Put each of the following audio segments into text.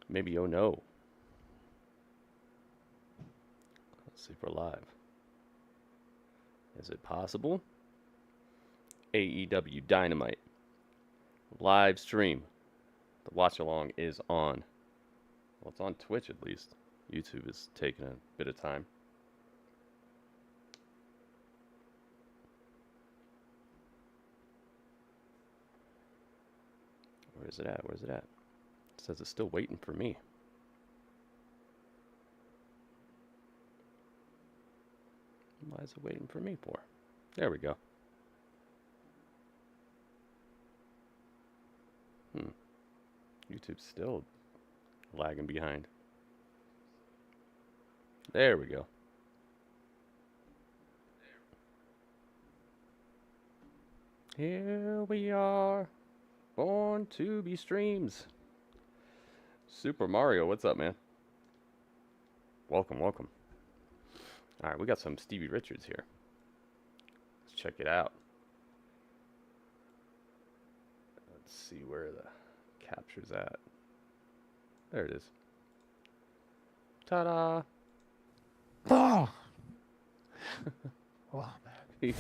Maybe oh no. Let's see if we're live. Is it possible? AEW Dynamite live stream. The watch along is on. Well, it's on Twitch at least. YouTube is taking a bit of time. Where is it at? Where's it at? It says it's still waiting for me. Why is it waiting for me for? There we go. YouTube's still lagging behind. There we go. Here we are, born to be streams. Super Mario, what's up, man? Welcome, welcome. All right, we got some Stevie Richards here. Let's check it out. Let's see where the capture's at. There it is. Ta-da! Oh. Wow, man. He's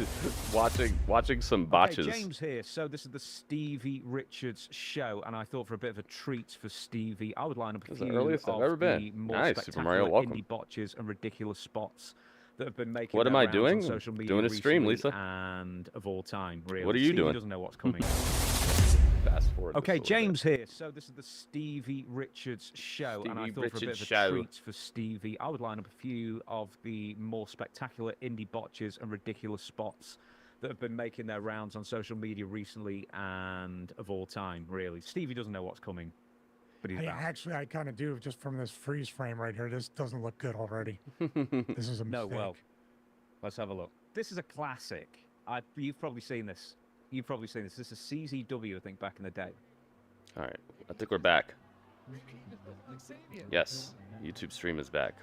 watching some botches. Okay, James here. So this is the Stevie Richards show, and I thought for a bit of a treat for Stevie, I would line up a few earliest I've ever of been. the more Nice, Super Mario, spectacular welcome. indie botches and ridiculous spots that have been making What am their I rounds doing? on social media Doing a stream, recently Lisa. and of all time, really. What are you Stevie doing? doesn't know what's coming. Fast forward. Okay, James here. So this is the Stevie Richards show, and I Stevie thought for a bit Richards of a show. treat for Stevie, I would line up a few of the more spectacular indie botches and ridiculous spots that have been making their rounds on social media recently and of all time, really. Stevie doesn't know what's coming, but he's Hey, back. actually, I kind of do, just from this freeze frame right here. This doesn't look good already. This is a mistake. No, well, let's have a look. This is a classic. You've probably seen this. You've probably seen this. This is CZW, I think, back in the day. All right, I think we're back. Yes, YouTube stream is back.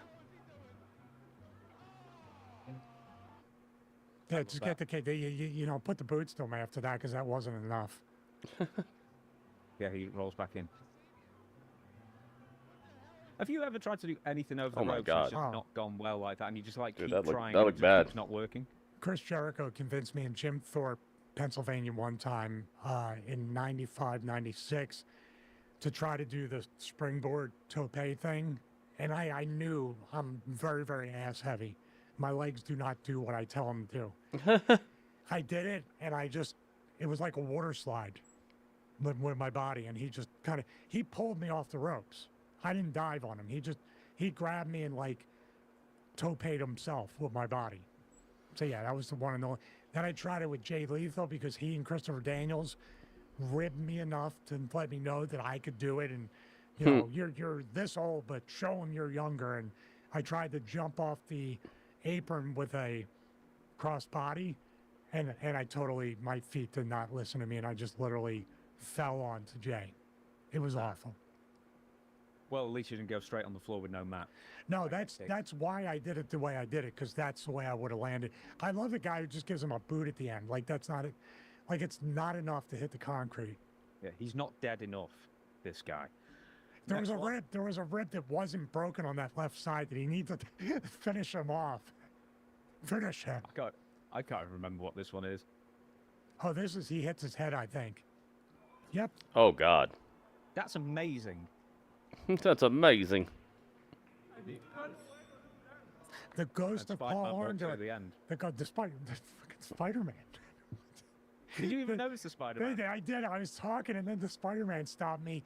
Yeah, just get the kid. You know, put the boots to him after that, because that wasn't enough. Yeah, he rolls back in. Have you ever tried to do anything over the Oh my ropes God. and it's just not gone well like that, and you just like Dude, keep that trying looked and it just bad. keeps not working? Chris Jericho convinced me in Jim Thorpe, Pennsylvania, one time in '95, '96 to try to do the springboard tope thing. And I knew I'm very, very ass heavy. My legs do not do what I tell them to do. I did it, and it was like a water slide with my body. And he just he pulled me off the ropes. I didn't dive on him. He grabbed me and like tope'd himself with my body. So yeah, that was the one and only. Then I tried it with Jay Lethal because he and Christopher Daniels ribbed me enough to let me know that I could do it. And you know, you're this old, but show them you're younger. And I tried to jump off the apron with a cross body, and my feet did not listen to me, and I just literally fell onto Jay. It was awful. Well, at least you didn't go straight on the floor with no mat. No, that's why I did it the way I did it, because that's the way I would have landed. I love the guy who just gives him a boot at the end. Like that's not it. Like it's not enough to hit the concrete. Yeah, he's not dead enough, this guy. There was Next a one. rib. There was a rib that wasn't broken on that left side that he needed to finish him off. Finish him. I can't remember what this one is. Oh, he hits his head, I think. Yep. Oh God, That's amazing. that's amazing. The ghost of Paul Orndorff. At the end. The fucking Spider-Man. Did you even notice the Spider-Man? I did. I was talking, and then the Spider-Man stopped me.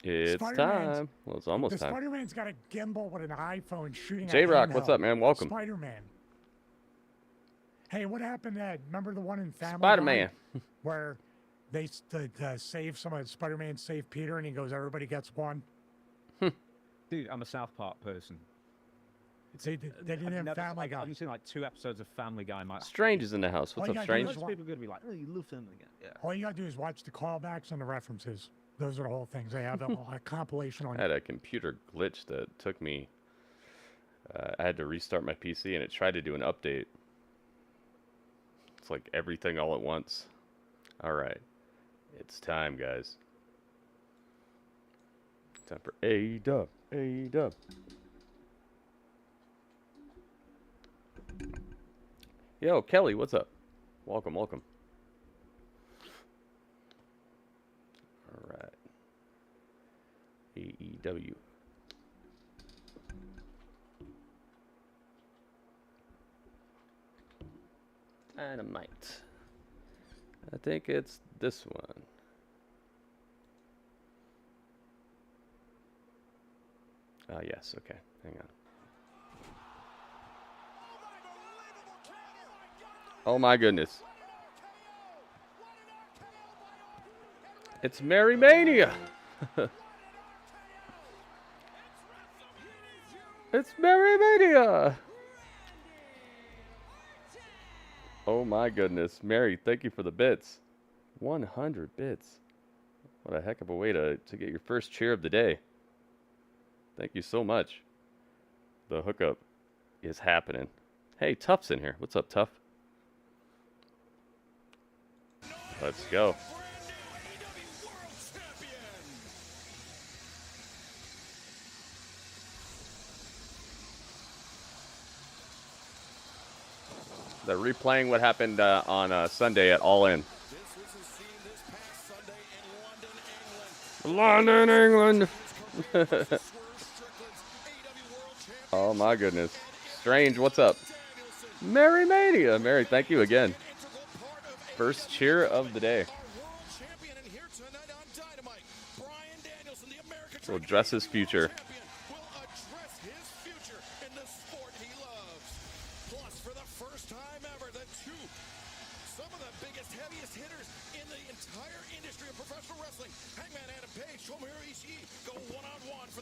It's Spider-Man's- time. Well, it's almost The time. Spider-Man's got a gimbal with an iPhone shooting at J-Rock, what's handheld. up, man? Welcome. Spider-Man. Hey, what happened to remember the one in Family Spider-Man. Guy where they save Spider-Man saved Peter, and he goes, everybody gets one? Dude, I'm a South Park person. See, they didn't have Family Guy. I've seen like 2 episodes of Family Guy. Strange is in the house. What's All you up, gotta do Strange? is Most people are going to be like, oh, you love Family Guy. Yeah. All you gotta do is watch the callbacks and the references. Those are the whole things. They have a compilation on I had a computer glitch that took me. I had to restart my PC, and it tried to do an update. It's like everything all at once. All right, it's time, guys. Temper. AEW. AEW. Yo, Kelly, what's up? Welcome, welcome. All right. AEW. Dynamite. I think it's this one. Yes, okay. Hang on. Oh my goodness. It's Merry Mania. It's Merry Mania. Oh my goodness. Mary, thank you for the bits. 100 bits. What a heck of a way to get your first cheer of the day. Thank you so much. The hookup is happening. Hey, Tuff's in here. What's up, Tuff? Let's go. They're replaying what happened on Sunday at All In. London, England. Oh my goodness. Strange, what's up? Merry Mania. Mary, thank you again. First cheer of the day. So address his future.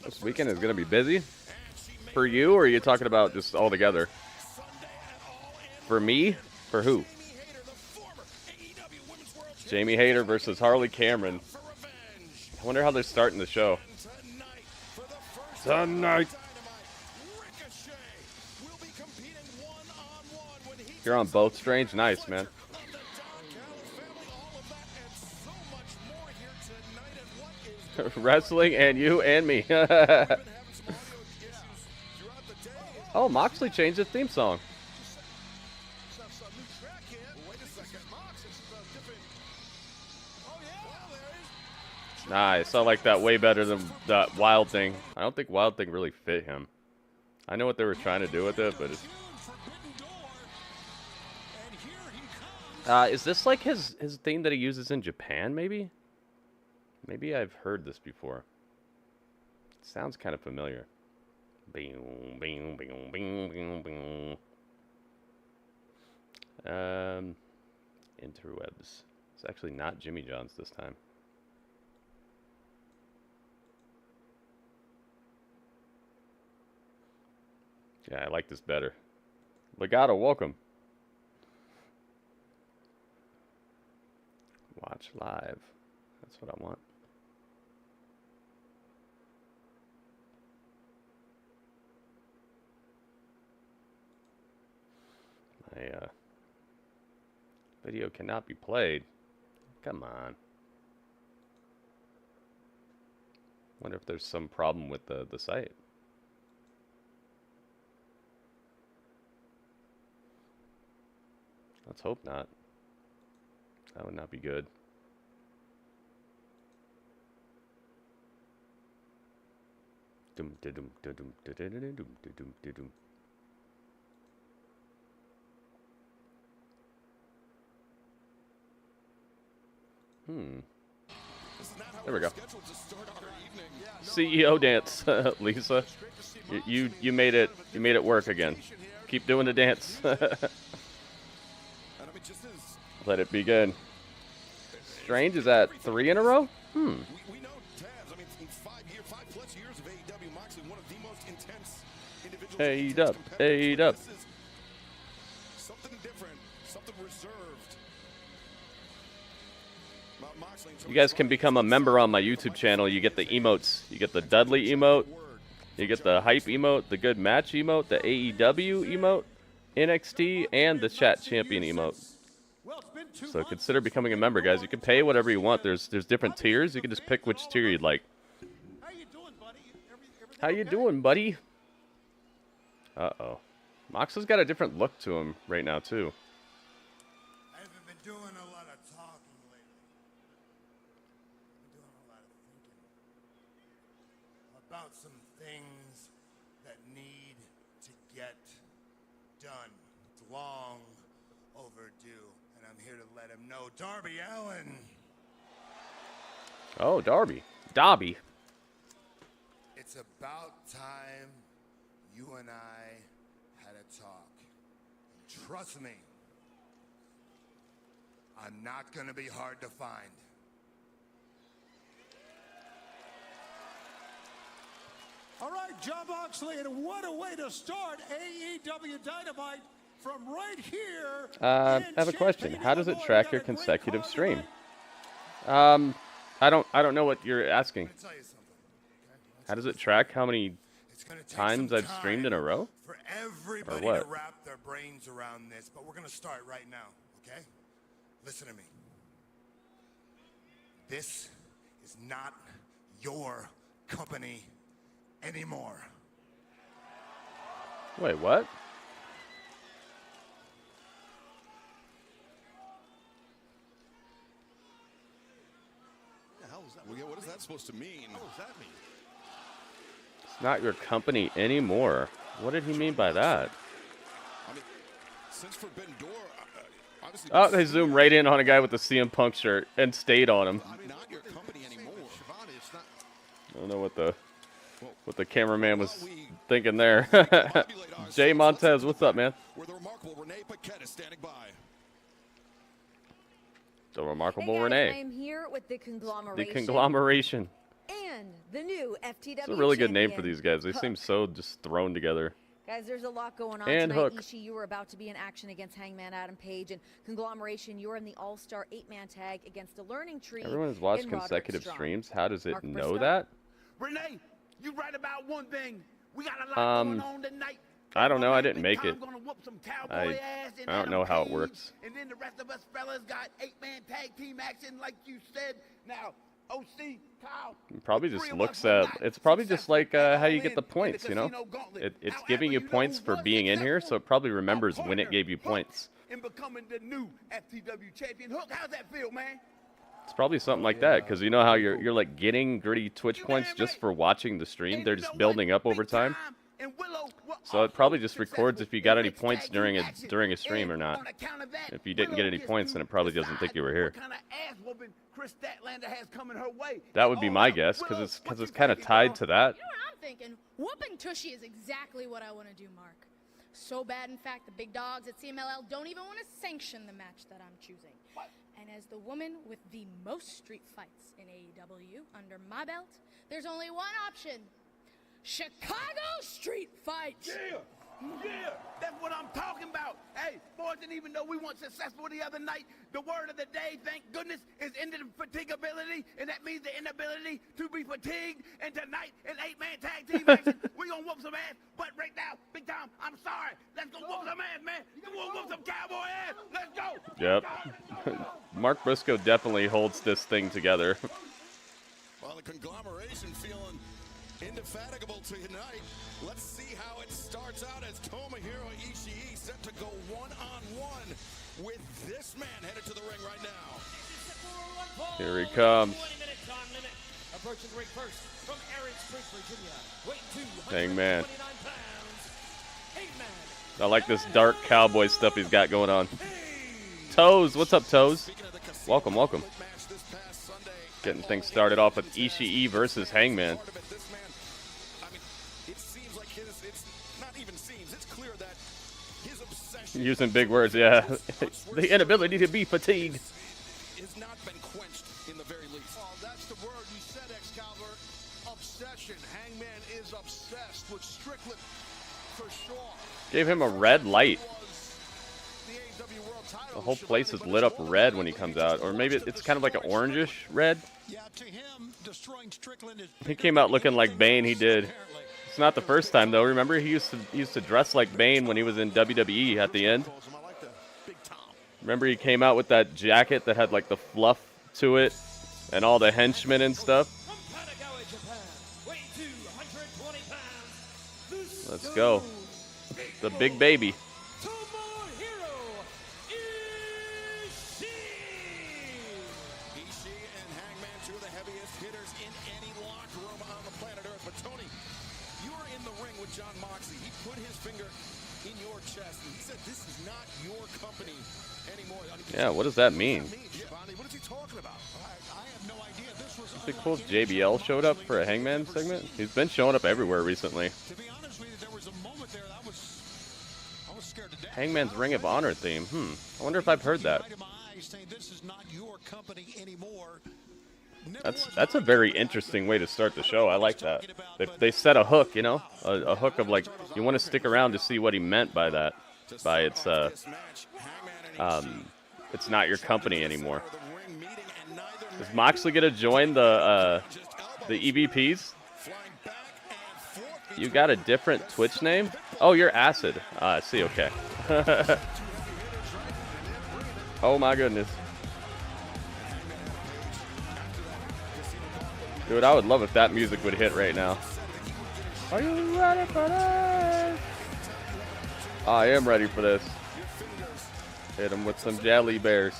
This weekend is going to be busy. For you, or are you talking about just all together? For me? For who? Jamie Hayter versus Harley Cameron. I wonder how they're starting the show. Tonight. You're on both, Strange? Nice, man. Wrestling and you and me. Oh, Moxley changed his theme song. Nice. I like that way better than that Wild Thing. I don't think Wild Thing really fit him. I know what they were trying to do with it, but it's... is this like his theme that he uses in Japan, maybe? Maybe I've heard this before. It sounds kind of familiar. Bing, bing, bing, bing, bing, bing. Interwebs. It's actually not Jimmy John's this time. Yeah, I like this better. Legato, welcome. Watch live. That's what I want. My video cannot be played. Come on. Wonder if there's some problem with the site. Let's hope not. That would not be good. Dum dum dum dum dum dum dum dum. There we go. CEO dance, Lisa. You made it. You made it work again. Keep doing the dance. Let it begin. Strange is at 3 in a row? AEW. AEW. You guys can become a member on my YouTube channel. You get the emotes. You get the Dudley emote. You get the hype emote, the good match emote, the AEW emote, NXT, and the chat champion emote. So consider becoming a member, guys. You can pay whatever you want. There's different tiers. You can just pick which tier you'd like. How you doing, buddy? Uh-oh. Moxley's got a different look to him right now, too. I haven't been doing a lot of talking lately. I've been doing a lot of thinking about some things that need to get done. It's long overdue, and I'm here to let him know. Darby Allin. Oh, Darby. Dobby. It's about time you and I had a talk. And trust me, I'm not gonna be hard to find. All right, John Moxley, and what a way to start AEW Dynamite from right here. I have a question. How does it track your consecutive stream? I don't know what you're asking. I'm gonna tell you something. Okay? How does it track how many It's gonna take times some I've streamed in a time row? for everybody what? to wrap their brains around this, but we're gonna start right now, okay? Listen to me. This is not your company anymore. Wait, what? What is that supposed to mean? What does that mean? It's not your company anymore. What did he mean by that? I mean, since Forbidden Door, obviously. Oh, they zoomed right in on a guy with the CM Punk shirt and stayed on him. Not your company anymore. I don't know what the cameraman was thinking there. Jay Montez, what's up, man? Where the remarkable Renee Paquette is standing by. The remarkable Hey guys, Renee. I am here with the The conglomeration. conglomeration. And the new FTW It's a really good name for champion, these guys. They Hook. seem so just thrown together. Guys, there's a lot going on And tonight. Hook. Ishii, you were about to be in action against Hangman Adam Page, and Conglomeration, you're in the All-Star 8-man tag against the Learning Tree. Everyone has watched in Roderick consecutive Strong. streams. How does it Mark know Briscoe? that? Renee, you right about one thing. We got a lot going on tonight. I don't know. I didn't Big make it. Tom gonna whoop some cowboy ass in I don't Adam know how it Page, works. And then the rest of us fellas got 8-man tag team action, like you said. Now, OC, Kyle. It probably the just three of looks us were at. not It's probably just successful like at how all you get the in points, you know. casino gauntlet. It's However, giving you know points who for was being in here, so it probably remembers Our when it partner, gave you Hook, points. in becoming the new FTW champion. Hook, how's that feel, man? It's probably something like that, because you know how you're like getting gritty Twitch You points damn just right. for watching the stream. And They're you just know building what? up over Big time. and Willow were So it also probably just records if you got any successful points in during mixed a tag team during a action. stream or And not. on account of that, If you didn't get Willow any gets points, to then it probably doesn't think decide you were here. What kind of ass whooping Chris Statlander has coming her way. That would be All my out. guess, Willow, because what it's you kind of thinking, tied girl? to that. You know what I'm thinking? Whooping Tushy is exactly what I want to do, Mark. So bad, in fact, the big dogs at CMLL don't even want to sanction the match that I'm choosing. What? And as the woman with the most street fights in AEW under my belt, there's only one option. Chicago Street Fight! Yeah, that's what I'm talking about. Hey, boys, and even though we weren't successful the other night, the word of the day, thank goodness, is indefatigability, and that means the inability to be fatigued. And tonight, in 8-man tag team action, we gonna whoop some ass. But right now, Big Tom, I'm sorry. Let's go whoop some ass, man. You wanna whoop some cowboy ass? Let's go. Yep. Mark Briscoe definitely holds this thing together. Well, the conglomeration feeling indefatigable tonight. Let's see how it starts out as Tomohiro Ishii set to go one-on-one with this man headed to the ring right now. Here he comes. Approaching ring first from Aaron Spring, Virginia. Weight Hangman. 229 pounds. Hangman. I like this dark cowboy stuff he's got going on. Toes, what's up, Toes? Welcome, welcome. Getting things started off with Ishii versus Hangman. Using big words, yeah. The inability to be fatigued. Has not been quenched in the very least. Well, that's the word you said, Excalibur. Obsession. Hangman is obsessed with Strickland for sure. Gave him a red light. The AEW World Title The whole shot, place is but lit up it's red all when he the comes way out. to Or maybe it's kind of like an orangish red. Yeah, to him, destroying Strickland is He came out looking like Bane, he did. apparently. It's not the first time, though. Remember, he used to dress like Bane when he was in WWE at the end. I like the Big Tom. Remember, he came out with that jacket that had like the fluff to it and all the henchmen and stuff. From Kanagawa, Japan. weighing 220 pounds, the Let's go. The big baby. Tomohiro Ishii. Ishii and Hangman, two of the heaviest hitters in any locker room on the planet Earth. But Tony, you were in the ring with John Moxley. He put his finger in your chest and he said, "This is not your company anymore." Yeah, what does that mean? What is he talking about? I have no idea. This was Is it cool JBL showed up for a Hangman segment? He's been showing up everywhere recently. To be honest with you, there was a moment there that I was scared to death. Hangman's Ring of Honor theme. I wonder if I've heard that. Right in my eyes saying, "This is not your company anymore." That's a very interesting way to start the show. I like that. They set a hook, you know, a hook of like you want to stick around to see what he meant by that. By it's not your company anymore. Is Moxley gonna join the EVPs? You got a different Twitch name? Oh, you're Acid. I see. Okay. Oh my goodness. Dude, I would love if that music would hit right now. Are you ready for this? I am ready for this. Hit him with some jelly bears.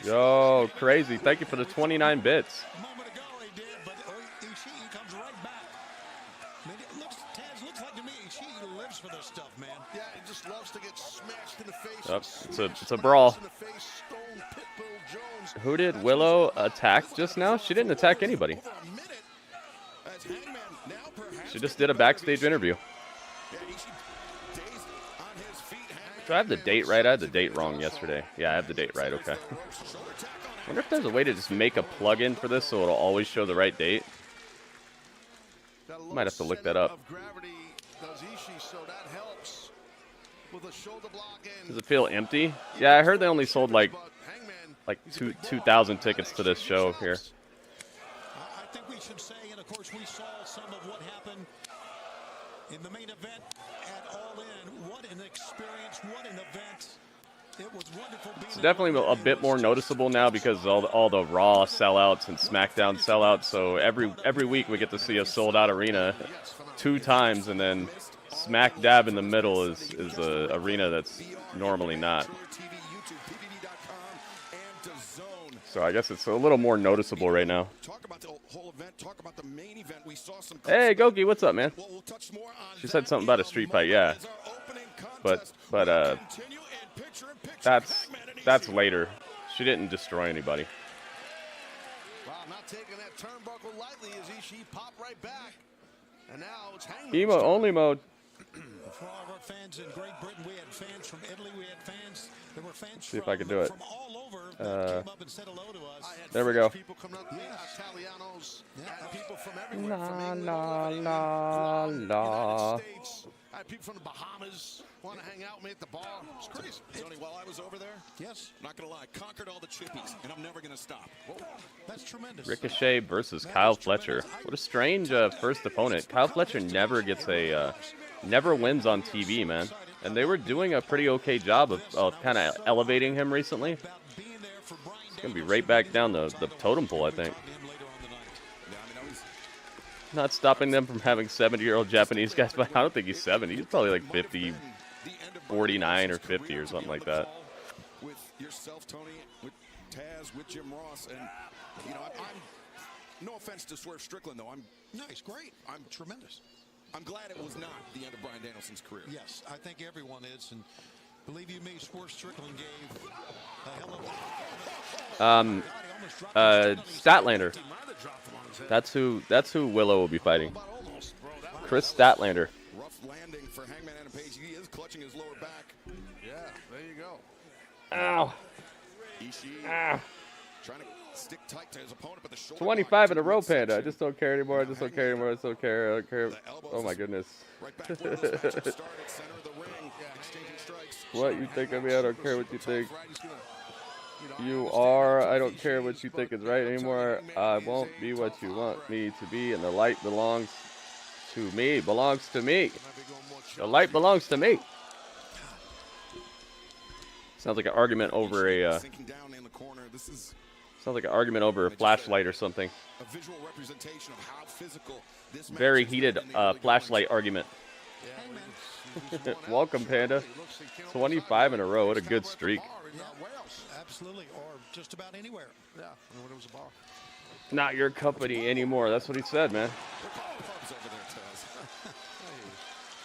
Yo, crazy. Thank you for the 29 bits. A moment ago he did, but Ishii comes right back. I mean, Taz looks like to me Ishii lives for this stuff, man. Yeah, he just loves to get smashed in the face. Yep, it's a brawl. Who did Willow attack just now? She didn't attack anybody. She just did a backstage interview. Do I have the date right? I had the date wrong yesterday. Yeah, I have the date right. Okay. I wonder if there's a way to just make a plug-in for this so it'll always show the right date. Might have to look that up. Does it feel empty? Yeah, I heard they only sold like 2,000 tickets to this show here. I think we should say, and of course we saw some of what happened in the main event at All In. What an experience, what an event. It was wonderful being It's definitely a bit more noticeable now because all the Raw sellouts and SmackDown sellouts. So every week we get to see a sold-out arena 2 times, and then smack dab in the middle is a arena that's normally not. So I guess it's a little more noticeable right now. Hey, Goki, what's up, man? She said something about a street fight, yeah. But that's later. She didn't destroy anybody. Emo only mode. For all of our fans in Great Britain, we had fans from Italy, we had fans. There were fans See if I can do it. from all over that came up and said hello to us. There we go. People coming up, Italianos, people from La everywhere, la la la. I had people from the Bahamas want to hang out with me at the bar. It's crazy. Tony, while I was over there, yes, not going to lie, conquered all the chippies, and I'm never going to stop. Whoa. That's tremendous. Ricochet versus Kyle Fletcher. What a strange first opponent. Kyle Fletcher never gets never wins on TV, man. And they were doing a pretty okay job of kind of elevating him recently. He's going to be right back down the totem pole, I think. Not stopping them from having 70-year-old Japanese guys, but I don't think he's 70. He's probably like 50, 49 or 50 or something like that. With yourself, Tony, with Taz, with Jim Ross, and you know, I'm no offense to Swerve Strickland, though. No, he's great. I'm tremendous. I'm glad it was not the end of Bryan Danielson's career. Yes, I think everyone is, and believe you me, Swerve Strickland gave a hell of Statlander. That's who Willow will be fighting. Chris Statlander. Rough landing for Hangman Adam Page. He is clutching his lower back. Yeah, there you go. Ow. Ishii Ow. trying to stick tight to his opponent, but the shoulder 25 in a row, Panda. I just don't care anymore. I just don't care anymore. I just don't care. I don't care. Oh my goodness. What you think of me? I don't care what you think. You are. I don't care what you think is right anymore. I won't be what you want me to be, and the light belongs to me. Belongs to me. The light belongs to me. Sounds like an argument over a. Sounds Sounds like an argument over a flashlight or something. A visual representation of how physical this match Very has heated been in the early flashlight goings. argument. Welcome, Panda. 25 in a row. What a good streak. Absolutely, or just about anywhere. Yeah, when it was a bar. Not your company anymore. That's what he said, man. Clubs over there, Taz.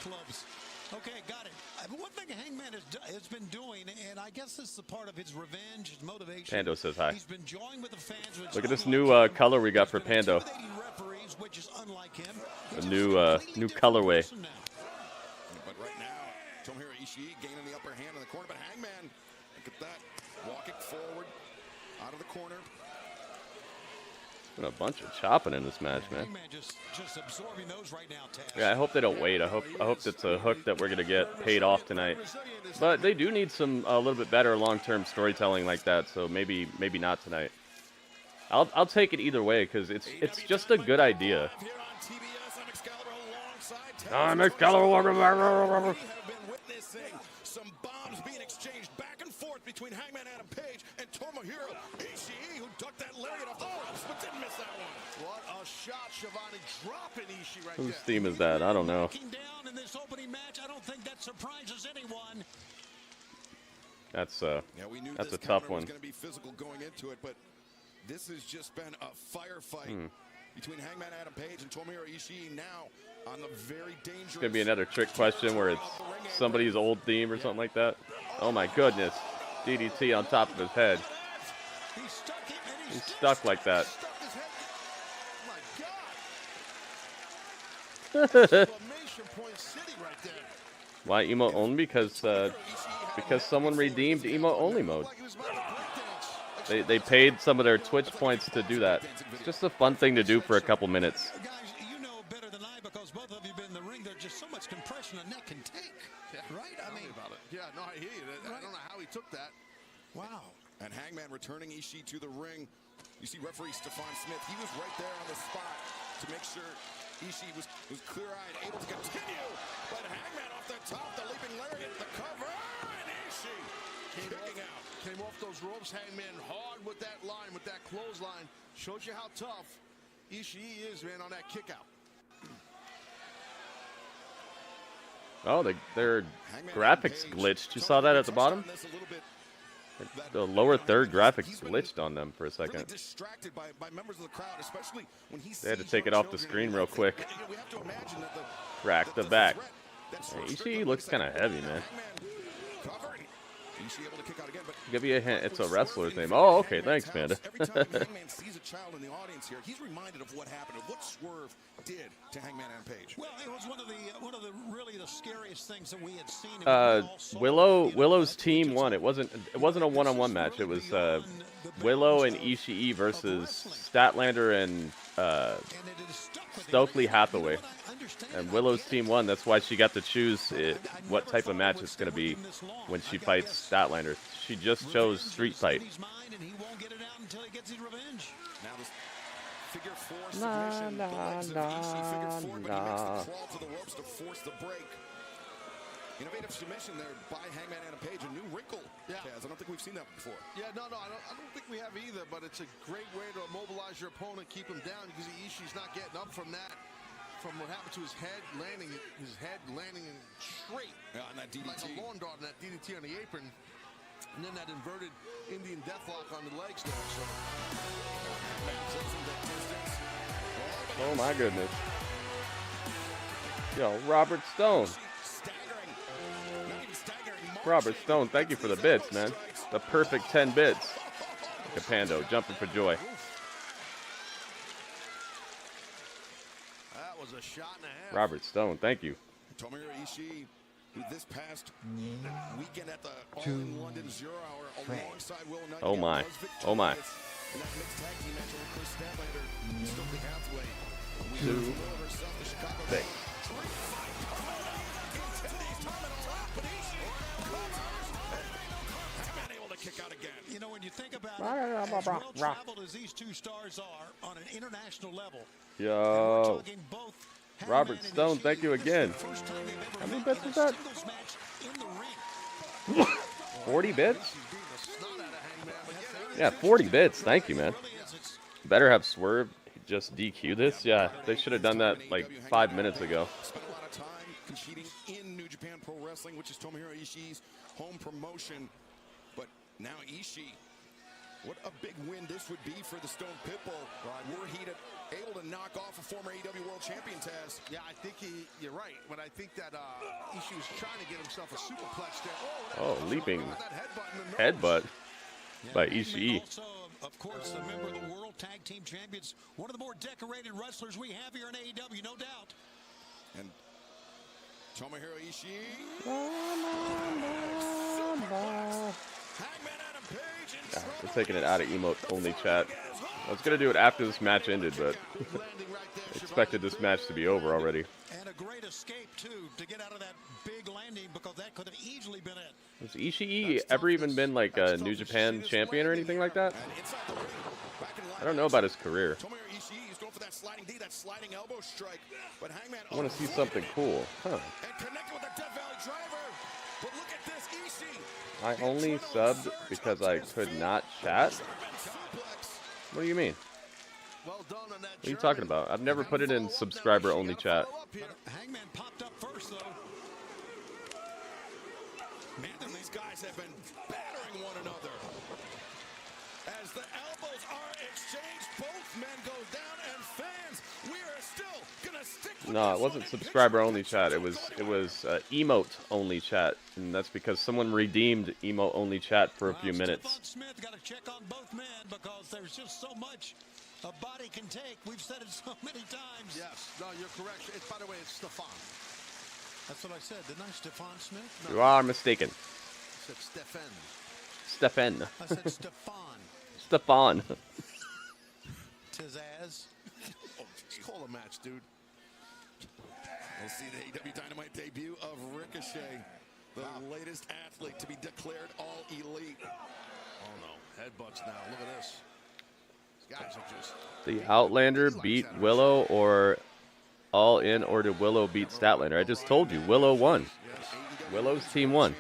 Clubs. Okay, got it. One thing Hangman has been doing, and I guess this is a part of his revenge, his motivation. Pando says hi. He's been joining with the fans. Look at this new color we got for Pando. Referees, which is unlike him. A new colorway. But right now, Tomohiro Ishii gaining the upper hand in the corner, but Hangman, look at that, walking forward, out of the corner. Been a bunch of chopping in this match, man. Hangman just absorbing those right now, Taz. Yeah, I hope they don't wait. I hope it's a hook that we're gonna get paid off tonight. But they do need some a little bit better long-term storytelling like that. So maybe not tonight. I'll take it either way because it's just a good idea. I'm Excalibur. We have been witnessing some bombs being exchanged back and forth between Hangman Adam Page and Tomohiro Ishii, who ducked that lariat off the ropes, but didn't miss that one. What a shot, Shivani dropping Ishii right Whose there. theme is that? I don't know. Down in this opening match, I don't think that surprises anyone. That's Yeah, we knew that's this a tough counter was one. going to be physical going into it, but this has just been a firefight between Hangman Adam Page and Tomohiro Ishii now on the very dangerous. It's gonna be another trick question where it's somebody's old theme or something like that. Oh my goodness. DDT on top of his head. He's stuck like that. Exclamation point city right there. Why emote only? Because someone redeemed emote only mode. They paid some of their Twitch points to do that. It's just a fun thing to do for a couple minutes. Guys, you know better than I because both of you have been in the ring. There's just so much compression a neck can take. Yeah, right? I tell me mean, about it. Yeah, no, I hear you. I don't know how he took that. Wow. And Hangman returning Ishii to the ring. You see referee Stephon Smith. He was right there on the spot to make sure Ishii was clear-eyed, able to continue. But Hangman off the top, the leaping lariat, the cover, and Ishii kicking out. Came off those ropes, Hangman hard with that line, with that clothesline. Shows you how tough Ishii is, man, on that kick out. Oh, their graphics glitched. You saw that at the bottom? The lower third graphics glitched on them for a second. Distracted by members of the crowd, especially when he They had to take it off the screen real quick. Crack the back. Hey, Ishii looks kind of heavy, man. Ishii able to kick out again, but Give you a hint. It's a wrestler's name. Oh, okay. Thanks, Panda. Every time Hangman sees a child in the audience here, he's reminded of what happened, of what Swerve did to Hangman Adam Page. Well, it was one of the really the scariest things that we had seen. Willow's team won. It wasn't a one-on-one match. It was Willow and Ishii versus Statlander and Stokely Hathaway. And Willow's team won. That's why she got to choose what type of match it's going to be when she fights Statlander. She just chose street fight. Figure four submission. The legs of Ishii figure four, but he makes the crawl to the ropes to force the break. Innovative submission there by Hangman Adam Page. A new wrinkle, Taz. I don't think we've seen that before. Yeah, no, I don't think we have either, but it's a great way to immobilize your opponent, keep him down, because Ishii's not getting up from that. From what happened to his head landing in straight. Yeah, on that DDT. Like a lawn dart on that DDT on the apron. And then that inverted Indian deathlock on the legs there. So. Oh my goodness. Yo, Robert Stone. Robert Stone, thank you for the bits, man. The perfect 10 bits. Capando, jumping for joy. That was a shot and a half. Robert Stone, thank you. Tomohiro Ishii, who this past weekend at the All-In London 0 Hour alongside Will Knight. Oh my. Oh my. In that mixed tag team match over Chris Statlander and Stokely Hathaway. Two. Six. Kick out again. You know, when you think about it, as well-traveled as these two stars are on an international level. Yo. Robert Stone, thank you again. How many bits was that? 40 bits? Yeah, 40 bits. Thank you, man. Better have Swerve just DQ this. Yeah, they should have done that like 5 minutes ago. Spent a lot of time competing in New Japan Pro Wrestling, which is Tomohiro Ishii's home promotion. But now Ishii, what a big win this would be for the Stone Pitbull. Were he able to knock off a former AEW World Champion, Taz. Yeah, I think you're right. But I think that Ishii was trying to get himself a superplex there. Oh, leaping headbutt by Ishii. Also, of course, a member of the World Tag Team Champions, one of the more decorated wrestlers we have here in AEW, no doubt. And Tomohiro Ishii. Hangman Adam Page in trouble. We're taking it out of emote only chat. I was gonna do it after this match ended, but I expected this match to be over already. And a great escape too to get out of that big landing, because that could have easily been it. Has Ishii ever even been like a New Japan champion or anything like that? I don't know about his career. Tomohiro Ishii is going for that sliding D, that sliding elbow strike. But Hangman I want to see something cool. Huh. and connected with the Death Valley driver. But look at this, Ishii. I only subbed because I could not chat? What do you mean? Well done on that. What are you talking about? I've never put it in subscriber only chat. Hangman popped up first though. Man, these guys have been battering one another. As the elbows are exchanged, both men go down, and fans, we are still gonna stick with No, it wasn't subscriber only chat. It was emote only chat, and that's because someone redeemed emote only chat for a few minutes. Smith got to check on both men because there's just so much a body can take. We've said it so many times. Yes, no, you're correct. By the way, it's Stefan. That's what I said, didn't I? Stefan Smith? No. You are mistaken. I said Stefan. Stefan. I said Stefan. Stefan. Tizaz. Oh, just call a match, dude. We'll see the AEW Dynamite debut of Ricochet, the latest athlete to be declared all elite. Oh no, headbutts now. Look at this. These guys are just. The Outlander beat Willow, or All In, or did Willow beat Statlander? I just told you, Willow won. Willow's team won.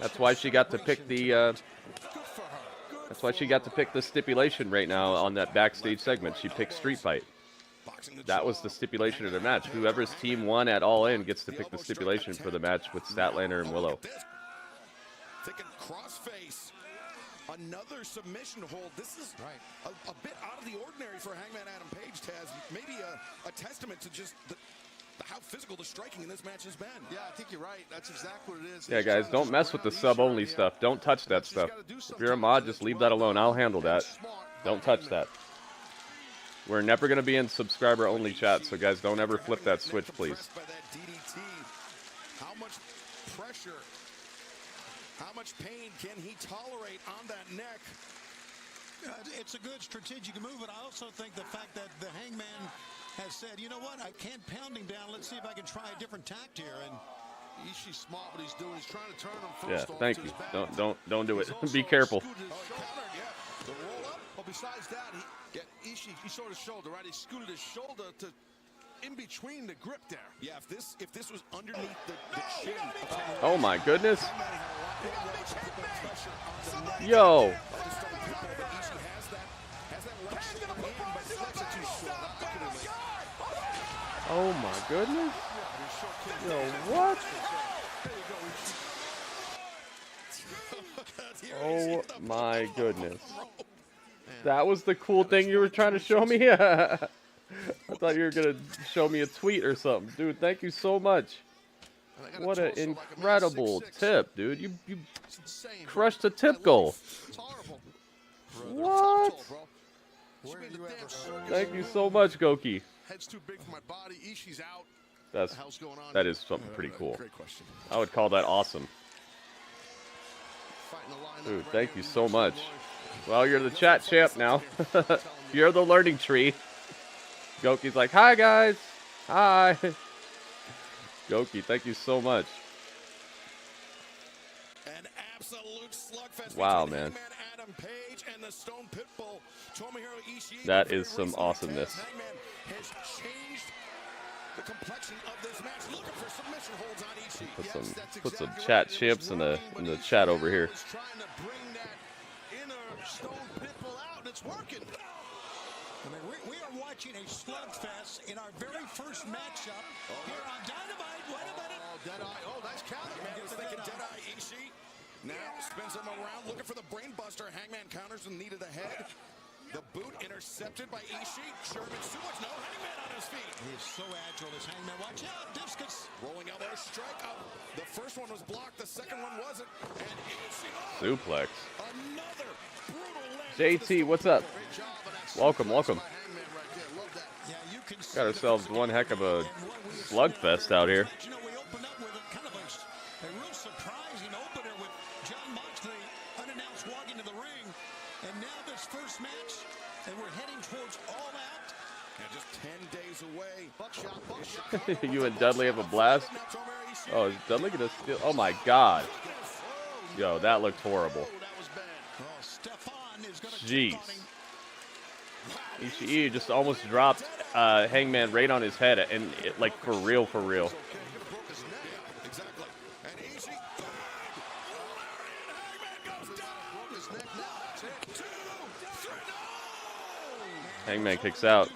That's why she got to pick the. That's why she got to pick the stipulation right now on that backstage segment. She picked Street Fight. That was the stipulation of the match. Whoever's team won at All In gets to pick the stipulation for the match with Statlander and Willow. Thinking crossface. Another submission hold. This is a bit out of the ordinary for Hangman Adam Page, Taz. Maybe a testament to just how physical the striking in this match has been. Yeah, I think you're right. That's exactly what it is. Yeah, guys, don't mess with the sub-only stuff. Don't touch that stuff. If you're a mod, just leave that alone. I'll handle that. Don't touch that. We're never going to be in subscriber-only chat, so guys, don't ever flip that switch, please. How much pressure, how much pain can he tolerate on that neck? It's a good strategic move, but I also think the fact that the Hangman has said, you know what, I can't pound him down. Let's see if I can try a different tact here. And Ishii's smart what he's doing. He's trying to turn him Yeah, first. thank you. Don't do it. Be careful. The roll up. Well, besides that, Ishii, he saw his shoulder, right? He scooted his shoulder to in between the grip there. Yeah, if this was underneath the chin. Oh my goodness. Yo. Oh my goodness. Yo, what? Oh my goodness. That was the cool thing you were trying to show me? I thought you were going to show me a tweet or something. Dude, thank you so much. What an incredible tip, dude. You crushed the tip goal. What? Thank you so much, Goki. Head's too big for my body. Ishii's out. That is something pretty cool. Great question. I would call that awesome. Dude, thank you so much. Well, you're the chat champ now. You're the learning tree. Goki's like, hi, guys. Hi. Goki, thank you so much. An absolute slugfest. Wow, man. Adam Page and the Stone Pitbull, Tomohiro Ishii. That is some awesomeness. Hangman has changed the complexion of this match, looking for submission holds on Ishii. Put some chat champs in the chat over here. Trying to bring that inner stone pit pull out, and it's working. I mean, we are watching a slugfest in our very first matchup here on Dynamite. Wait a minute. Oh, Deadeye. Oh, nice counter. Hangman was thinking Deadeye Ishii. Now spins him around, looking for the brainbuster. Hangman counters the knee to the head. The boot intercepted by Ishii. German suplex. No, Hangman on his feet. He is so agile, this Hangman. Watch out, discus. Rolling elbow strike up. The first one was blocked. The second one wasn't. And Ishii. Suplex. Another brutal land. JT, what's up? Welcome, welcome. Yeah, you can see Got ourselves one heck of a slugfest out here. You know, we opened up with a kind of a real surprising opener with John Moxley unannounced walking to the ring. And now this first match, and we're heading towards All Out. And just 10 days away. Buckshot. You and Dudley have a blast. Oh, is Dudley gonna steal? Oh my God. Yo, that looked horrible. Jeez. Ishii just almost dropped Hangman right on his head, and it, like, for real, for real. Hangman kicks out.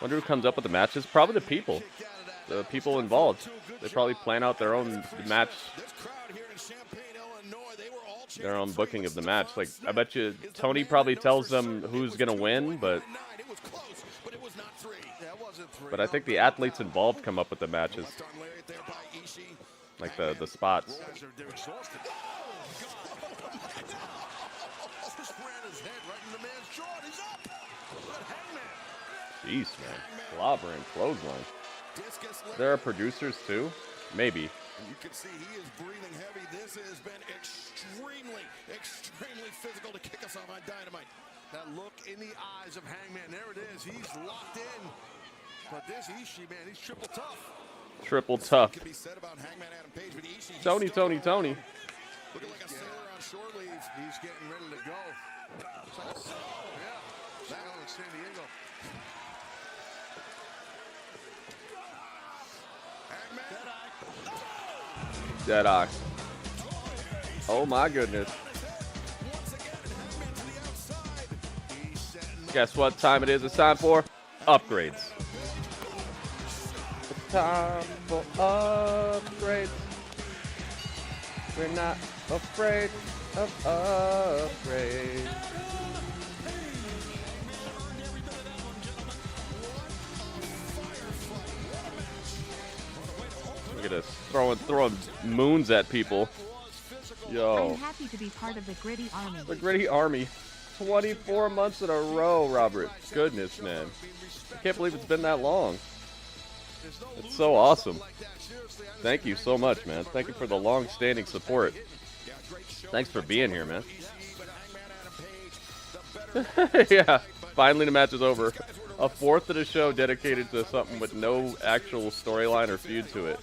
Wonder who comes up with the matches? Probably the people involved. They probably plan out their own match, their own booking of the match. Like, I bet you Tony probably tells them who's gonna win, but I think the athletes involved come up with the matches, like the spots. Jeez, man. Clobber and clothesline. There are producers too? Maybe. You can see he is breathing heavy. This has been extremely physical to kick us off on Dynamite. That look in the eyes of Hangman. There it is. He's locked in. But this Ishii, man, he's triple tough. Triple tough. Can be said about Hangman Adam Page, but Ishii, Tony. looking like a sailor on shore leave. He's getting ready to go. Yeah. That in San Diego. Deadeye. Oh my goodness. Guess what time it is? It's time for upgrades. It's time for upgrades. We're not afraid of upgrades. Look at us throwing moons at people. Yo. I'm happy to be part of the Gritty Army. The Gritty Army. 24 months in a row, Robert. Goodness, man. I can't believe it's been that long. It's so awesome. Thank you so much, man. Thank you for the long-standing support. Thanks for being here, man. Yeah, finally the match is over. A fourth of the show dedicated to something with no actual storyline or feud to it.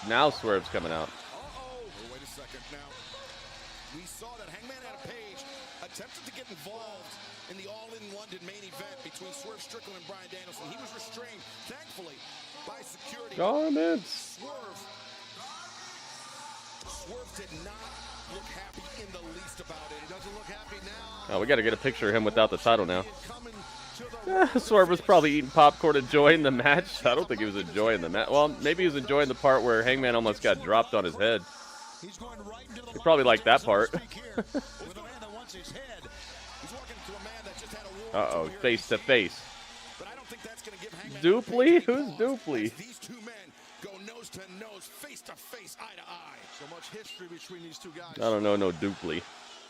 Now Swerve's coming out. Wait a second now. We saw that Hangman Adam Page attempted to get involved in the All-In London main event between Swerve Strickland and Bryan Danielson. He was restrained, thankfully, by security. Garments. Swerve did not look happy in the least about it. He doesn't look happy now. Oh, we got to get a picture of him without the title now. Swerve was probably eating popcorn enjoying the match. I don't think he was enjoying the match. Well, maybe he was enjoying the part where Hangman almost got dropped on his head. He probably liked that part. Uh-oh, face to face. Dupley? Who's Dupley? These two men go nose to nose, face to face, eye to eye. So much history between these two guys. I don't know no Dupley.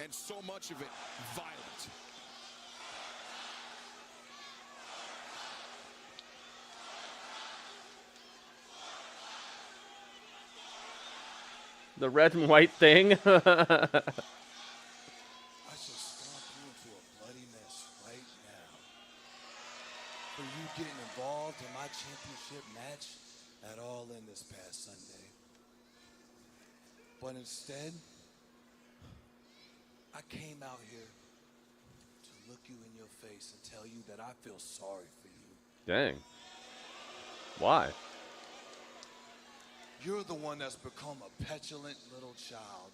And so much of it violent. The red and white thing. I should stomp you into a bloody mess right now. For you getting involved in my championship match at All In this past Sunday. But instead, I came out here to look you in your face and tell you that I feel sorry for you. Dang. Why? you're the one that's become a petulant little child.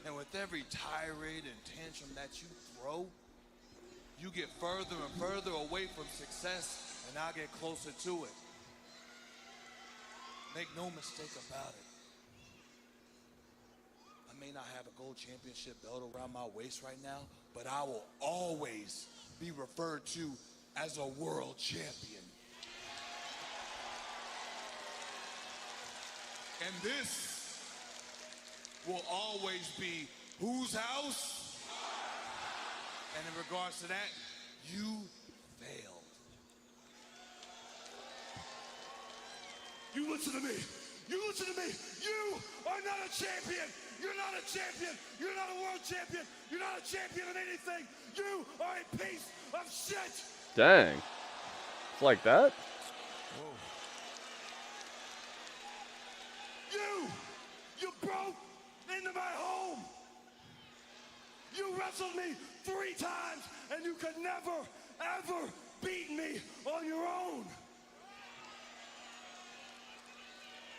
And with every tirade and tantrum that you throw, you get further and further away from success, and I get closer to it. Make no mistake about it. I may not have a gold championship belt around my waist right now, but I will always be referred to as a world champion. And this will always be whose house? And in regards to that, you failed. You listen to me. You listen to me. You are not a champion. You're not a champion. You're not a world champion. You're not a champion of anything. You are a piece of shit. Dang. It's like that? Whoa. You broke into my home. You wrestled me 3 times, and you could never, ever beat me on your own.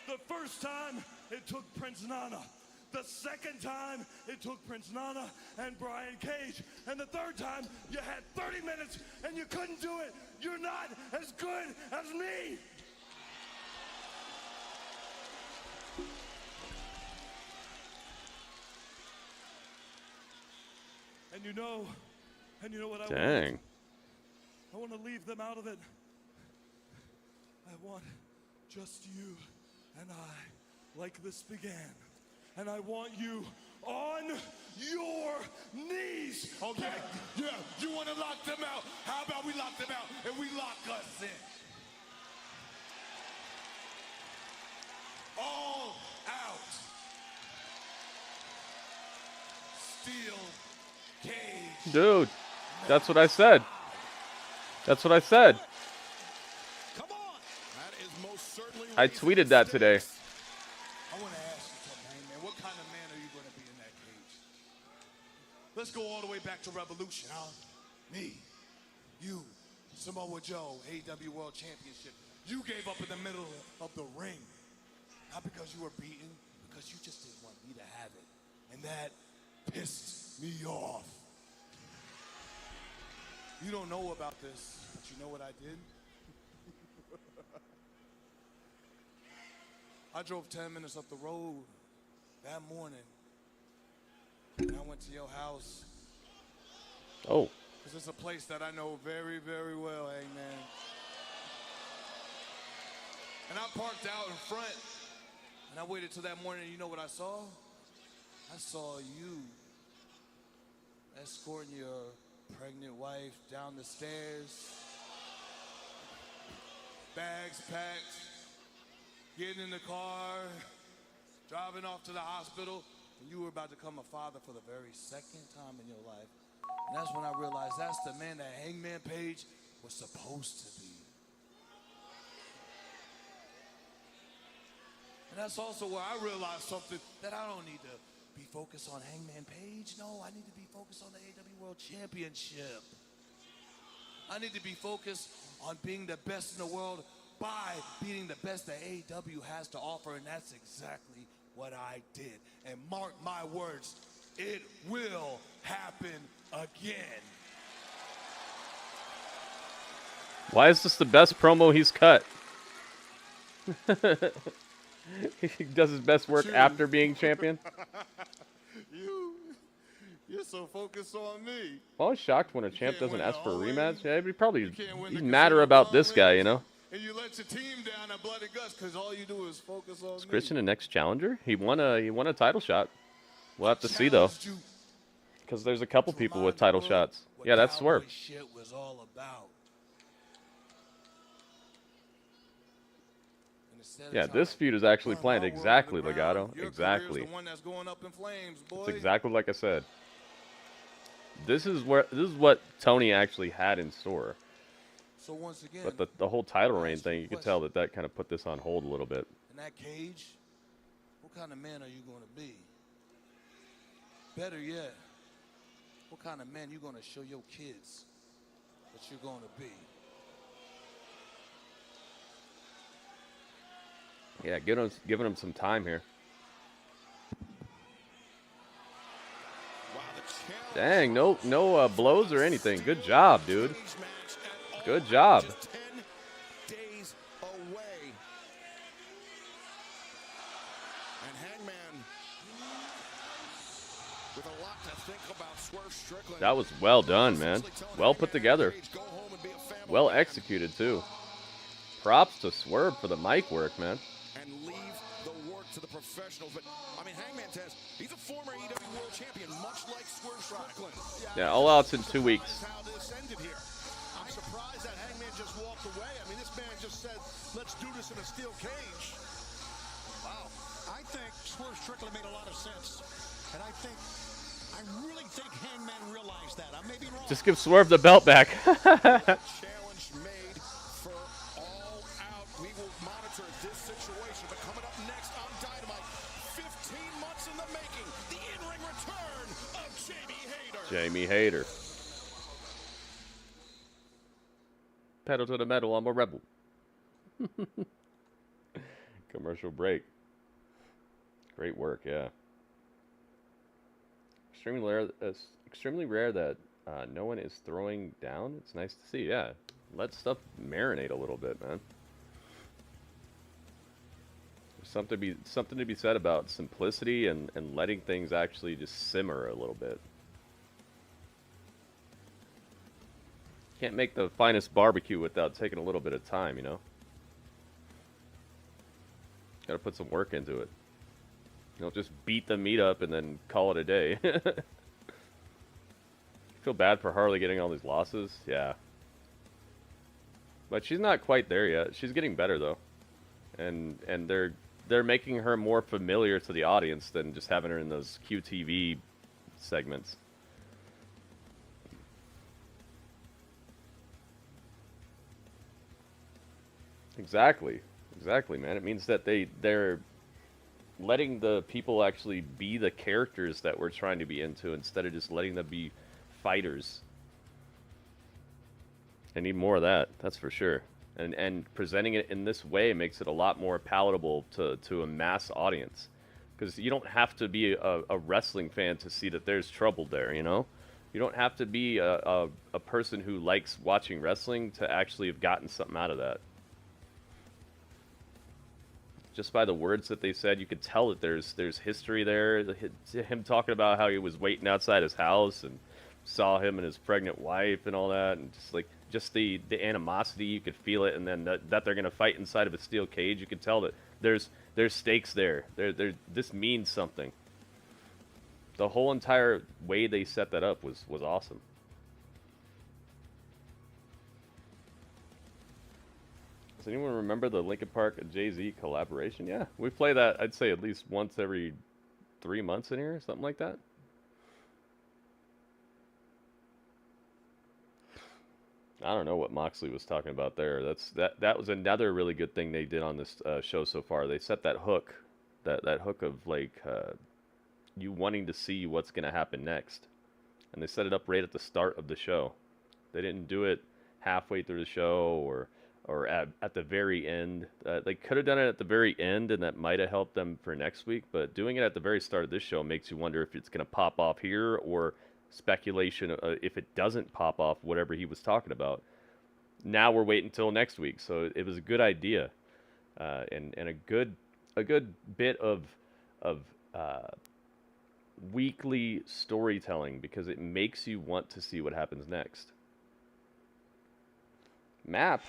The first time, it took Prince Nana. The second time, it took Prince Nana and Brian Cage. And the third time, you had 30 minutes, and you couldn't do it. You're not as good as me. And you know what I want? Dang. I want to leave them out of it. I want just you and I, like this began. And I want you on your knees. Okay, yeah, you want to lock them out? How about we lock them out and we lock us in? All out. Steel cage. Dude, that's what I said. That's what I said. Come on. That is most certainly I tweeted that today. I want to ask you something, Hangman. What kind of man are you going to be in that cage? Let's go all the way back to Revolution, huh? Me, you, Samoa Joe, AEW World Championship. You gave up in the middle of the ring. Not because you were beaten, because you just didn't want me to have it. And that pissed me off. You don't know about this, but you know what I did? I drove 10 minutes up the road that morning, and I went to your house. Oh. Because it's a place that I know very, very well, Hangman. And I parked out in front, and I waited till that morning, and you know what I saw? I saw you escorting your pregnant wife down the stairs, bags packed, getting in the car, driving off to the hospital, and you were about to become a father for the very second time in your life. And that's when I realized that's the man that Hangman Page was supposed to be. And that's also where I realized something, that I don't need to be focused on Hangman Page. No, I need to be focused on the AEW World Championship. I need to be focused on being the best in the world by beating the best that AEW has to offer, and that's exactly what I did. And mark my words, it will happen again. Why is this the best promo he's cut? He does his best work after being champion. You're so focused on me. Well, I was shocked when a champ doesn't ask for a rematch. Yeah, he's madder about this guy, you know? And you let your team down at blood and guts because all you do is focus on Is Christian the next challenger? He won a title shot. We'll have to see though, because there's a couple people with title shots. Yeah, that's Swerve. Shit was all about. Yeah, this feud is actually planned exactly, Legato. Exactly. The one that's going up in flames, boy. It's exactly like I said. This is what Tony actually had in store. So once again, but the whole title reign thing, you could tell that kind of put this on hold a little bit. In that cage, what kind of man are you going to be? Better yet, what kind of man you going to show your kids that you're going to be? Yeah, giving him some time here. Dang, no blows or anything. Good job, dude. Good job. Just 10 days away. And Hangman with a lot to think about. Swerve Strickland. That was well done, man. Well put together. Well executed, too. Props to Swerve for the mic work, man. And leave the work to the professionals. But, I mean, Hangman Taz, he's a former AEW World Champion, much like Swerve Strickland. Yeah, all out's in 2 weeks. How this ended here. I'm surprised that Hangman just walked away. I mean, this man just said, let's do this in a steel cage. Wow. I think Swerve Strickland made a lot of sense. And I really think Hangman realized that. I may be wrong. Just give Swerve the belt back. Challenge made for All Out. We will monitor this situation. But coming up next on Dynamite, 15 months in the making, the in-ring return of Hayter. Jamie Hayter. Pedal to the metal, I'm a rebel. Commercial break. Great work, yeah. Extremely rare that no one is throwing down. It's nice to see, yeah. Let stuff marinate a little bit, man. There's something to be said about simplicity and letting things actually just simmer a little bit. Can't make the finest barbecue without taking a little bit of time, you know? Gotta put some work into it. You know, just beat the meat up and then call it a day. Feel bad for Harley getting all these losses. Yeah. But she's not quite there yet. She's getting better though. And they're making her more familiar to the audience than just having her in those QTV segments. Exactly, man. It means that they're letting the people actually be the characters that we're trying to be into instead of just letting them be fighters. I need more of that, that's for sure. And presenting it in this way makes it a lot more palatable to a mass audience. Because you don't have to be a wrestling fan to see that there's trouble there, you know? You don't have to be a person who likes watching wrestling to actually have gotten something out of that. Just by the words that they said, you could tell that there's history there. Him talking about how he was waiting outside his house and saw him and his pregnant wife and all that, and just the animosity, you could feel it. And then that they're gonna fight inside of a steel cage, you could tell that there's stakes there. This means something. The whole entire way they set that up was awesome. Does anyone remember the Linkin Park Jay-Z collaboration? Yeah, we play that, I'd say, at least once every 3 months in here, something like that. I don't know what Moxley was talking about there. That was another really good thing they did on this show so far. They set that hook, that hook of like you wanting to see what's going to happen next, and they set it up right at the start of the show. They didn't do it halfway through the show or at the very end. They could have done it at the very end, and that might have helped them for next week. But doing it at the very start of this show makes you wonder if it's going to pop off here, or speculation if it doesn't pop off, whatever he was talking about. Now we're waiting until next week. So it was a good idea, and a good bit of weekly storytelling, because it makes you want to see what happens next. Map.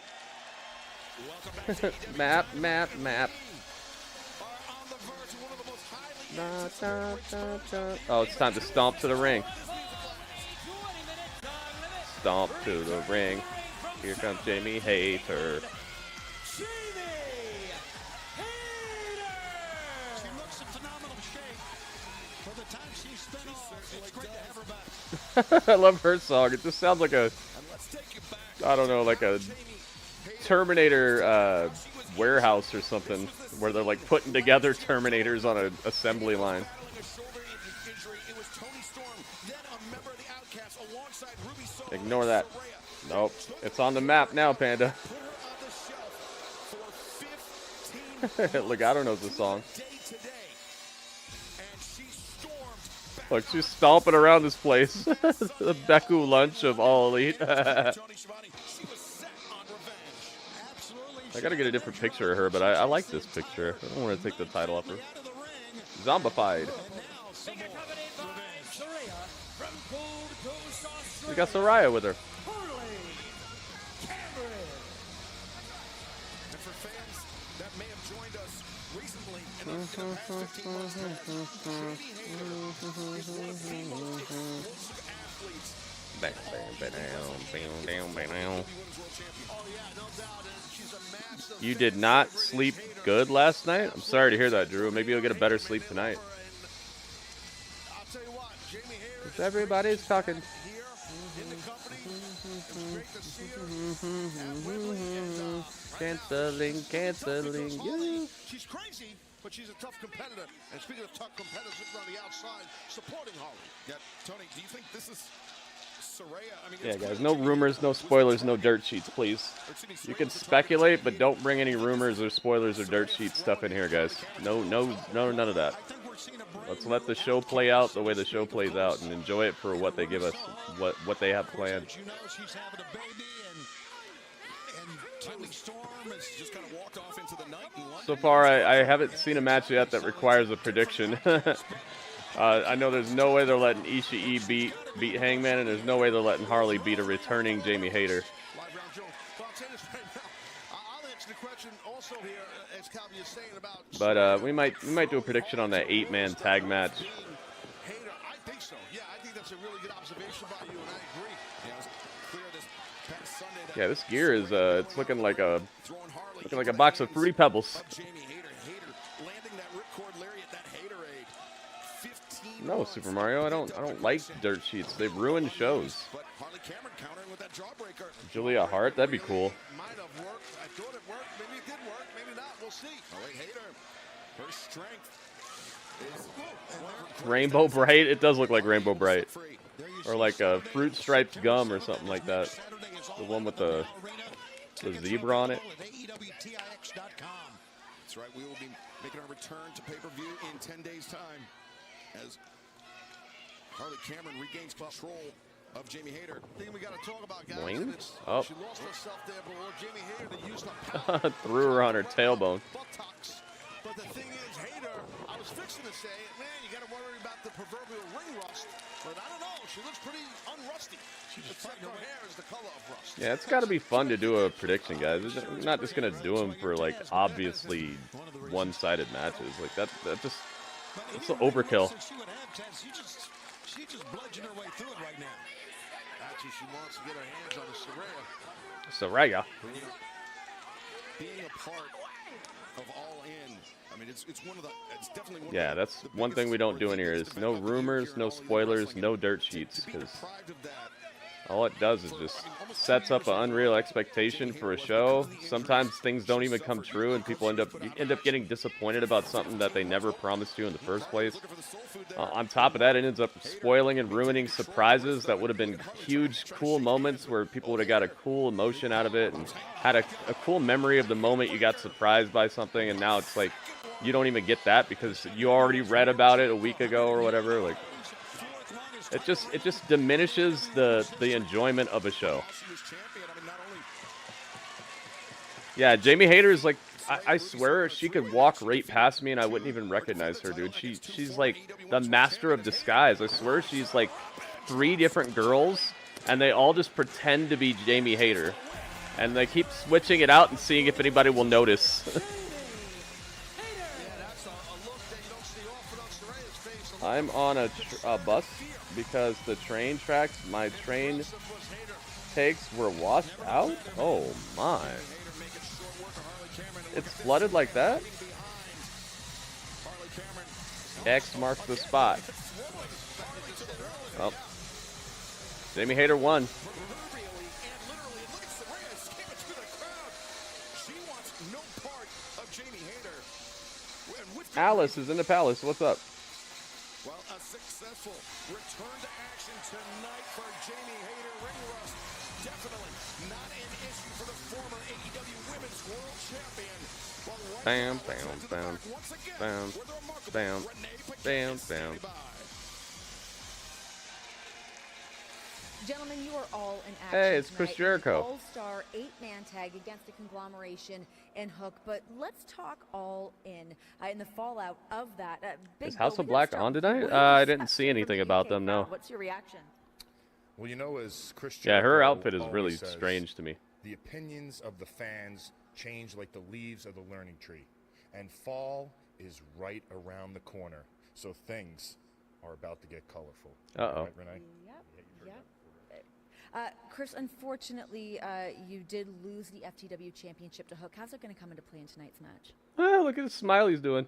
map. Oh, it's time to stomp to the ring. Stomp to the ring. Here comes Jamie Hayter. She looks in phenomenal shape. For the time she spent off, it's great to have her back. I love her song. It just sounds like a, I don't know, like a Terminator warehouse or something, where they're like putting together Terminators on an assembly line. Ignore that. Nope. It's on the map now, Panda. Legato knows the song. Look, she's stomping around this place. The Beku lunch of All Elite. I gotta get a different picture of her, but I like this picture. I don't want to take the title off her. Zombified. We got Mariah with her. You did not sleep good last night? I'm sorry to hear that, Drew. Maybe you'll get a better sleep tonight. Everybody's talking. Canceling you. She's crazy, but she's a tough competitor. And speaking of tough competitors, looking on the outside, supporting Harley. Yeah, Tony, do you think this is Saraya? I mean, yeah, guys, no rumors, no spoilers, no dirt sheets, please. You can speculate, but don't bring any rumors or spoilers or dirt sheet stuff in here, guys. No, none of that. Let's let the show play out the way the show plays out and enjoy it for what they give us, what they have planned. So far, I haven't seen a match yet that requires a prediction. I know there's no way they're letting Ishii beat Hangman, and there's no way they're letting Harley beat a returning Jamie Hayter. But we might do a prediction on that 8-man tag match. I think so. Yeah, I think that's a really good observation by you, and I agree. Yeah, this gear is it's looking like a box of Fruity Pebbles. No, Super Mario, I don't like dirt sheets. They've ruined shows. Julia Hart, that'd be cool. Might have worked. I thought it worked. Maybe it did work. Maybe not. We'll see. Oh, wait, Hayter. Her strength is Rainbow Bright. It does look like Rainbow Bright, or like a fruit striped gum or something like that. The one with the zebra on it. That's right. We will be making our return to pay-per-view in 10 days' time as Harley Cameron regains control of Jamie Hayter. Thing we got to talk about, guys. Oh. She lost herself there, but Jamie Hayter used up threw her on her tailbone. buttocks. But the thing is, Hayter, I was fixing to say, man, you got to worry about the proverbial ring rust. But I don't know. She looks pretty unrusty. Except her hair is the color of rust. Yeah, it's got to be fun to do a prediction, guys. We're not just gonna do them for like obviously one-sided matches. Like that's an overkill. She just bludgeoned her way through it right now. Actually, she wants to get her hands on the Saraya. Being a part of All In, I mean, it's definitely one of yeah, that's one thing we don't do in here is no rumors, no spoilers, no dirt sheets, because all it does is just sets up an unreal expectation for a show. Sometimes things don't even come true, and people end up getting disappointed about something that they never promised you in the first place. On top of that, it ends up spoiling and ruining surprises that would have been huge, cool moments where people would have got a cool emotion out of it and had a cool memory of the moment you got surprised by something, and now it's like you don't even get that because you already read about it a week ago or whatever. Like it just diminishes the enjoyment of a show. Yeah, Jamie Hayter is like, I swear she could walk right past me and I wouldn't even recognize her, dude. She's like the master of disguise. I swear she's like 3 different girls and they all just pretend to be Jamie Hayter. And they keep switching it out and seeing if anybody will notice. I'm on a bus because the train tracks my train takes were washed out? Oh my. It's flooded like that? X marks the spot. Well, Jamie Hayter won. Alice is in the palace. What's up? Well, a successful return to action tonight for Jamie Hayter. Ring rust, definitely not an issue for the former AEW Women's World Champion. Bam, bam, bam, bam, bam, bam, bam. Gentlemen, you are all in action. Hey, it's Chris tonight. Jericho. All-star 8-man tag against a conglomeration and Hook. But let's talk all in the fallout of that. Big Is House Bill, of we gotta Black on start tonight? with I you. didn't see anything about them, no. What's your reaction? Well, you know, as Chris Yeah, her Jericho outfit is really always says, strange to me. the opinions of the fans change like the leaves of the learning tree. And fall is right around the corner. So things are about to get colorful. Uh-oh. Right, Renee? Chris, unfortunately, you did lose the FTW Championship to Hook. How's it going to come into play in tonight's match? Oh, look at the smile he's doing.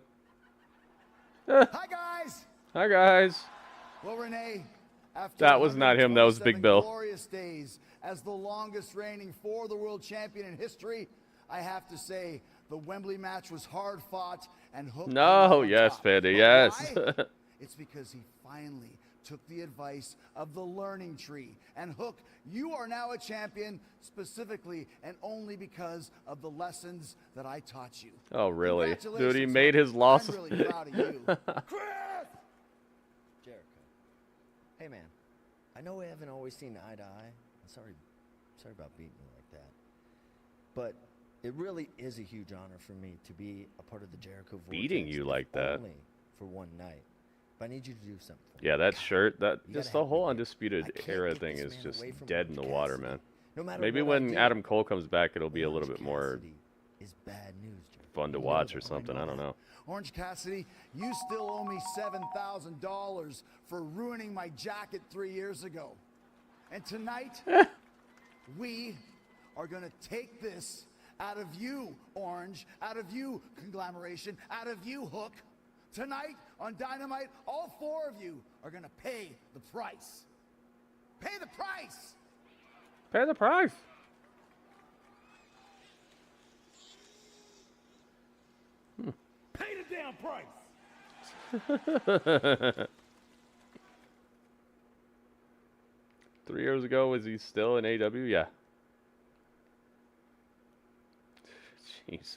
Hi, guys. Hi, guys. Well, Renee, after That was not him. That was Big 127 Bill. glorious days as the longest reigning for the world champion in history, I have to say the Wembley match was hard fought and Hook. No, yes, Fede, yes. Why? It's because he finally took the advice of the learning tree. And Hook, you are now a champion specifically and only because of the lessons that I taught you. Oh, really? Dude, he Congratulations, made Hook. his loss. I'm really proud of you. Jericho. Hey, man. I know we haven't always seen eye to eye. I'm sorry about beating you like that. But it really is a huge honor for me to be a part of the Jericho Vortex. Beating you like that. Only for one night. But I need you to do something. Yeah, that shirt, that You just gotta the whole help me. Undisputed I can't Era get thing this is man just away from dead in the Orange water, Cassidy. man. No matter Maybe what I when do, Adam Cole comes back, it'll be a little Orange bit more Cassidy is bad news, Jericho. fun to You know watch that. or something. I don't know. Orange Cassidy, you still owe me $7,000 for ruining my jacket 3 years ago. And tonight, we are going to take this out of you, Orange, out of you, Conglomeration, out of you, Hook. Tonight on Dynamite, all four of you are going to pay the price. Pay the price! Pay the price. Pay the damn price. 3 years ago, was he still in AW? Yeah. Jeez,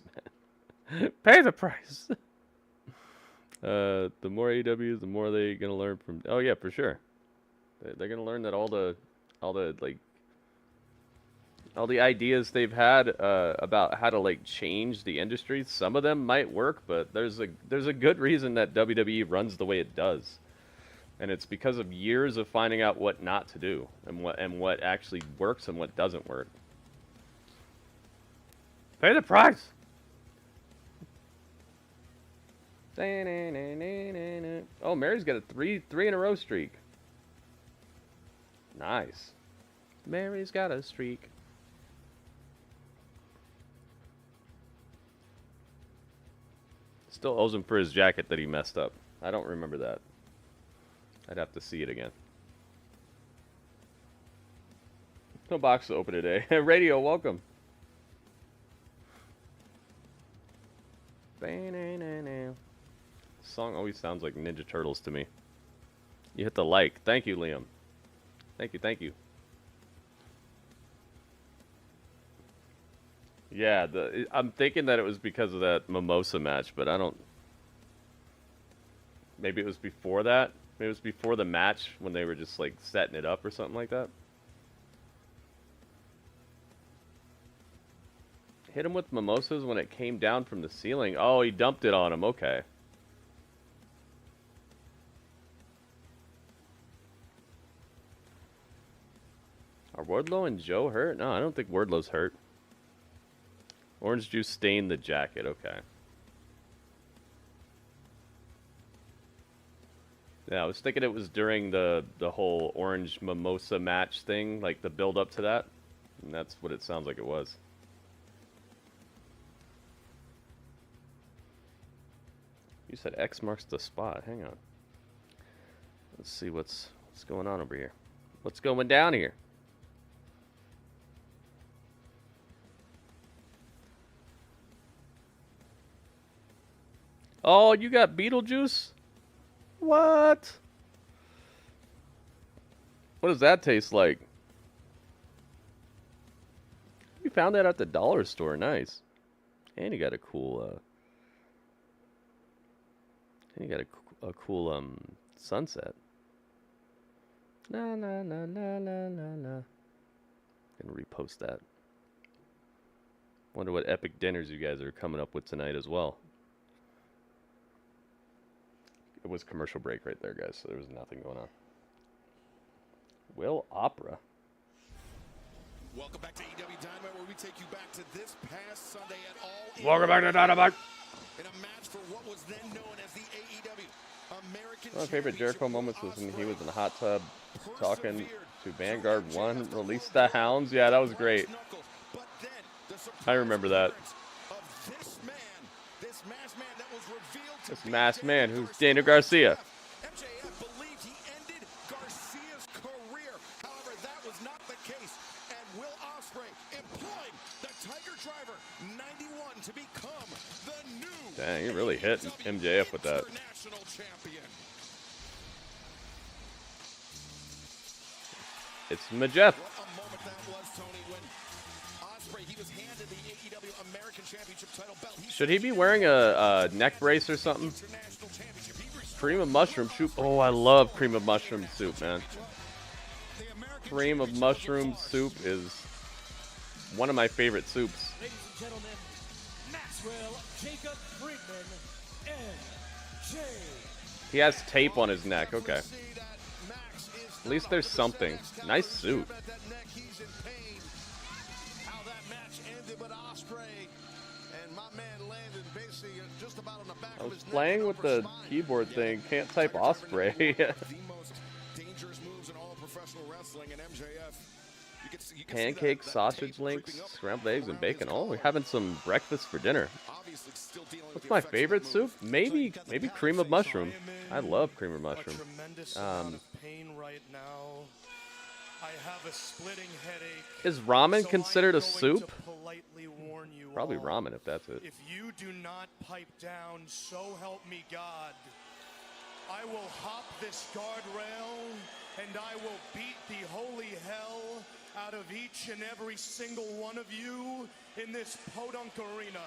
man. Pay the price. The more AEWs, the more they're gonna learn from. Oh yeah, for sure. They're gonna learn that all the ideas they've had about how to like change the industry. Some of them might work, but there's a good reason that WWE runs the way it does, and it's because of years of finding out what not to do and what actually works and what doesn't work. Pay the price. Oh, Mary's got a three in a row streak. Nice. Mary's got a streak. Still owes him for his jacket that he messed up. I don't remember that. I'd have to see it again. No box to open today. Radio, welcome. Song always sounds like Ninja Turtles to me. You hit the like. Thank you, Liam. Thank you, thank you. Yeah, I'm thinking that it was because of that Mimosa match, but I don't... Maybe it was before that? Maybe it was before the match when they were just like setting it up or something like that? Hit him with mimosas when it came down from the ceiling. Oh, he dumped it on him. Okay. Are Wardlow and Joe hurt? No, I don't think Wardlow's hurt. Orange juice stained the jacket. Okay. Yeah, I was thinking it was during the whole orange mimosa match thing, like the build up to that. And that's what it sounds like it was. You said X marks the spot. Hang on. Let's see what's going on over here. What's going down here? Oh, you got Beetlejuice? What? What does that taste like? You found that at the dollar store. Nice. And he got a cool, sunset. Na na na na na na na. Gonna repost that. Wonder what epic dinners you guys are coming up with tonight as well. It was commercial break right there, guys, so there was nothing going on. Will Opera. Welcome back to AEW Dynamite, where we take you back to this past Sunday at All. Welcome back to Dynamite. In a match for what was then known as the AEW American One of my favorite Jericho moments was when he was in the hot tub talking to Vanguard 1, Release the Hounds. Yeah, that was great. I remember that. This masked man who's Daniel Garcia. MJF believed he ended Garcia's career. However, that was not the case. And Will Ospreay employed the Tiger Driver 91 to become the new Dang, he really hit MJF with that. international champion. It's MJF. What a moment that was, Tony, when Ospreay, he was handed the AEW American Championship title belt. Should he be wearing a neck brace or something? Cream of mushroom soup. Oh, I love cream of mushroom soup, man. Cream of mushroom soup is one of my favorite soups. Ladies and gentlemen, Maxwell Jacob Friedman, MJ. He has tape on his neck. Okay. At least there's something. Nice suit. I was playing with the keyboard thing. Can't type Osprey. The most dangerous moves in all professional wrestling, and MJF. You can Pancakes, sausage links, scrambled eggs, and bacon. Oh, we're having some breakfast for dinner. What's my favorite soup? Maybe cream of mushroom. I love cream of mushroom. Pain right now. I have a splitting headache. Is ramen considered a I'm going soup? to politely warn you Probably all. ramen if that's it. If you do not pipe down, so help me God, I will hop this guardrail and I will beat the holy hell out of each and every single one of you in this podunk arena.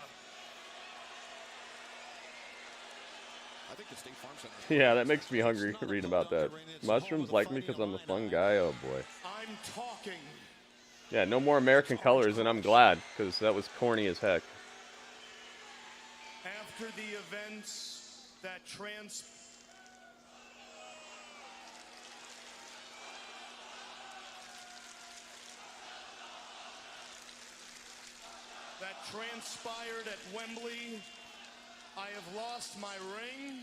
I think the State Farm Center. Yeah, that makes me hungry reading about that. Mushrooms like me because I'm a fun guy? Oh boy. I'm talking. Yeah, no more American colors, and I'm glad, because that was corny as heck. After the events that transpired at Wembley, I have lost my ring,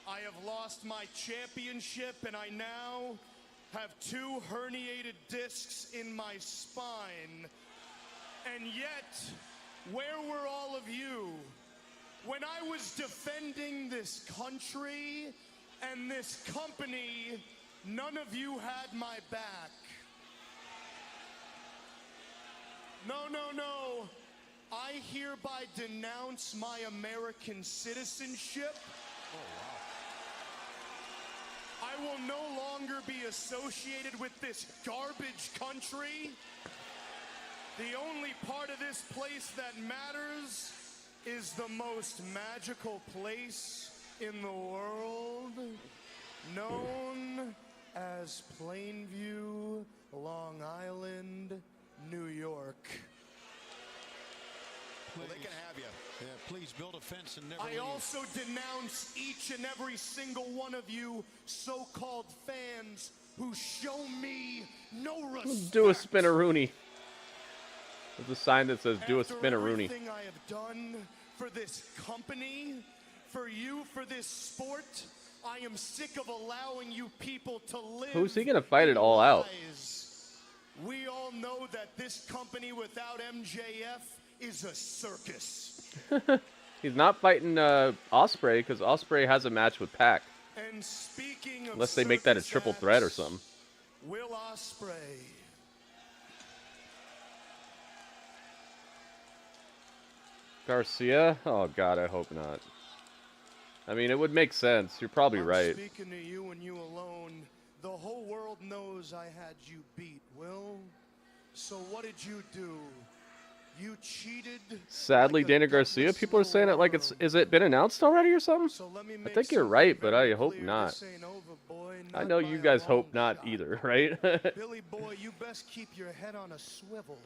I have lost my championship, and I now have 2 herniated discs in my spine. And yet, where were all of you when I was defending this country and this company? None of you had my back. No. I hereby denounce my American citizenship. I will no longer be associated with this garbage country. The only part of this place that matters is the most magical place in the world, known as Plainview, Long Island, New York. Well, they can have you. Yeah, please build a fence and never I leave. also denounce each and every single one of you so-called fans who show me no respect. Do a spin-a-rooney. There's a sign that says do a spin-a-rooney. Everything I have done for this company, for you, for this sport, I am sick of allowing you people to live. Who's he gonna fight it all out? lies. We all know that this company without MJF is a circus. He's not fighting Osprey because Osprey has a match with Pac. And speaking of Unless they make that a triple threat or something. Will Ospreay. Garcia? Oh God, I hope not. I mean, it would make sense. You're probably right. Speaking to you and you alone, the whole world knows I had you beat, Will. So what did you do? You cheated. Sadly, Daniel Garcia. People are saying it like it's. Is it been announced already or something? I think you're right, but I hope not. I know you guys hope not either, right? Billy boy, you best keep your head on a swivel,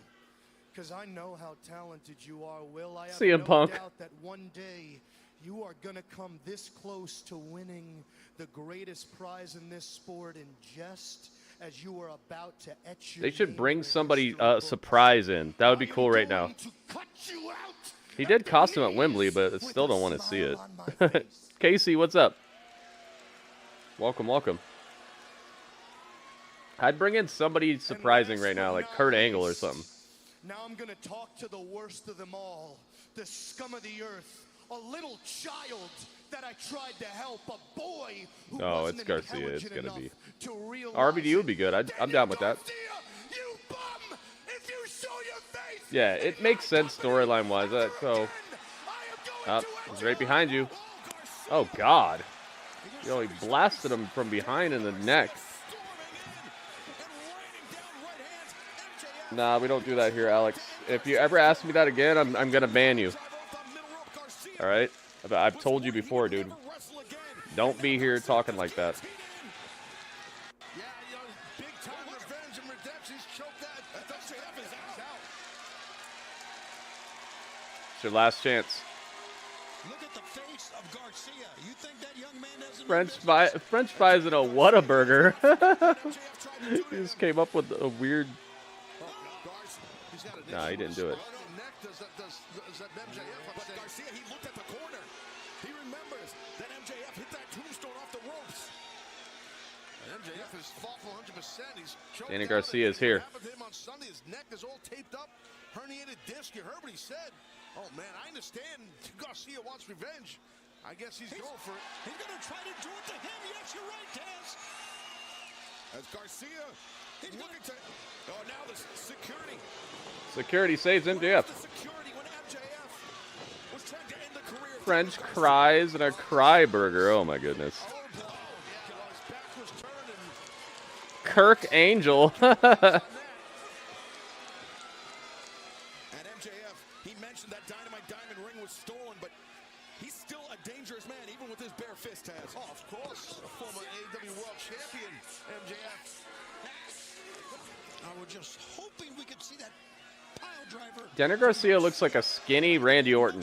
because I know how talented you are, Will. I have CM no Punk. doubt that one day you are gonna come this close to winning the greatest prize in this sport, in just as you are about to etch your They should name bring in the somebody history surprise in. That would be cool right now. He did cost him at Wembley, but I still don't want to see it. Casey, what's up? Welcome, welcome. I'd bring in somebody surprising right now, like Kurt Angle or something. Now I'm gonna talk to the worst of them all, the scum of the earth, a little child that I tried to help, a boy who Oh, wasn't it's Garcia. It's intelligent gonna be. enough to realize RVD would be good. I'm down with that. you bum! If you show your face, Yeah, it makes sense storyline wise. So, he's right behind you. Oh God! You know, he blasted him from behind in the neck. Nah, we don't do that here, Alex. If you ever ask me that again, I'm gonna ban you. All right? I've told you before, dude. Don't be here talking like that. It's your last chance. Look at the face of Garcia. You think that young man doesn't French fries in a Whataburger. He just came up with a weird. Nah, he didn't do it. Garcia, he looked at the corner. He remembers that MJF hit that tombstone off the ropes. And MJF is thoughtful 100%. He's Danny Garcia is here. him on Sunday. His neck is all taped up, herniated disc. You heard what he said. Oh man, I understand. Garcia wants revenge. I guess he's going for it. He's going to try to do it to him. Yes, you're right, Taz. As Garcia, he's looking to. Oh, now the security. Security saves MJF. Security when MJF was trying to end the career. French fries and a cry burger. Oh my goodness. Kirk Angel. And MJF, he mentioned that Dynamite Diamond ring was stolen, but he's still a dangerous man, even with his bare fist, Taz. Oh, of course. A former AEW World Champion, MJF. I was just hoping we could see that pile driver. Daniel Garcia looks like a skinny Randy Orton.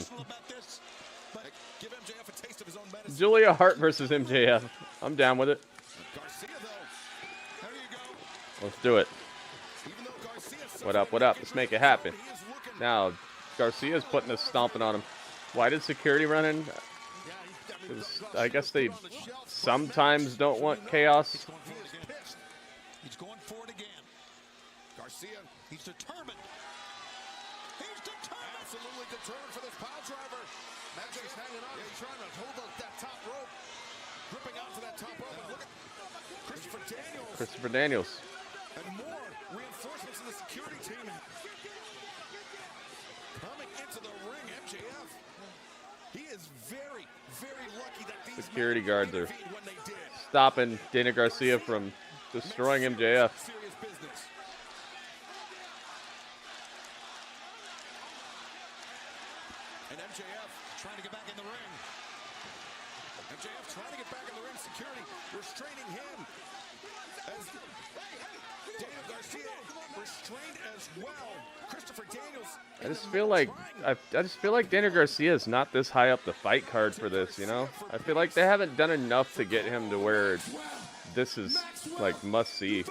Give MJF a taste of his own medicine. Julia Hart versus MJF. I'm down with it. Garcia, though. There you go. Let's do it. What up, what up? Let's make it happen. Now, Garcia's putting a stomping on him. Why did security run in? 'Cause I guess they sometimes don't want chaos. He's going for it again. Garcia, he's determined. He's determined. Absolutely determined for this pile driver. MJ's hanging on. He's trying to hold that top rope. Gripping onto that top rope. And look at Christopher Daniels. Christopher Daniels. And more reinforcements in the security team. Coming into the ring, MJF. He is very, very lucky that these Security guards are stopping Daniel Garcia from destroying MJF. serious business. And MJF trying to get back in the ring. MJF trying to get back in the ring. Security restraining him. As Daniel Garcia restrained as well. Christopher Daniels. I just feel like Daniel Garcia is not this high up the fight card for this, you know? I feel like they haven't done enough to get him to where this is like must see.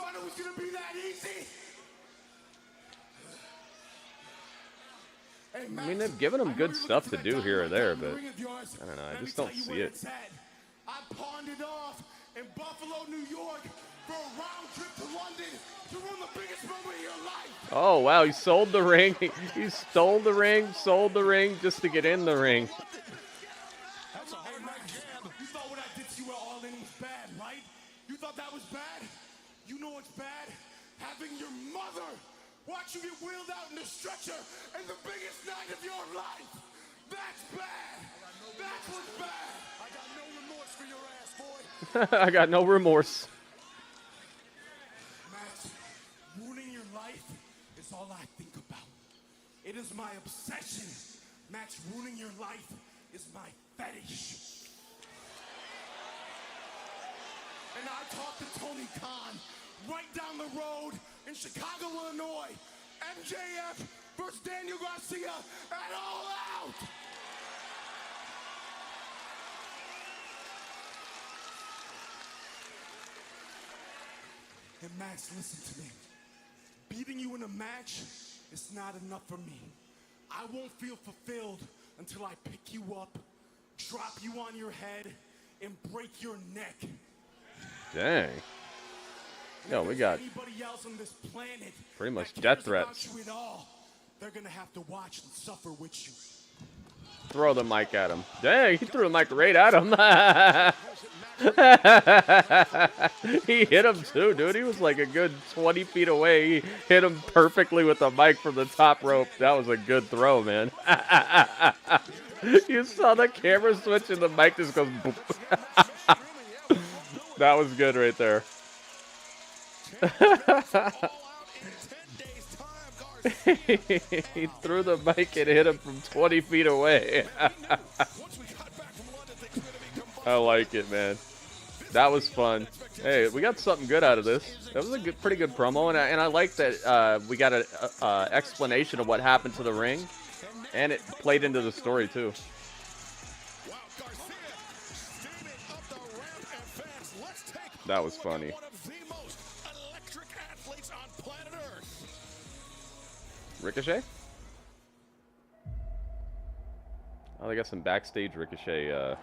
I mean, they've given him good stuff to do here or there, but I don't know. I just don't see it. I pawned it off in Buffalo, New York for a round trip to London to run the biggest moment of your life. Oh, wow. He sold the ring. He stole the ring, sold the ring just to get in the ring. That's a hard right jab. You thought what I did to you at All In was bad, right? You thought that was bad? You know what's bad? Having your mother watch you get wheeled out in a stretcher in the biggest night of your life. That's bad. That's what's bad. I got no remorse for your ass, boy. I got no remorse. Matt, ruining your life is all I think about. It is my obsession. Max, ruining your life is my fetish. And I talked to Tony Khan right down the road in Chicago, Illinois. MJF versus Daniel Garcia at All Out. And Max, listen to me. Beating you in a match is not enough for me. I won't feel fulfilled until I pick you up, drop you on your head, and break your neck. Dang. Yo, we got anybody else on this planet pretty much that death cares about threats. you at all, they're gonna have to watch and suffer with you. Throw the mic at him. Dang, he threw the mic right at him. He hit him too, dude. He was like a good 20 feet away. He hit him perfectly with the mic from the top rope. That was a good throw, man. You saw the camera switch and the mic just goes boop. That was good right there. He threw the mic and hit him from 20 feet away. I like it, man. That was fun. Hey, we got something good out of this. That was a good, pretty good promo, and I like that we got an explanation of what happened to the ring, and it played into the story too. That was funny. Ricochet? Oh, they got some backstage Ricochet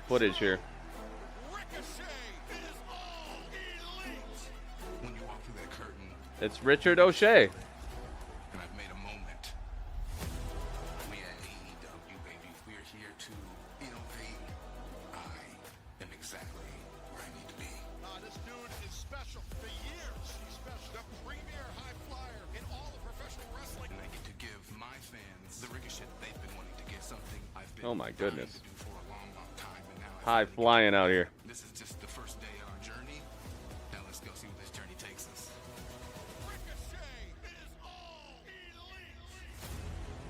footage here. When you walk through that curtain, It's Richard O'Shea. and I've made a moment. We at AEW, baby, we're here to innovate. I am exactly where I need to be. This dude is special. For years, he's special. The premier high flyer in all of professional wrestling. And I get to give my fans the Ricochet they've been wanting to get, something I've been Oh my goodness. trying to do for a long, long time. And now High flying out here. this is just the first day on our journey. Now let's go see where this journey takes us.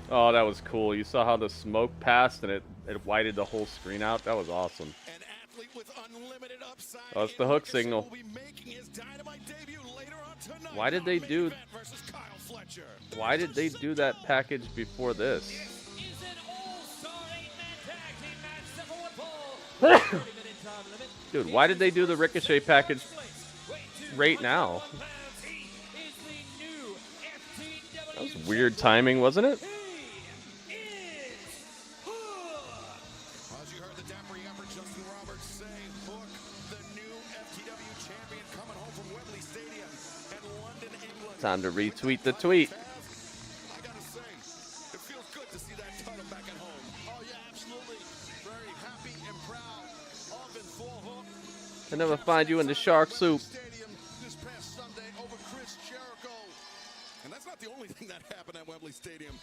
Oh, that was cool. You saw how the smoke passed and it whited the whole screen out. That was awesome. An athlete with unlimited upside. Oh, it's the hook signal. Will be making his Dynamite debut later on tonight. Why did they do? Versus Kyle Fletcher. Why did they do that package before this? Dude, why did they do the Ricochet package right now? That was weird timing, wasn't it? As you heard the dapper yapper Justin Roberts say, Hook, the new FTW champion, coming home from Wembley Stadium in London, England. Time to retweet the tweet. I gotta say, it feels good to see that title back at home. Oh yeah, absolutely. Very happy and proud of and for Hook. I'll never find you in the shark soup. Stadium this past Sunday over Chris Jericho. And that's not the only thing that happened at Wembley Stadium.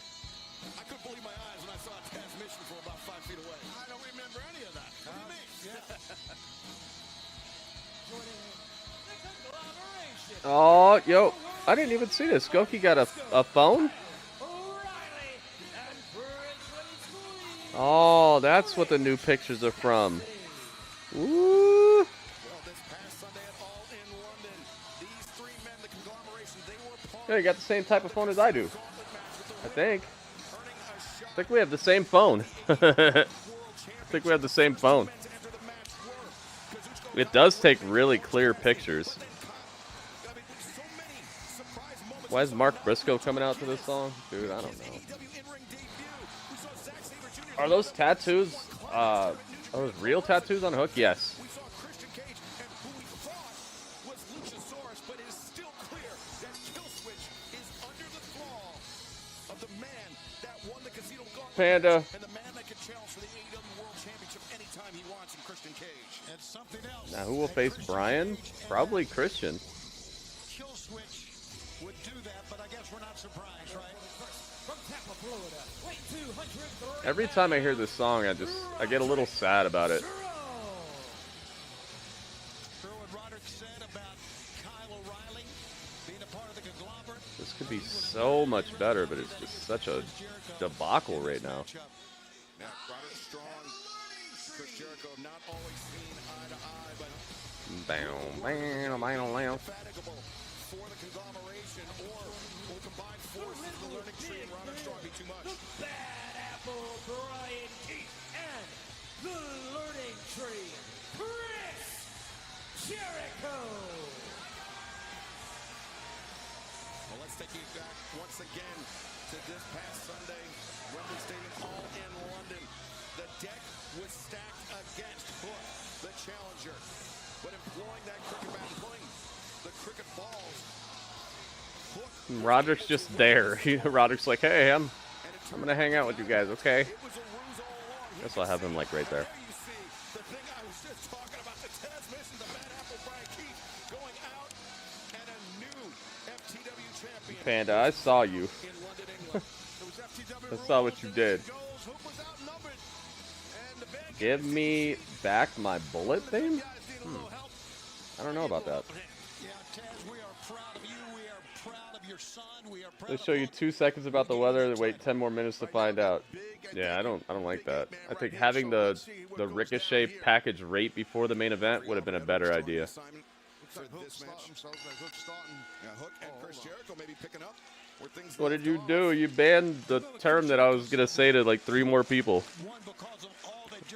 I couldn't believe my eyes when I saw a transmission from about 5 feet away. I don't remember any of that. What do you mean? Oh, yo, I didn't even see this. Goki got a phone? Oh, that's what the new pictures are from. Ooh. Yeah, you got the same type of phone as I do. I think we have the same phone. I think we have the same phone. It does take really clear pictures. Why is Mark Briscoe coming out to this song? Dude, I don't know. Are those tattoos, are those real tattoos on Hook? Yes. Panda. And the man that can challenge for the AEW World Championship anytime he wants in Christian Cage. And something else. Now who will face Bryan? Probably Christian. Kill switch would do that, but I guess we're not surprised, right? From Tampa, Florida, weight 203. Every time I hear this song, I get a little sad about it. What Roderick said about Kyle O'Reilly being a This could be so much better, but it's just such a debacle right now. Now, Roderick Strong, Chris Jericho have not always seen eye to eye, but indefatigable for the conglomeration, or will combine forces in the learning tree and Roderick Strong be too much? Bad Apple, Brian Keith, and the learning tree, Chris Jericho. Well, let's take you back once again to this past Sunday, Wembley Stadium, all in London. The deck was stacked against Hook, the challenger, but employing that cricket bat, employing the cricket balls. Roderick's just there. Roderick's like, hey, I'm gonna hang out with you guys, okay? Guess I'll have him like right there. The thing I was just talking about, the transmission, the Bad Apple, Brian Keith going out, and a new FTW champion. Panda, I saw you. I saw what you did. Give me back my bullet thing? I don't know about that. They show you 2 seconds about the weather, then wait 10 more minutes to find out. Yeah, I don't like that. I think having the Ricochet package right before the main event would have been a better idea. For this match. Hook and Chris Jericho maybe picking up. What did you do? You banned the term that I was gonna say to like 3 more people.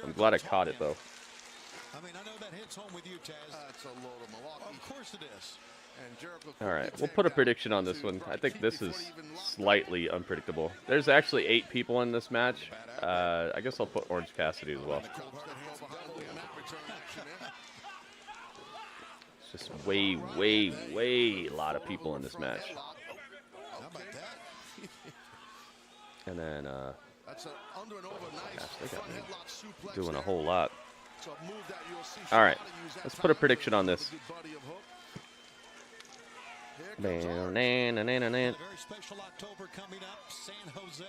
I'm glad I caught it though. I mean, I know that hits home with you, Taz. It's a load of Milwaukee. Of course it is. And Jericho. All right, we'll put a prediction on this one. I think this is slightly unpredictable. There's actually 8 people in this match. I guess I'll put Orange Kassidy as well. It's just way a lot of people in this match. And then, gosh, they got me doing a whole lot. All right, let's put a prediction on this. A very special October coming up, San Jose.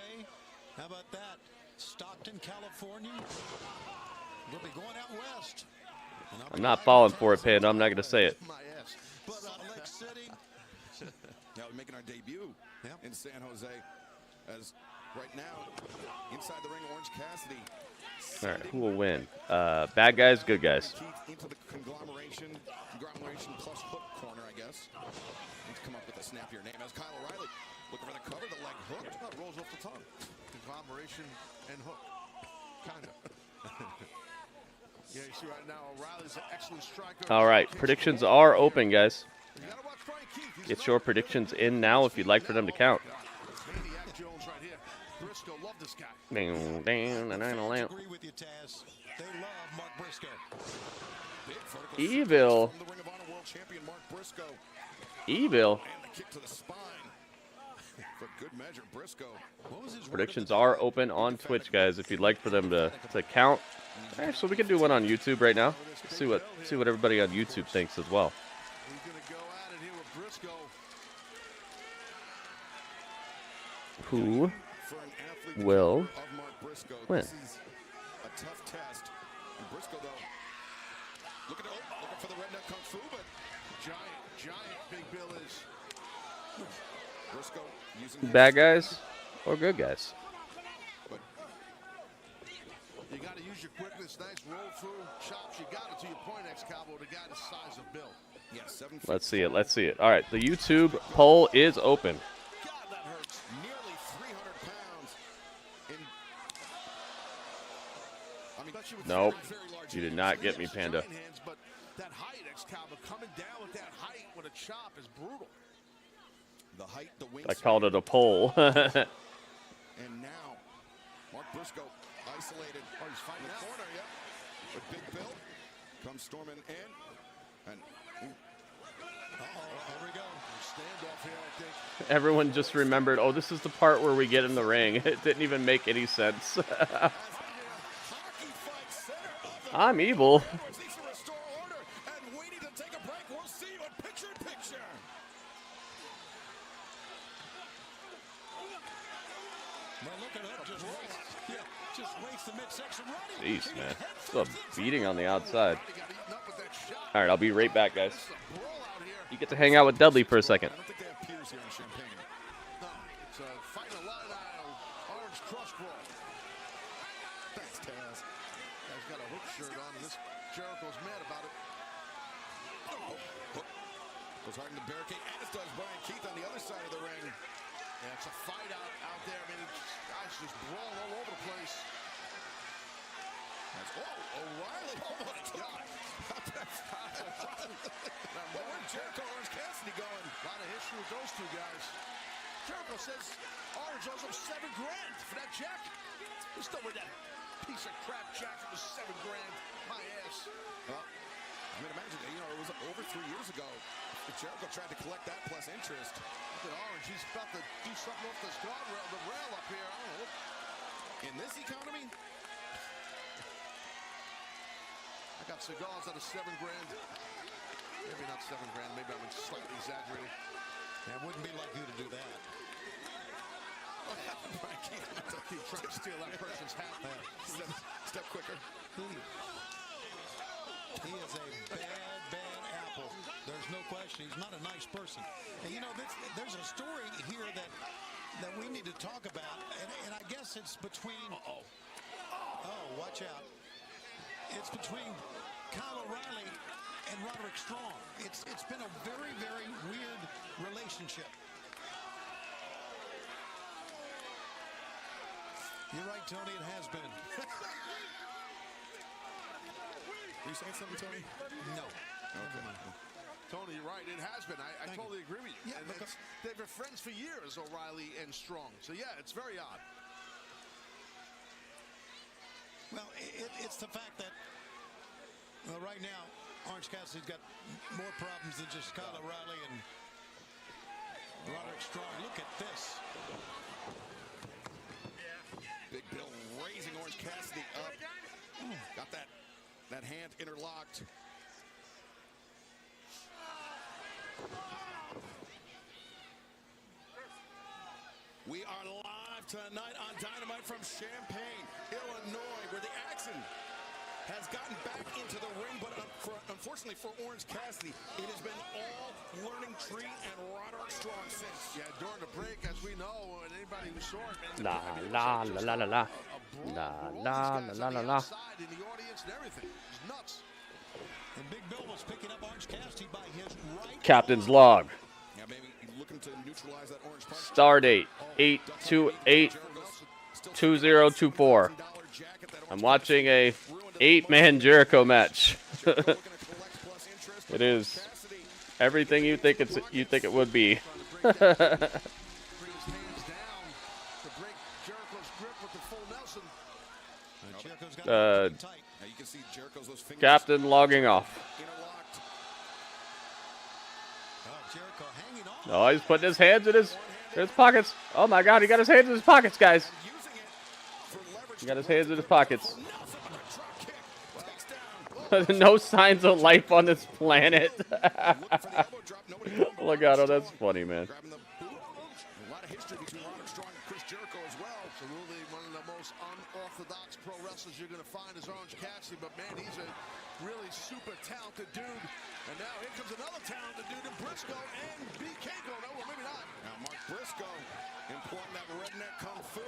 How about that? Stockton, California. We'll be going out west. I'm not falling for it, Panda. I'm not going to say it. But Lake City. Now we're making our debut in San Jose, as right now inside the ring, Orange Kassidy. All right, who will win? Bad guys, good guys. Into the conglomeration plus Hook corner, I guess. Let's come up with a snappier name. As Kyle O'Reilly looking for the cover, the leg hook. Rolls off the tongue. Conglomeration and Hook. Kind of. Yeah, you see right now, O'Reilly's an excellent striker. All right, predictions are open, guys. Get your predictions in now if you'd like for them to count. Maniac Jones right here. Briscoe, love this guy. Agree with you, Taz. They love Mark Briscoe. Evil. Evil. And the kick to the spine. For good measure, Briscoe. Predictions are open on Twitch, guys. If you'd like for them to count. Actually, we can do one on YouTube right now. See what everybody on YouTube thinks as well. He's gonna go at it here with Briscoe. Who will win? This is a tough test. And Briscoe, though, looking for the redneck kung fu, but Giant Big Bill is. Briscoe using Bad guys or good guys? You got to use your quickness, nice roll through chops. You got it to your point, ex-cowboy, the guy the size of Bill. Yeah, 7 feet. Let's see it. Let's see it. All right, the YouTube poll is open. God, that hurts. Nearly 300 pounds. Nope. You did not get me, Panda. But that height, ex-cowboy, coming down with that height with a chop is brutal. The height, the wings. I called it a poll. And now, Mark Briscoe isolated. Oh, he's fighting in the out. corner, yeah. With Big Bill comes storming in. And here we go. Standoff here, I think. Everyone just remembered, oh, this is the part where we get in the ring. It didn't even make any sense. I'm evil. Jeez, man. Still a beating on the outside. All right, I'll be right back, guys. You get to hang out with Dudley for a second. I don't think they have here in Champaign. No, it's a fight in a line aisle. Orange cross brawl. Thanks, Taz. Guy's got a hook shirt on, and this Jericho's mad about it. Oh, hook. Goes hard in the barricade, as does Brian Keith on the other side of the ring. Yeah, it's a fight out there. I mean, guys just brawling all over the place. O'Reilly. Oh, my God. Well, where's Jericho and Kassidy going? A lot of history with those two guys. Jericho says Orange owes him $7,000 for that jacket. Who's still with that piece of crap jacket was $7,000? My ass. Well, I mean, imagine, it was over 3 years ago. If Jericho tried to collect that plus interest. Look at Orange. He's about to do something off this guardrail, the rail up here. I don't know. In this economy, I got cigars out of $7,000. Maybe not $7,000. Maybe I'm slightly exaggerating. It wouldn't be like you to do that. I can't keep trying to steal that person's hat. Step quicker. He is a bad apple. There's no question. He's not a nice person. And there's a story here that we need to talk about, and I guess it's between. Oh, watch out! It's between Kyle O'Reilly and Roderick Strong. It's been a very, very weird relationship. You're right, Tony. It has been. Are you saying something, Tony? No. Okay. Tony, you're right. It has been. I totally agree with you. Yeah, they've been friends for years, O'Reilly and Strong. So, yeah, it's very odd. Well, it's the fact that right now, Orange Cassidy's got more problems than just Kyle O'Reilly and Roderick Strong. Look at this. Big Bill raising Orange Cassidy up. Got that hand interlocked. We are live tonight on Dynamite from Champaign, Illinois, where the action has gotten back into the ring, but unfortunately for Orange Cassidy, it has been all learning tree and Roderick Strong since. Yeah, during the break, as we know, and anybody who saw it, man. La la la la la la. In the audience and everything. It's nuts. And Big Bill was picking up Orange Cassidy by his right. Captain's log. Yeah, maybe looking to neutralize that orange punch. Stardate 8/28/2024. I'm watching a 8-man Jericho match. It is everything you think it would be. Captain logging off. Oh, he's putting his hands in his pockets. Oh my God, he got his hands in his pockets, guys. He got his hands in his pockets. No signs of life on this planet. Oh my God, oh that's funny, man. A lot of history between Roderick Strong and Chris Jericho as well. Absolutely one of the most unorthodox pro wrestlers you're going to find is Orange Cassidy, but man, he's a really super talented dude. And now here comes another talented dude in Briscoe and BK going, oh, well, maybe not. Now Mark Briscoe employing that redneck kung fu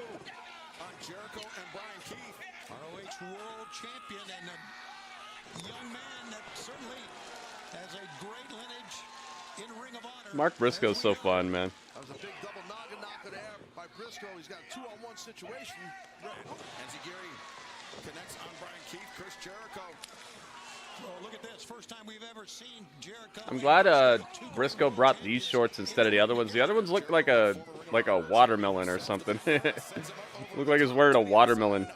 on Jericho and Brian Keith. ROH World Champion and a young man that certainly has a great lineage in Ring of Honor. Mark Briscoe's so fun, man. That was a big double noggin knocker there by Briscoe. He's got a 2-on-1 situation. Enziguri connects on Brian Keith, Chris Jericho. Oh, look at this. First time we've ever seen Jericho. I'm glad Briscoe brought these shorts instead of the other ones. The other ones look like a watermelon or something. Look like he's wearing a watermelon.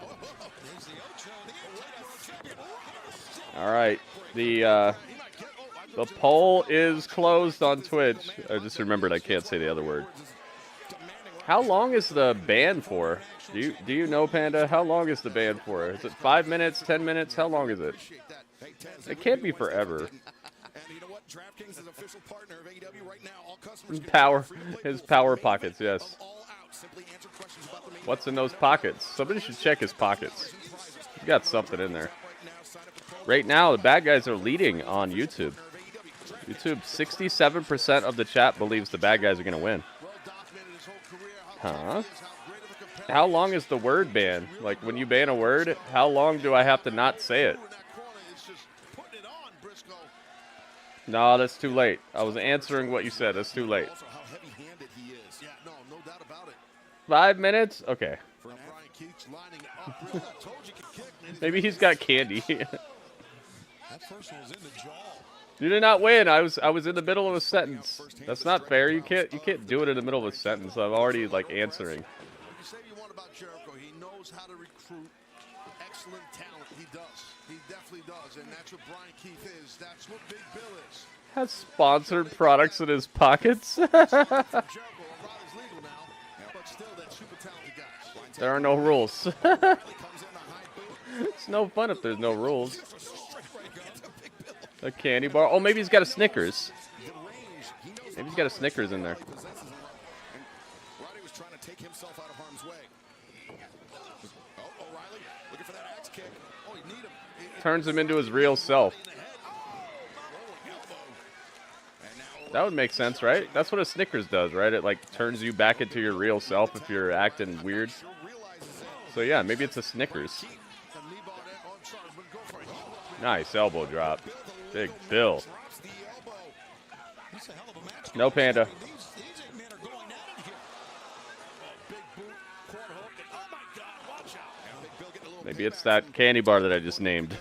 All right, the poll is closed on Twitch. I just remembered I can't say the other word. How long is the ban for? Do you know, Panda? How long is the ban for? Is it 5 minutes, 10 minutes? How long is it? It can't be forever. His power pockets, yes. What's in those pockets? Somebody should check his pockets. He's got something in there. Right now, the bad guys are leading on YouTube. YouTube, 67% of the chat believes the bad guys are going to win. Huh? How long is the word ban? Like, when you ban a word, how long do I have to not say it? No, that's too late. I was answering what you said. That's too late. 5 minutes? Okay. Maybe he's got candy. You did not win. I was in the middle of a sentence. That's not fair. You can't do it in the middle of a sentence. I'm already like answering. Say you want about Jericho, he knows how to recruit excellent talent. He does. He definitely does, and that's what Brian Keith is. That's what Big Bill is. Has sponsored products in his pockets. There are no rules. It's no fun if there's no rules. A candy bar. Oh, maybe he's got a Snickers. Maybe he's got a Snickers in there. Riley was trying to take himself out of harm's way. O'Reilly looking for that axe kick. Oh, he need him. Turns him into his real self. That would make sense, right? That's what a Snickers does, right? It like turns you back into your real self if you're acting weird. So yeah, maybe it's a Snickers. Nice elbow drop. Big Bill. No Panda. Maybe it's that candy bar that I just named.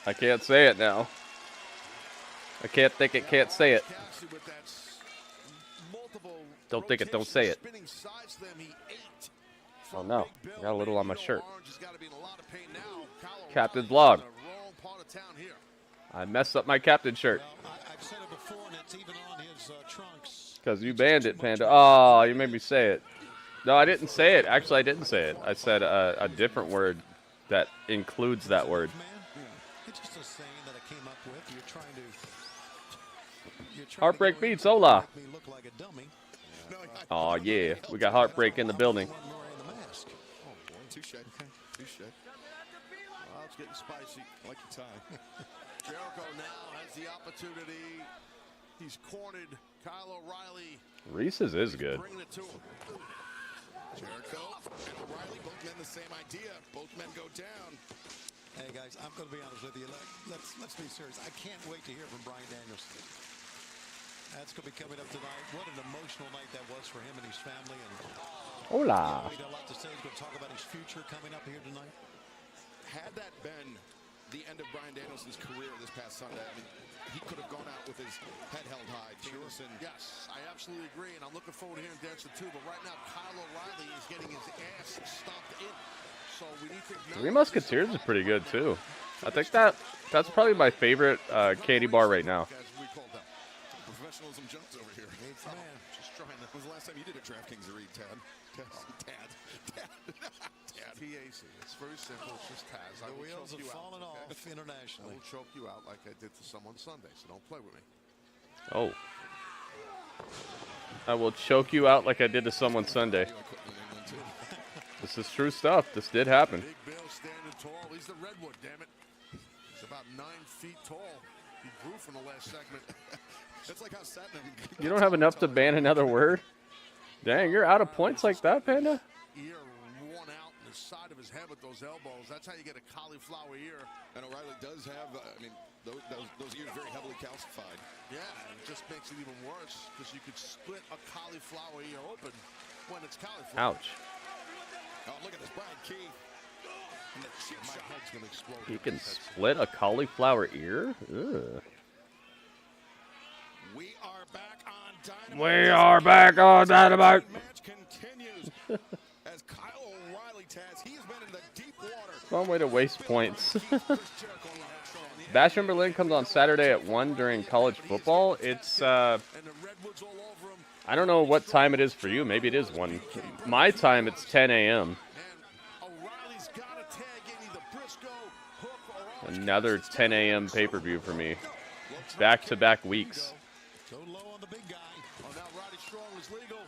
I can't say it now. I can't think it, can't say it. Don't think it, don't say it. Oh no, I got a little on my shirt. Captain's log. I messed up my captain shirt. Because you banned it, Panda. Oh, you made me say it. No, I didn't say it. Actually, I didn't say it. I said a different word that includes that word. Heartbreak beats, hola. Oh yeah, we got Heartbreak in the building. Touche. Touche. Well, it's getting spicy. I like your tie. Jericho now has the opportunity. He's cornered Kyle O'Reilly. Reese's is good. Bringing it to him. Jericho and O'Reilly, both men the same idea. Both men go down. Hey guys, I'm going to be honest with you. Let's be serious. I can't wait to hear from Bryan Danielson. That's going to be coming up tonight. What an emotional night that was for him and his family. And hola. He got a lot to say. He's going to talk about his future coming up here tonight. Had that been the end of Bryan Danielson's career this past Sunday, I mean, he could have gone out with his head held high. Danielson. Yes, I absolutely agree, and I'm looking forward to hearing Danielson too. But right now, Kyle O'Reilly is getting his ass stomped in. So we need to. Three Musketeers is pretty good too. I think that's probably my favorite candy bar right now. Professionalism jumps over here. Man, just trying to. When was the last time you did a DraftKings read, Tad? Tad. TAC. It's very simple. It's just Taz. The wheels have fallen off internationally. I will choke you out like I did to someone Sunday, so don't play with me. Oh. I will choke you out like I did to someone Sunday. This is true stuff. This did happen. Big Bill standing tall. He's the redwood, damn it. He's about 9 feet tall. He grew from the last segment. That's like how Satnam. You don't have enough to ban another word? Dang, you're out of points like that, Panda? Ear worn out in the side of his head with those elbows. That's how you get a cauliflower ear. And O'Reilly does have, those ears very heavily calcified. Yeah, and it just makes it even worse because you could split a cauliflower ear open when it's cauliflower. Ouch. Oh, look at this, Brian Keith. And the chip shot. My head's going to explode. You can split a cauliflower ear? Ugh. We are back on Dynamite. We are back on Dynamite. Match continues as Kyle O'Reilly Taz. He's been in the deep water. One way to waste points. Bash in Berlin comes on Saturday at 1 during college football. It's, I don't know what time it is for you. Maybe it is 1. My time, it's 10 a.m. Hook or Another 10 a.m. pay-per-view for me. back-to-back weeks. Go low on the big guy. Oh, now Roddy Strong is legal.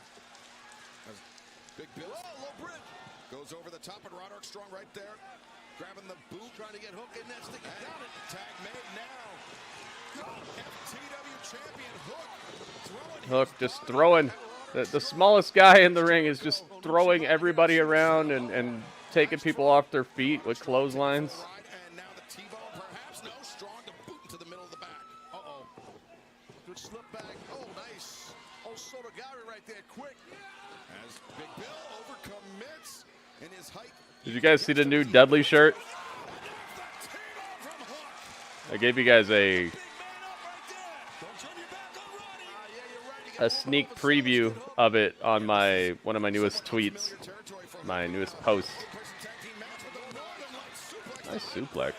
As Big Bill, low bridge. Goes over the top, and Roderick Strong right there. Grabbing the boot, trying to get Hook in that stick. Got it. Tag made now. FTW champion Hook. Hook just throwing. The smallest guy in the ring is just throwing everybody around and taking people off their feet with clotheslines. And now the T-bone, perhaps. No, Strong to boot into the middle of the back. Uh-oh. Good slip back. Oh, nice. Oh, Sotogari right there, quick. As Big Bill overcommits in his height. Did you guys see the new Dudley shirt? I gave you guys a sneak preview of it on one of my newest tweets, my newest post. Nice suplex.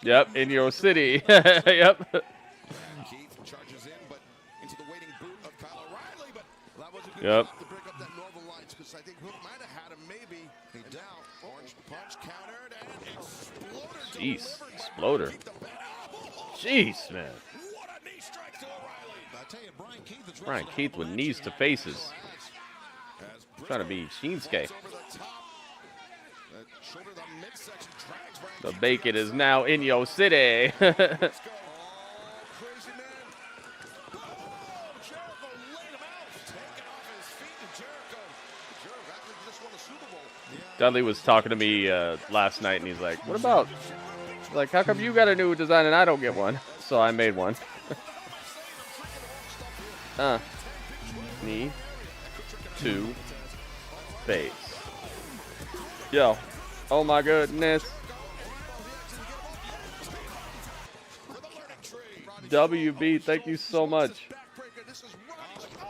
Yep, in your city. Yep. Keith charges in, but into the waiting boot of Kyle O'Reilly, but that was a good Yep. job to break up that Northern Lights, because I think Hook might have had him maybe. And now, orange punch countered and exploder. Jeez, exploder. Jeez, man. What a knee strike to O'Reilly. I tell you, Brian Keith with knees to faces. Trying to be Shinsuke. The bacon is now in your city. Dudley was talking to me last night, and he's like, what about, like, how come you got a new design and I don't get one? So I made one. Knee to face. Yo. Oh my goodness. WB, thank you so much.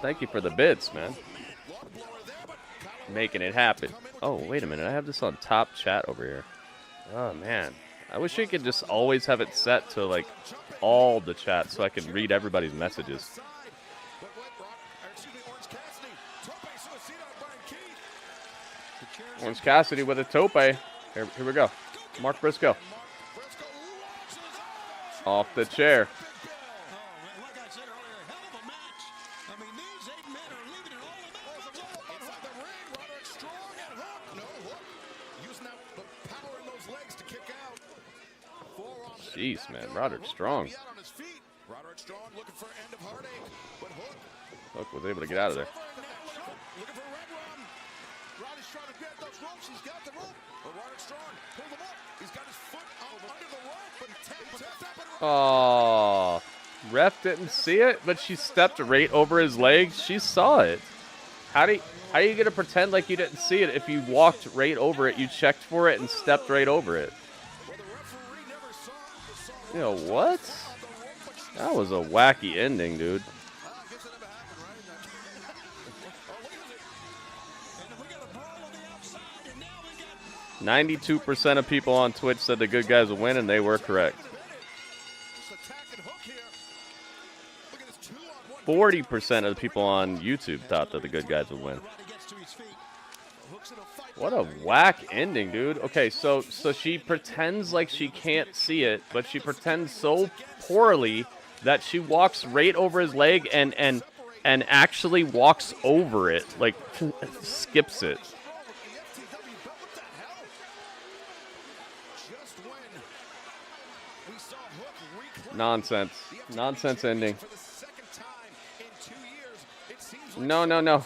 Thank you for the bits, man. Making it happen. Oh, wait a minute. I have this on top chat over here. Oh, man. I wish we could just always have it set to, like, all the chat so I can read everybody's messages. Orange Kassidy with a tope. Here we go. Mark Briscoe. Off the chair. Jeez, man. Roderick Strong. Hook was able to get out of there. Oh, ref didn't see it, but she stepped right over his leg. She saw it. How are you gonna pretend like you didn't see it if you walked right over it, you checked for it, and stepped right over it? You know what? That was a wacky ending, dude. 92% of people on Twitch said the good guys will win, and they were correct. 40% of the people on YouTube thought that the good guys would win. What a whack ending, dude. Okay, so she pretends like she can't see it, but she pretends so poorly that she walks right over his leg and actually walks over it, like skips it. Nonsense. Nonsense ending. No.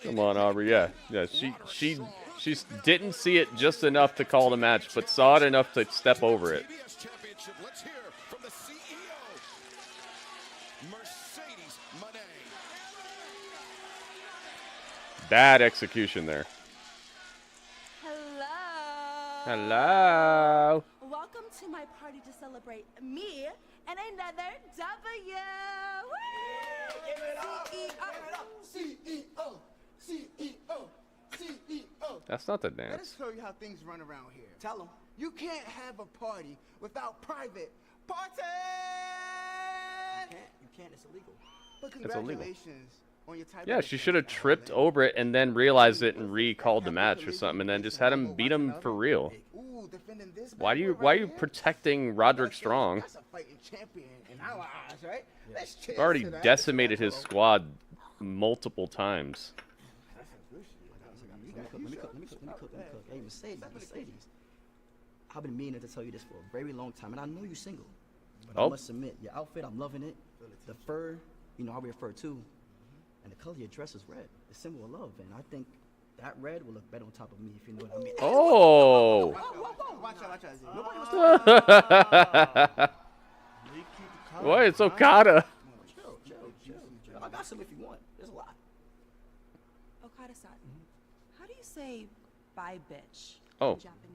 Come on, Aubrey. Yeah. She didn't see it just enough to call the match, but saw it enough to step over it. Bad execution there. Hello. Welcome to my party to celebrate me and another W. CEO. That's not the Let us dance. show you how things run around here. Tell them you can't have a party without private party. You can't. It's illegal. But It's illegal. congratulations on your type Yeah, of she should have tripped over it and then realized it and recalled the match or something, and then just had him beat him for real. Ooh, defending this Why bad boy are right you here? protecting Roderick Strong? That's a fighting champion in our eyes, right? Let's cheers Already to that. decimated his squad multiple times. Let me cook. Hey, Mercedes. I've been meaning to tell you this for a very long time, and I know you're single. But I must admit, your outfit, I'm loving it. The fur, you know, I wear fur too. And the color of your dress is red. It's a symbol of love, and I think that red will look better on top of me, if you know what I mean. Oh! Watch out. Boy, it's Okada. Chill. I got some if you want. There's a lot. Okada-san, how do you say bye, bitch? Oh. In Japanese?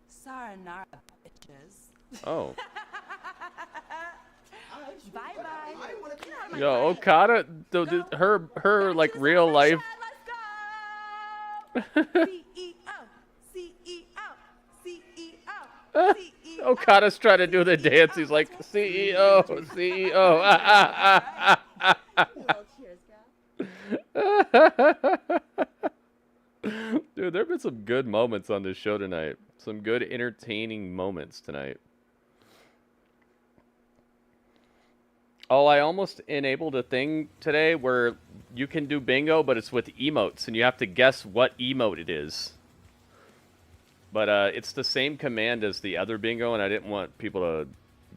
Sayonara, bitches. Oh. Bye-bye. Yo, Okada, her like real life. Okada's trying to do the dance. He's like, CEO. Dude, there have been some good moments on this show tonight. Some good entertaining moments tonight. Oh, I almost enabled a thing today where you can do bingo, but it's with emotes, and you have to guess what emote it is. But it's the same command as the other bingo, and I didn't want people to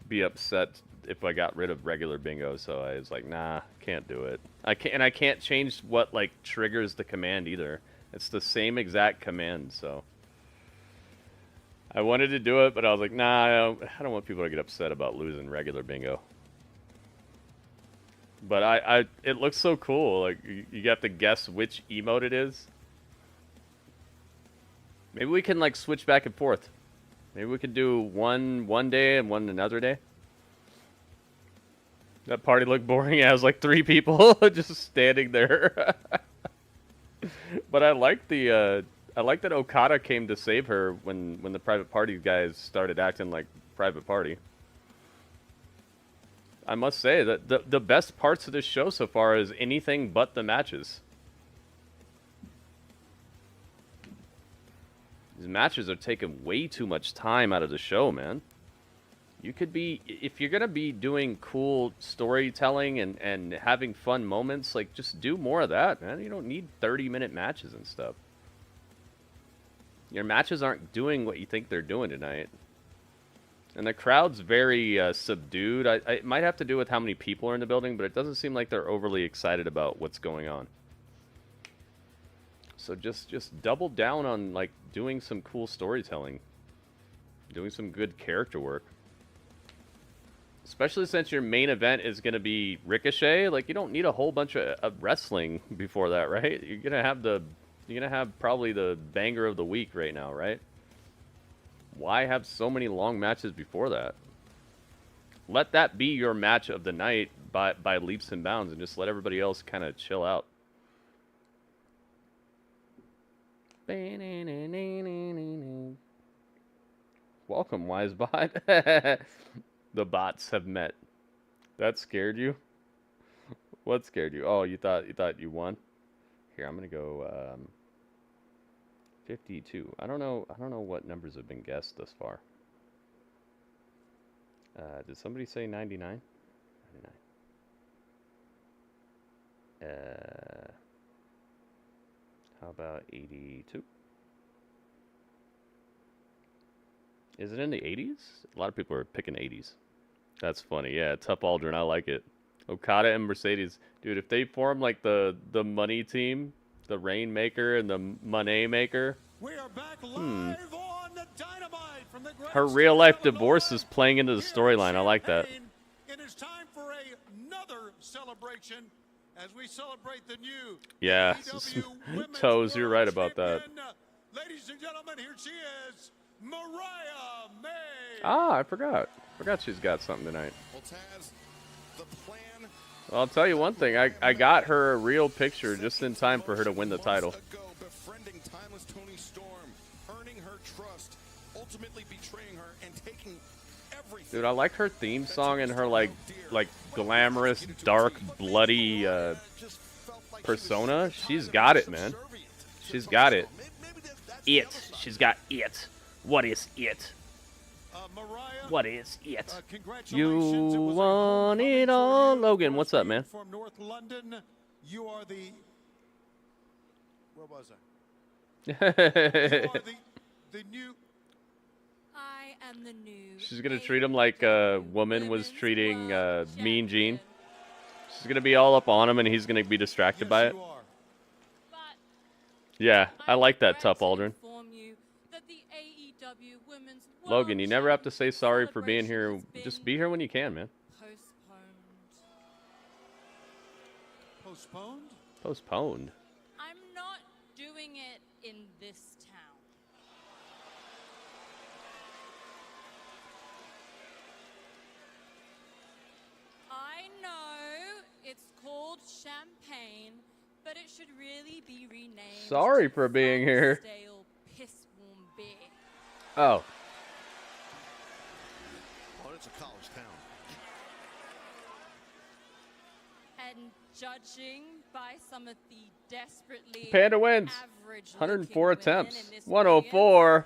be upset if I got rid of regular bingo, so I was like, nah, can't do it. I can't change what like triggers the command either. It's the same exact command, so I wanted to do it, but I was like, nah, I don't want people to get upset about losing regular bingo. But it looks so cool. Like you have to guess which emote it is. Maybe we can like switch back and forth. Maybe we could do one day and one another day. That party looked boring. It was like 3 people just standing there. But I like that Okada came to save her when the Private Party guys started acting like Private Party. I must say that the best parts of this show so far is anything but the matches. These matches are taking way too much time out of the show, man. You could be, if you're going to be doing cool storytelling and having fun moments, like just do more of that, man. You don't need 30-minute matches and stuff. Your matches aren't doing what you think they're doing tonight. And the crowd's very subdued. It might have to do with how many people are in the building, but it doesn't seem like they're overly excited about what's going on. So just double down on like doing some cool storytelling. Doing some good character work. Especially since your main event is going to be Ricochet, like you don't need a whole bunch of wrestling before that, right? You're going to have probably the banger of the week right now, right? Why have so many long matches before that? Let that be your match of the night by leaps and bounds, and just let everybody else kind of chill out. Welcome, Wisebot. The bots have met. That scared you? What scared you? Oh, you thought you won? Here, I'm gonna go 52. I don't know what numbers have been guessed thus far. Did somebody say 99? 99. How about 82? Is it in the 80s? A lot of people are picking 80s. That's funny. Yeah, Tough Aldrin. I like it. Okada and Mercedes. Dude, if they form like the money team, the Rainmaker and the Money Maker. We are back live on the Dynamite from the Her real life divorce is playing into the storyline. I like that. It is time for another celebration as we celebrate the new Yeah. Toes, you're right about that. Ladies and gentlemen, here she is, Mariah May. Ah, I forgot. Forgot she's got something tonight. Well, Taz, the plan. Well, I'll tell you one thing. I got her a real picture just in time for her to win the title. Befriending timeless Toni Storm, earning her trust, ultimately betraying her, and taking Dude, I like her theme song and her like glamorous, dark, bloody persona. She's got it, man. She's got it. She's got it. What is it? What is it? You want it all, Logan? What's up, man? From North London, you are the. Where was I? You are the new. I am the new. She's gonna treat him like a woman was treating Mean Gene. She's gonna be all up on him, and he's gonna be distracted by it. Yeah, I like that, Tough Aldrin. Logan, you never have to say sorry for being here. Just be here when you can, man. Postponed? Postponed. I'm not doing it in this town. I know it's called Champagne, but it should really be renamed. Sorry for being here. Stale piss warm beer. Oh. Oh, it's a college town. And judging by some of the desperately Panda wins. 104 attempts. 104.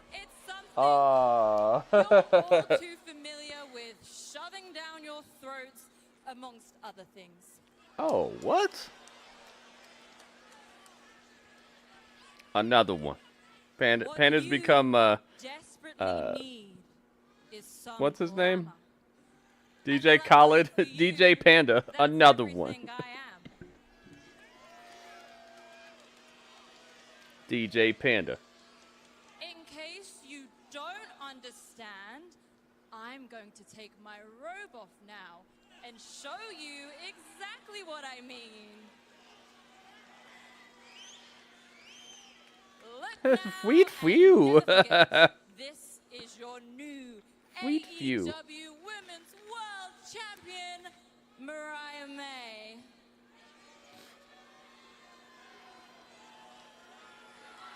Ah. You're all too familiar with shoving down your throats, amongst other things. Oh, what? Another one. Panda's become what's his name? DJ Khaled. DJ Panda. Another one. DJ Panda. In case you don't understand, I'm going to take my robe off now and show you exactly what I mean. Look now, Sweet few. this is your new Sweet few. AEW Women's World Champion, Mariah May.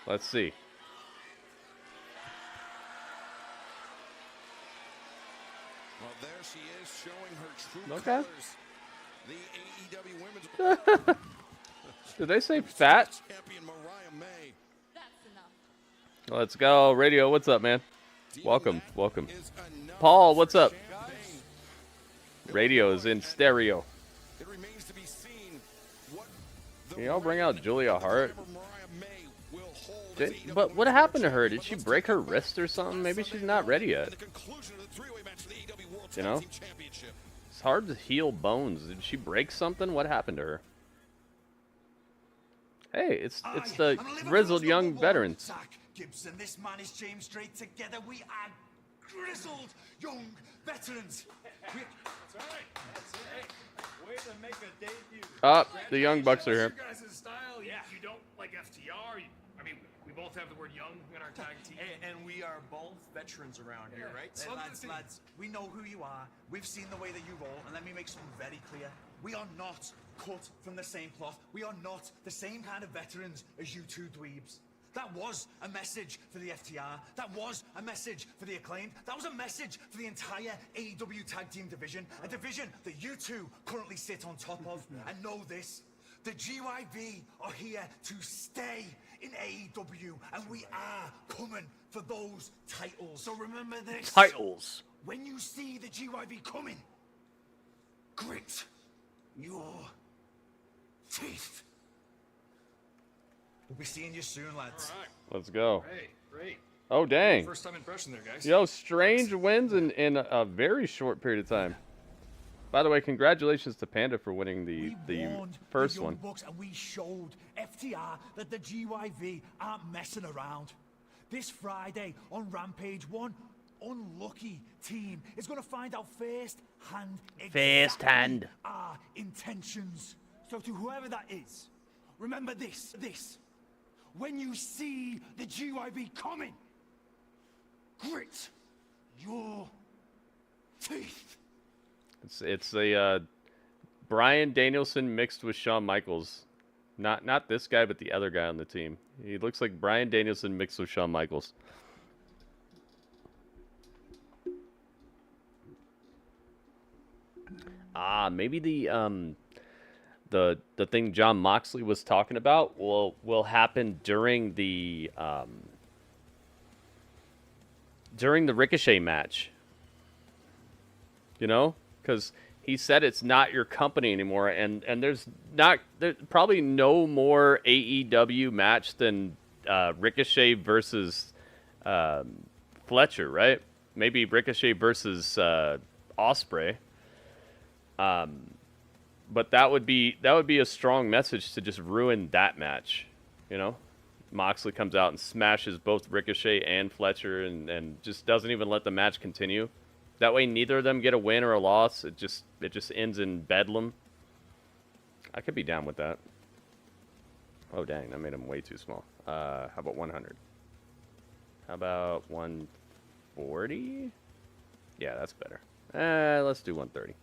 Let's see. Well, there she is, showing her true Okay. colors. The AEW Women's Did they say fat? Champion Mariah May. Let's go. Radio, what's up, man? Welcome. Paul, what's up? Radio is in stereo. Can y'all bring out Julia Hart? But what happened to her? Did she break her wrist or something? Maybe she's not ready yet. You know? It's hard to heal bones. Did she break something? What happened to her? Hey, it's the Grizzled Young Veterans. Gibson, this man is James Strait. Together we are Grizzled Young Veterans. That's right. That's it. Way to make a debut. The Young Bucks are here. Your guys' style. Yeah. You don't like FTR. I mean, we both have the word young in our tag team. And we are both veterans around here, right? Lads, we know who you are. We've seen the way that you roll. And let me make something very clear. We are not cut from the same cloth. We are not the same kind of veterans as you two dweebs. That was a message for the FTR. That was a message for the Acclaimed. That was a message for the entire AEW Tag Team division. A division that you two currently sit on top of. And know this, the GYV are here to stay in AEW. And we are coming for those titles. So remember this. Titles. When you see the GYV coming, grit your teeth. We'll be seeing you soon, lads. All right. Let's go. Great. Oh, dang. First time impression there, guys. Yo, Strange wins in a very short period of time. By the way, congratulations to Panda for winning the first the Young one. Bucks, and we showed FTR that the GYV aren't messing around. This Friday on Rampage, one unlucky team is going to find out firsthand exactly our intentions. So to whoever that is, remember this. When you see the GYV coming, grit your teeth. It's a Bryan Danielson mixed with Shawn Michaels. Not this guy, but the other guy on the team. He looks like Bryan Danielson mixed with Shawn Michaels. Maybe the thing John Moxley was talking about will happen during the Ricochet match. You know, because he said it's not your company anymore, and there's probably no more AEW match than Ricochet versus Fletcher, right? Maybe Ricochet versus Ospreay. But that would be a strong message to just ruin that match, you know? Moxley comes out and smashes both Ricochet and Fletcher and just doesn't even let the match continue. That way neither of them get a win or a loss. It just ends in bedlam. I could be down with that. Oh dang, that made him way too small. How about 100? How about 140? Yeah, that's better. Let's do 130.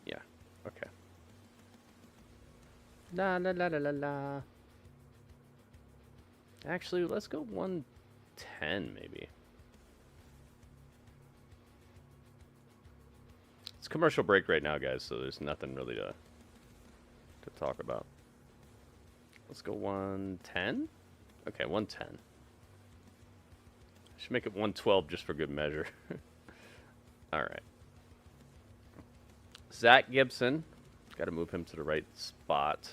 Yeah, okay. La la la la la la. Actually, let's go 110 maybe. It's commercial break right now, guys, so there's nothing really to talk about. Let's go 110. Okay, 110. Should make it 112 just for good measure. All right. Zach Gibson. Got to move him to the right spot.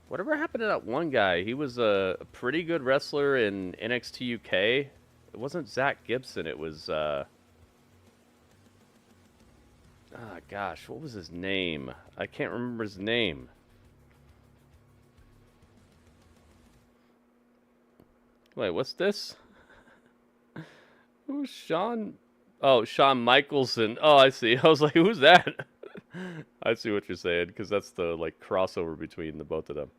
Whatever happened to that one guy? He was a pretty good wrestler in NXT UK. It wasn't Zach Gibson. It was... gosh, what was his name? I can't remember his name. Wait, what's this? Who's Shawn? Oh, Shawn Michaelson. Oh, I see. I was like, who's that? I see what you're saying, because that's the like crossover between the both of them.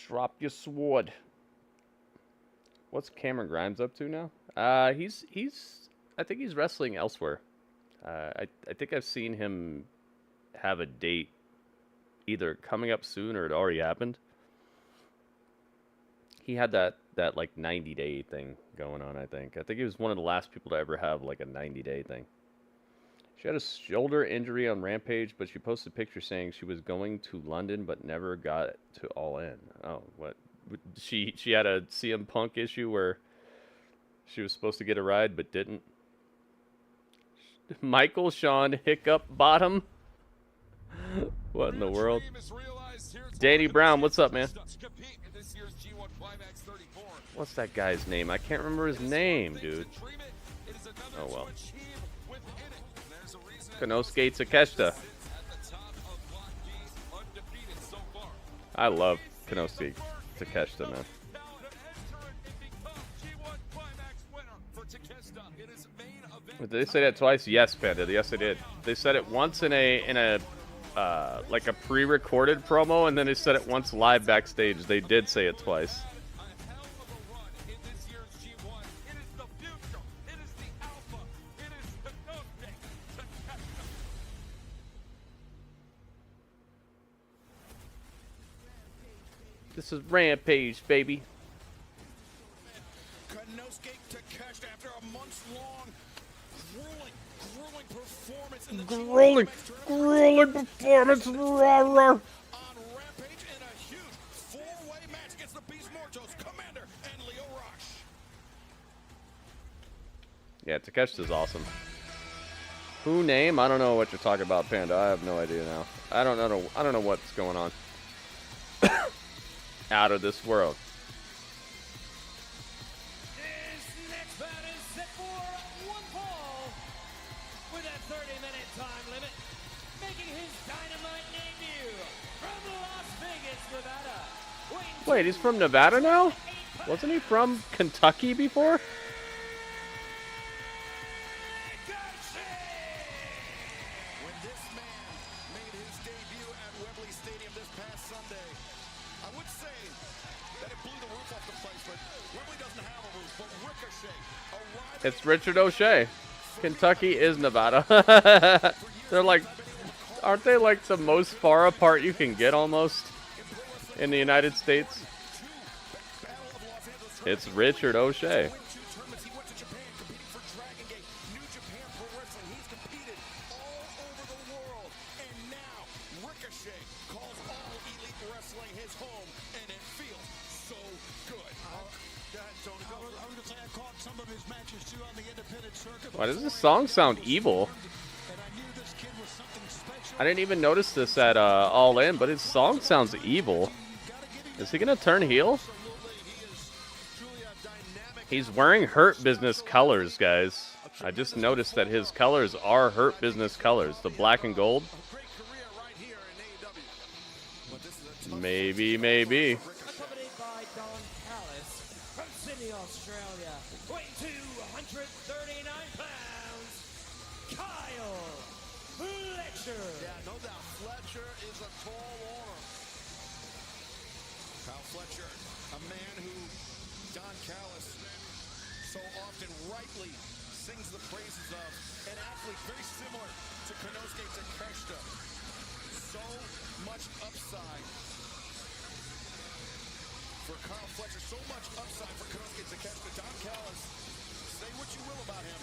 Drop your sword. What's Cameron Grimes up to now? He's I think he's wrestling elsewhere. I think I've seen him have a date either coming up soon or it already happened. He had that like 90-day thing going on, I think. I think he was one of the last people to ever have like a 90-day thing. She had a shoulder injury on Rampage, but she posted a picture saying she was going to London but never got to All In. Oh, what? She had a CM Punk issue where she was supposed to get a ride but didn't. Michael Sean Hiccup Bottom. What in the world? Danny Brown, what's up, man? What's that guy's name? I can't remember his name, dude. Oh well. Konosuke Takeshita. I love Konosuke Takeshita, man. Did they say that twice? Yes, Panda. Yes, they did. They said it once in a like a pre-recorded promo, and then they said it once live backstage. They did say it twice. This is Rampage, baby. Konosuke Takeshita, after a months-long grueling performance in the grueling performance. Rah, rah. On Rampage in a huge four-way match against the Beast Mortos, Commander and Leo Rush. Yeah, Takeshita's awesome. Who name? I don't know what you're talking about, Panda. I have no idea now. I don't know what's going on. Out of this world. This next bout is set for one fall with a 30-minute time limit. Making his Dynamite debut from Las Vegas, Nevada. Wait, he's from Nevada now? Wasn't he from Kentucky before? When this man made his debut at Wembley Stadium this past Sunday, I would say that it blew the roof off the place, but Wembley doesn't have a roof. But Ricochet arrived. It's Richard O'Shea. Kentucky is Nevada. They're like, aren't they like the most far apart you can get almost in the United States? It's Richard O'Shea. Why does this song sound evil? I didn't even notice this at All In, but his song sounds evil. Is he gonna turn heel? He's wearing Hurt Business colors, guys. I just noticed that his colors are Hurt Business colors, the black and gold. Maybe, maybe. Accompanied by Don Callis from Sydney, Australia, weighing 239 pounds, Kyle Fletcher. Yeah, no doubt. Fletcher is a tall order. Kyle Fletcher, a man who Don Callis so often rightly sings the praises of. An athlete very similar to Konosuke Takeshita. So much upside for Kyle Fletcher. So much upside for Konosuke Takeshita. Don Callis, say what you will about him.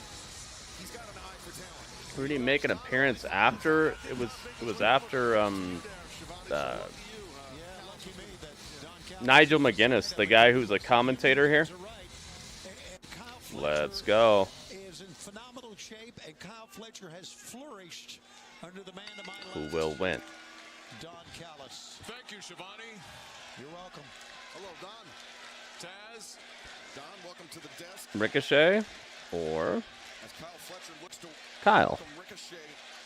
He's got an eye for talent. Did he make an appearance after? It was after Nigel McGuinness, the guy who's a commentator here. Let's go. Is in phenomenal shape, and Kyle Fletcher has flourished under the man to my left. Who will win? Don Callis. Thank you, Shivani. You're welcome. Hello, Don. Taz. Don, welcome to the desk. Ricochet or As Kyle Fletcher looks to Kyle? welcome Ricochet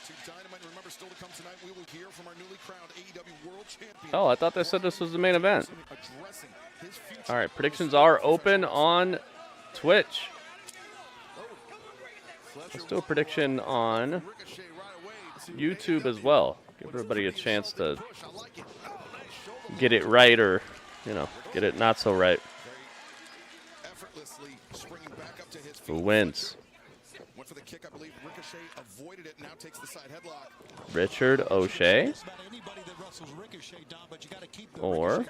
to Dynamite. Remember, still to come tonight, we will hear from our newly crowned AEW World Champion. Oh, I thought they said this was the main event. Addressing his future. All right, predictions are open on Twitch. Let's do a prediction on YouTube as well. Give everybody a chance to get it right or, you know, get it not so right. Who wins? Went for the kick, I believe. Ricochet avoided it, now takes the side headlock. Richard O'Shea or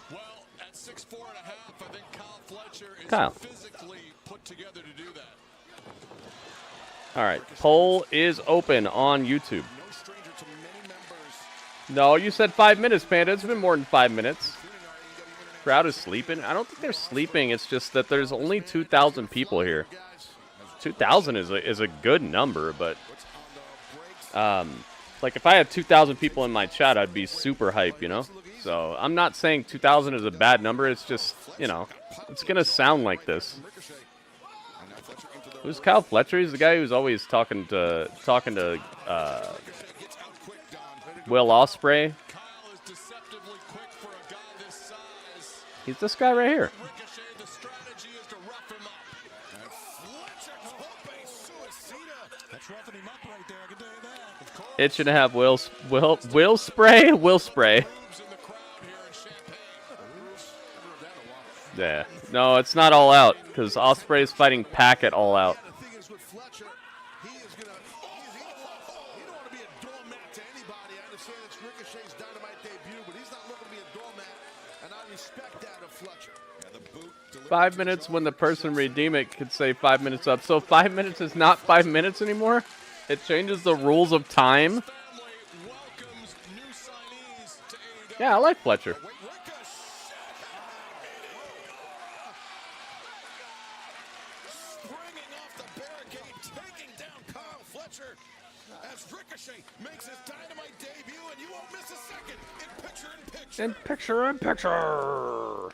Well, at 6'4.5", I think Kyle Fletcher is Kyle. physically put together to do that. All right, poll is open on YouTube. No, you said 5 minutes, Panda. It's been more than 5 minutes. Crowd is sleeping. I don't think they're sleeping. It's just that there's only 2,000 people here. 2,000 is a good number, but like if I had 2,000 people in my chat, I'd be super hype, you know? So I'm not saying 2,000 is a bad number. It's just, you know, it's going to sound like this. Who's Kyle Fletcher? He's the guy who's always talking to Will Ospreay. He's this guy right here. Itching to have Will spray. Yeah. No, it's not All Out because Ospreay is fighting Pac at All Out. Ricochet's Dynamite debut, but he's not looking to be a doormat, and I respect that of Fletcher. Yeah, the boot 5 minutes when the person redeem it could say 5 minutes up. So 5 minutes is not 5 minutes anymore? It changes the rules of time? Yeah, I like Fletcher. As Ricochet makes his Dynamite debut, and you won't miss a second in picture-in-picture. In picture-in-picture.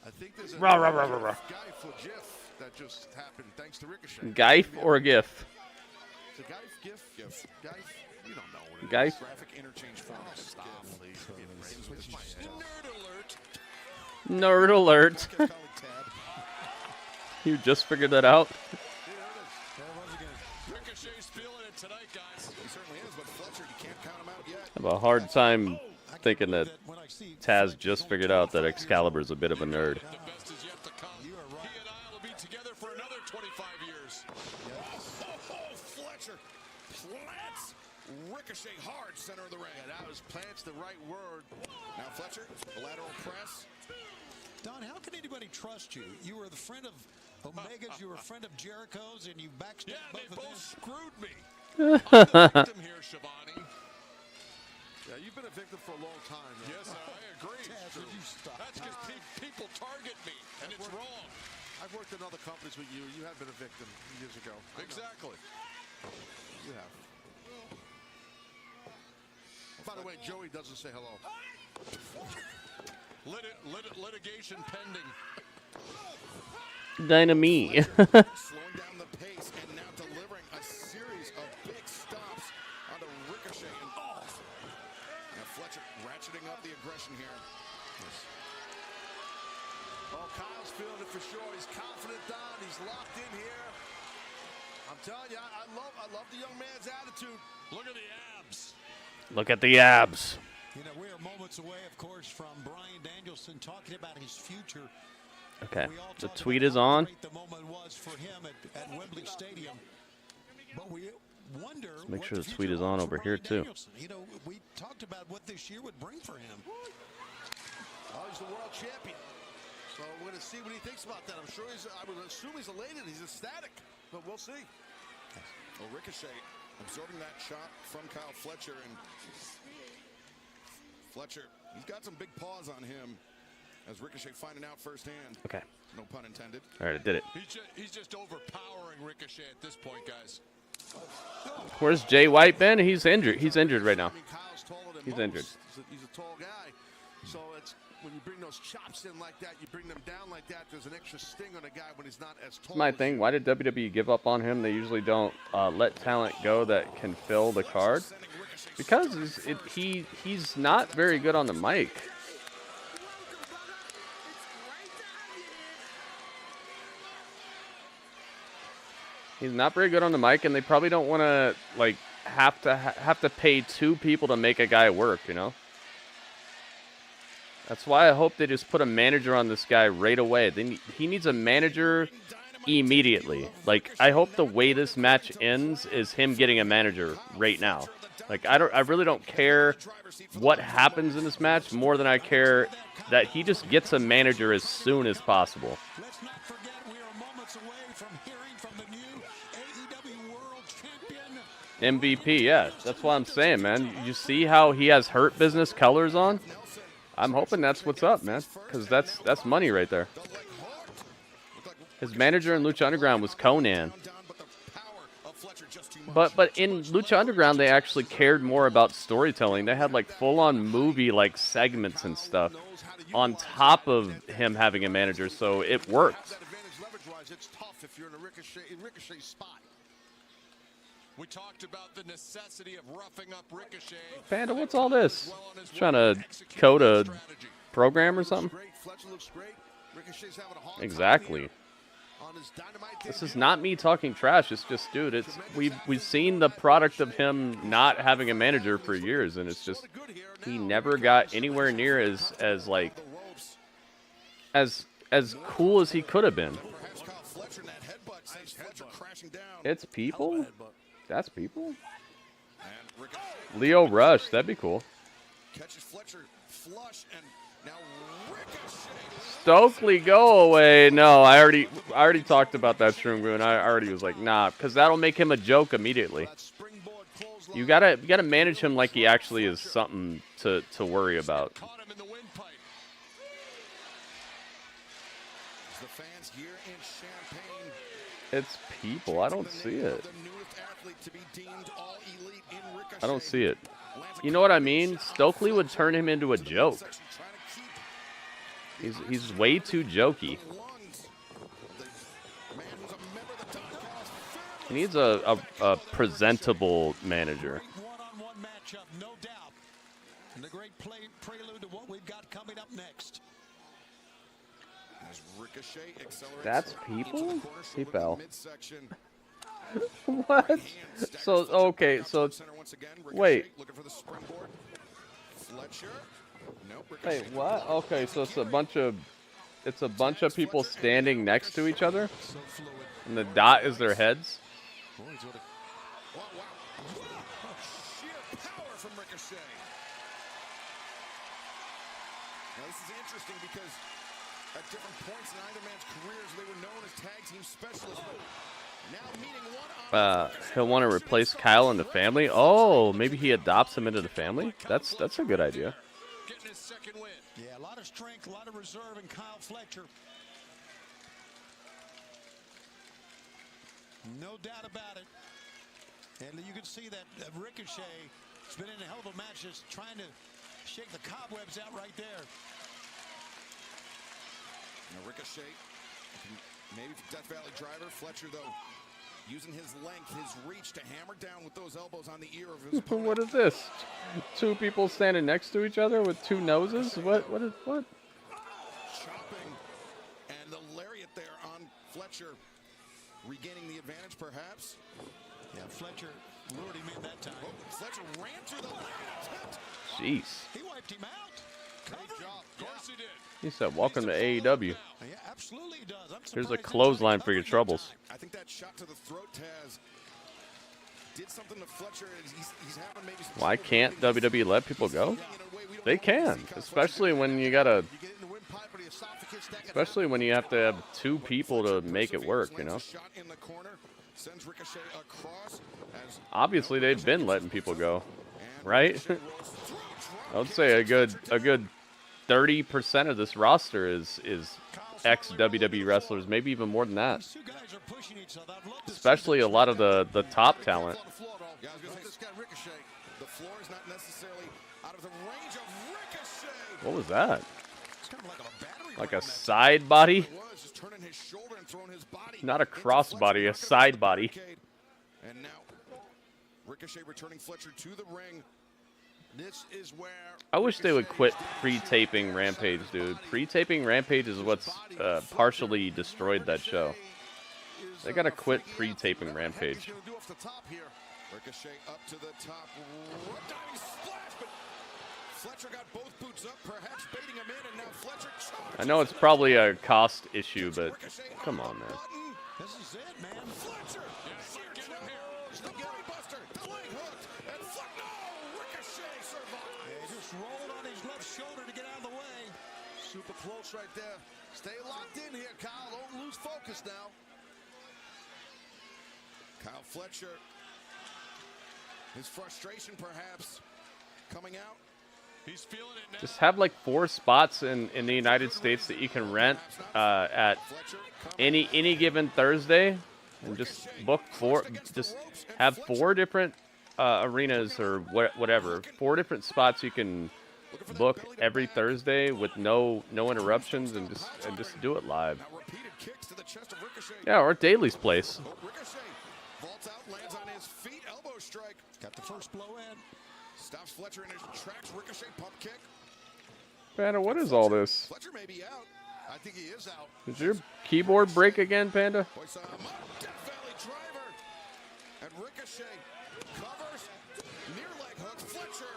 I think there's a Rah, rah, rah, rah, rah. Geif or GIF that just happened thanks to Ricochet. Geif or GIF? Is it Geif? GIF? Geif? You don't know what it Geif? is. Graphic interchange form. Stop, please. Nerd alert. Nerd alert. You just figured that out? Ricochet's feeling it tonight, guys. He certainly is, but Fletcher, you can't count him out yet. I have a hard time thinking that Taz just figured out that Excalibur is a bit of a nerd. The best is yet to come. He and I will be together for another 25 years. Fletcher plants Ricochet hard center of the ring. Yeah, that was plants the right word. Now Fletcher, the lateral press. Don, how can anybody trust you? You were the friend of Omega's, you were a friend of Jericho's, and you backstabbed both of them. Screwed me. I'm the victim here, Shivani. Yeah, you've been a victim for a long time. Man. Yes, I agree. Taz, would you stop? That's because people target me, and it's wrong. I've worked in other companies with you. You have been a victim years ago. Exactly. You have. By the way, Joey doesn't say hello. Litigation pending. Dynamite. Slowing down the pace and now delivering a series of big stops onto Ricochet. Now Fletcher ratcheting up the aggression here. Oh, Kyle's feeling it for sure. He's confident, Don. He's locked in here. I'm telling you, I love the young man's attitude. Look at the abs. Look at the abs. You know, we are moments away, of course, from Bryan Danielson talking about his future. Okay, the tweet is on. The moment was for him at Wembley Stadium. But we wonder. Let's make sure the tweet is on over here too. You know, we talked about what this year would bring for him. Oh, he's the world champion. So we're going to see what he thinks about that. I would assume he's elated. He's ecstatic. But we'll see. Well, Ricochet absorbing that shot from Kyle Fletcher. And Fletcher, he's got some big paws on him. As Ricochet finding out firsthand. Okay. No pun intended. All right, I did it. He's just overpowering Ricochet at this point, guys. Where's Jay White been? He's injured. He's injured right now. I mean, Kyle's taller than He's most. injured. He's a tall guy. So it's when you bring those chops in like that, you bring them down like that, there's an extra sting on a guy when he's not as tall. That's my thing. Why did WWE give up on him? They usually don't let talent go that can fill the card. Because he's not very good on the mic. He's not very good on the mic, and they probably don't want to like have to pay two people to make a guy work, you know? That's why I hope they just put a manager on this guy right away. He needs a manager immediately. Like, I hope the way this match ends is him getting a manager right now. Like, I really don't care what happens in this match more than I care that he just gets a manager as soon as possible. Let's not forget we are moments away from hearing from the new AEW World Champion. MVP, yeah. That's what I'm saying, man. You see how he has Hurt Business colors on? I'm hoping that's what's up, man, because that's money right there. His manager in Lucha Underground was Conan. But in Lucha Underground, they actually cared more about storytelling. They had like full-on movie-like segments and stuff on top of him having a manager, so it worked. It's tough if you're in a Ricochet spot. We talked about the necessity of roughing up Ricochet. Panda, what's all this? Trying to code a program or something? Exactly. This is not me talking trash. It's just, dude, we've seen the product of him not having a manager for years, and it's just he never got anywhere near as cool as he could have been. It's people? That's people? Leo Rush, that'd be cool. Catches Fletcher flush and now Ricochet. Stokely, go away. No, I already talked about that Shroom Goo, and I already was like, nah, because that'll make him a joke immediately. You gotta manage him like he actually is something to worry about. It's people. I don't see it. I don't see it. You know what I mean? Stokely would turn him into a joke. He's way too jokey. He needs a presentable manager. One-on-one matchup, no doubt. And the great prelude to what we've got coming up next. That's people? He fell. What? So, okay, so, wait. Wait, what? Okay, so it's a bunch of people standing next to each other, and the dot is their heads. Now this is interesting because At different points in either man's careers, they were known as tag team specialists. But now meeting one on He'll want to replace Kyle in the family. Oh, maybe he adopts him into the family. That's a good idea. Getting his second win. Yeah, a lot of strength, a lot of reserve in Kyle Fletcher. No doubt about it. And you can see that Ricochet has been in a hell of a match, just trying to shake the cobwebs out right there. Now Ricochet, maybe Death Valley driver. Fletcher, though, using his length, his reach to hammer down with those elbows on the ear of his opponent. What is this? Two people standing next to each other with two noses? What? Chopping, and the lariat there on Fletcher, regaining the advantage, perhaps. Yeah, Fletcher lured him in that time. Oh, Fletcher ran through the lariat. Jeez. He wiped him out. Great job. Of course he did. He said, "Welcome to AEW." Yeah, absolutely he does. Here's a clothesline for your troubles. I think that shot to the throat, Taz, did something to Fletcher. He's having maybe some. Why can't WWE let people go? They can, especially when you gotta. Especially when you have to have two people to make it work, you know. Obviously, they've been letting people go, right? I would say a good 30% of this roster is ex-WWE wrestlers, maybe even more than that. Especially a lot of the top talent. What was that? Like a side body? Not a cross body, a side body. And now Ricochet returning Fletcher to the ring. This is where I wish they would quit pre-taping Rampage, dude. Pre-taping Rampage is what's partially destroyed that show. They gotta quit pre-taping Rampage. Ricochet up to the top. Diving splash, but Fletcher got both boots up, perhaps baiting him in, and now Fletcher charges. I know it's probably a cost issue, but come on, man. This is it, man. Fletcher. The buster, the leg hook, and no, Ricochet survives. Yeah, he just rolled on his left shoulder to get out of the way. Super close right there. Stay locked in here, Kyle. Don't lose focus now. Kyle Fletcher. His frustration, perhaps, coming out. He's feeling it now. Just have like 4 spots in the United States that you can rent at any given Thursday, and just book 4. Just have 4 different arenas or whatever. 4 different spots you can book every Thursday with no interruptions, and just do it live. Yeah, or at Daly's place. Ricochet vaults out, lands on his feet, elbow strike. Got the first blow in. Stops Fletcher in his tracks. Ricochet pump kick. Panda, what is all this? Fletcher may be out. I think he is out. Did your keyboard break again, Panda? Death Valley driver. And Ricochet covers. Near leg hook. Fletcher.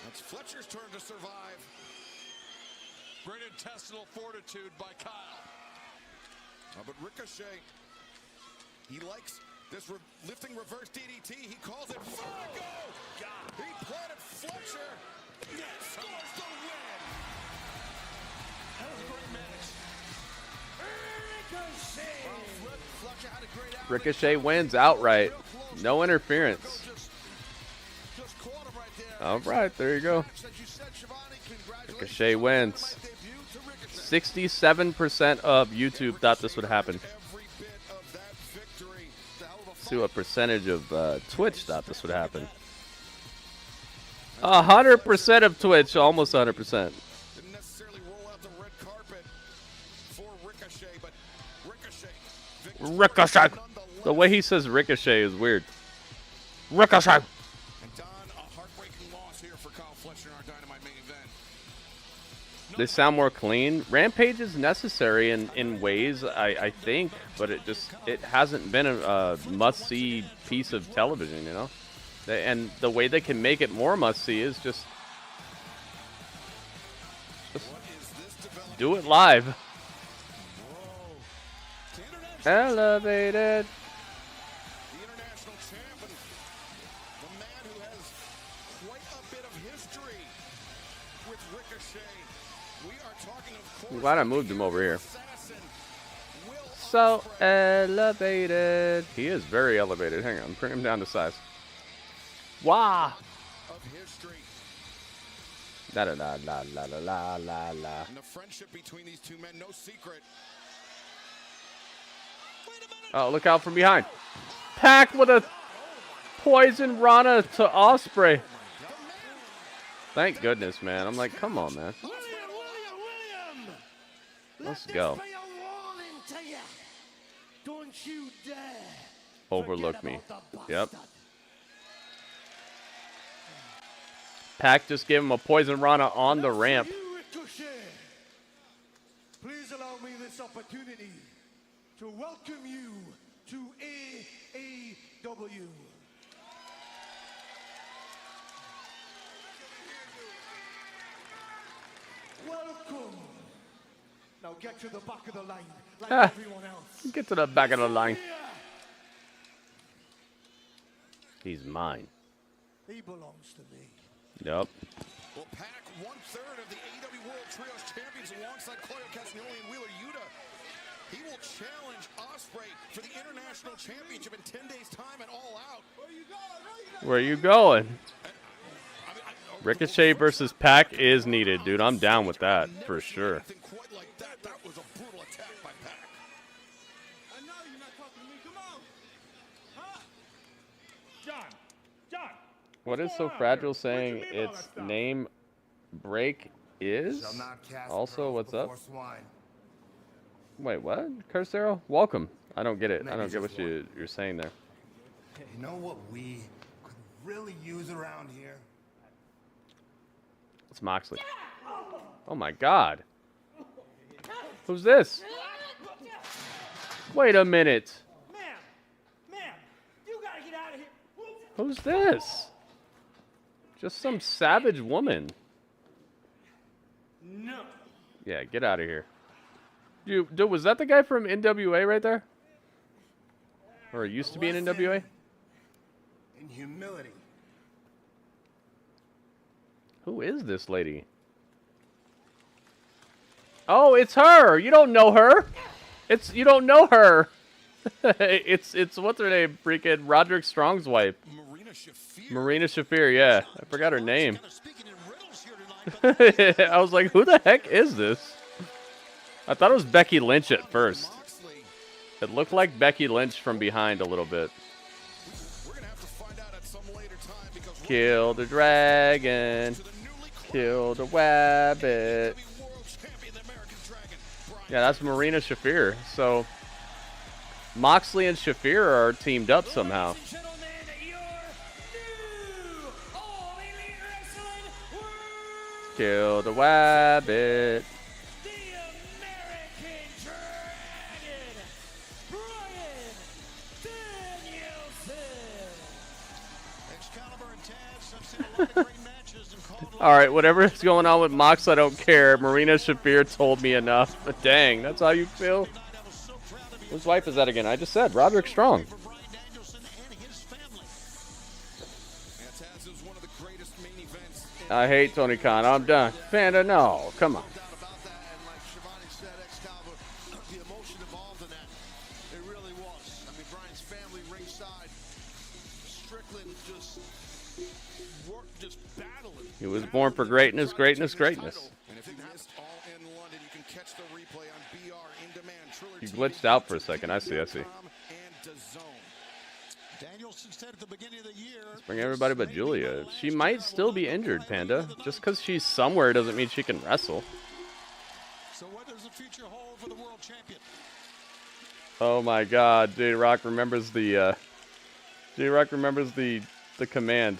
It's Fletcher's turn to survive. Great intestinal fortitude by Kyle. But Ricochet, he likes this lifting reverse DDT. He calls it Fargo. He planted Fletcher. Scores the win. That was a great match. Fletcher had a great out. Ricochet wins outright. No interference. All right, there you go. Ricochet wins. 67% of YouTube thought this would happen. Let's see what percentage of Twitch thought this would happen. 100% of Twitch, almost 100%. Didn't necessarily roll out the red carpet for Ricochet, but Ricochet. The way he says Ricochet is weird. Ricochet. And Don, a heartbreaking loss here for Kyle Fletcher in our Dynamite main event. They sound more clean. Rampage is necessary in ways, I think, but it hasn't been a must-see piece of television, you know? And the way they can make it more must-see is just do it live. Elevated. The international champion, the man who has quite a bit of history with Ricochet. I'm glad I moved him over here. So elevated. He is very elevated. Hang on, bring him down to size. Wow. La la la la la la la la. And the friendship between these two men, no secret. Oh, look out from behind. Pac with a poison Rana to Osprey. Thank goodness, man. I'm like, come on, man. Let's go. Don't you dare Overlook me. Yep. Pac just gave him a poison Rana on the ramp. Ricochet. Please allow me this opportunity to welcome you to AEW. Welcome. Now get to the back of the line like everyone else. Get to the back of the line. He's mine. He belongs to me. Yep. Well, Pac, 1/3 of the AEW World Trios Champions alongside Claudio Castagnoli and Wheeler Yuta. He will challenge Osprey for the International Championship in 10 days' time and All Out. Where you going? Ricochet versus Pac is needed, dude. I'm down with that for sure. That was a brutal attack by Pac. I know you're not talking to me. Come on. Huh? John. What is so fragile saying its name break is? Also, what's up? Wait, what? Cursero? Welcome. I don't get it. I don't get what you're saying there. You know what we could really use around here? It's Moxley. Oh my god. Who's this? Wait a minute. Ma'am, you gotta get out of here. Who's this? Just some savage woman. No. Yeah, get out of here. Dude, was that the guy from NWA right there? Or it used to be in NWA? In humility. Who is this lady? Oh, it's her. You don't know her. You don't know her. it's what's her name? Freaking Roderick Strong's wife. Marina Shafir, yeah. I forgot her name. I was like, who the heck is this? I thought it was Becky Lynch at first. It looked like Becky Lynch from behind a little bit. Kill the dragon. Kill the wabbit. Yeah, that's Marina Shafir. So Moxley and Shafir are teamed up somehow. Kill the wabbit. Alright, whatever is going on with Mox, I don't care. Marina Shafir told me enough. But dang, that's how you feel? Whose wife is that again? I just said, Roderick Strong. I hate Tony Khan. I'm done. Panda, no. Come on. He was born for greatness, greatness, greatness. You glitched out for a second. I see. Let's bring everybody but Julia. She might still be injured, Panda. Just because she's somewhere doesn't mean she can wrestle. So what does the future hold for the world champion? Oh my God, J-Rock remembers the command.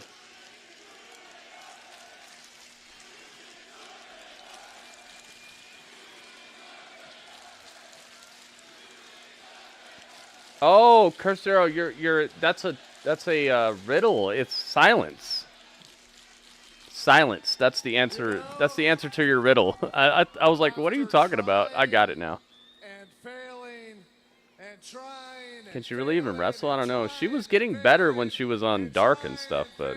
Oh, Cursero, that's a riddle. It's silence. Silence. That's the answer. That's the answer to your riddle. I was like, what are you talking about? I got it now. Can she really even wrestle? I don't know. She was getting better when she was on Dark and stuff, but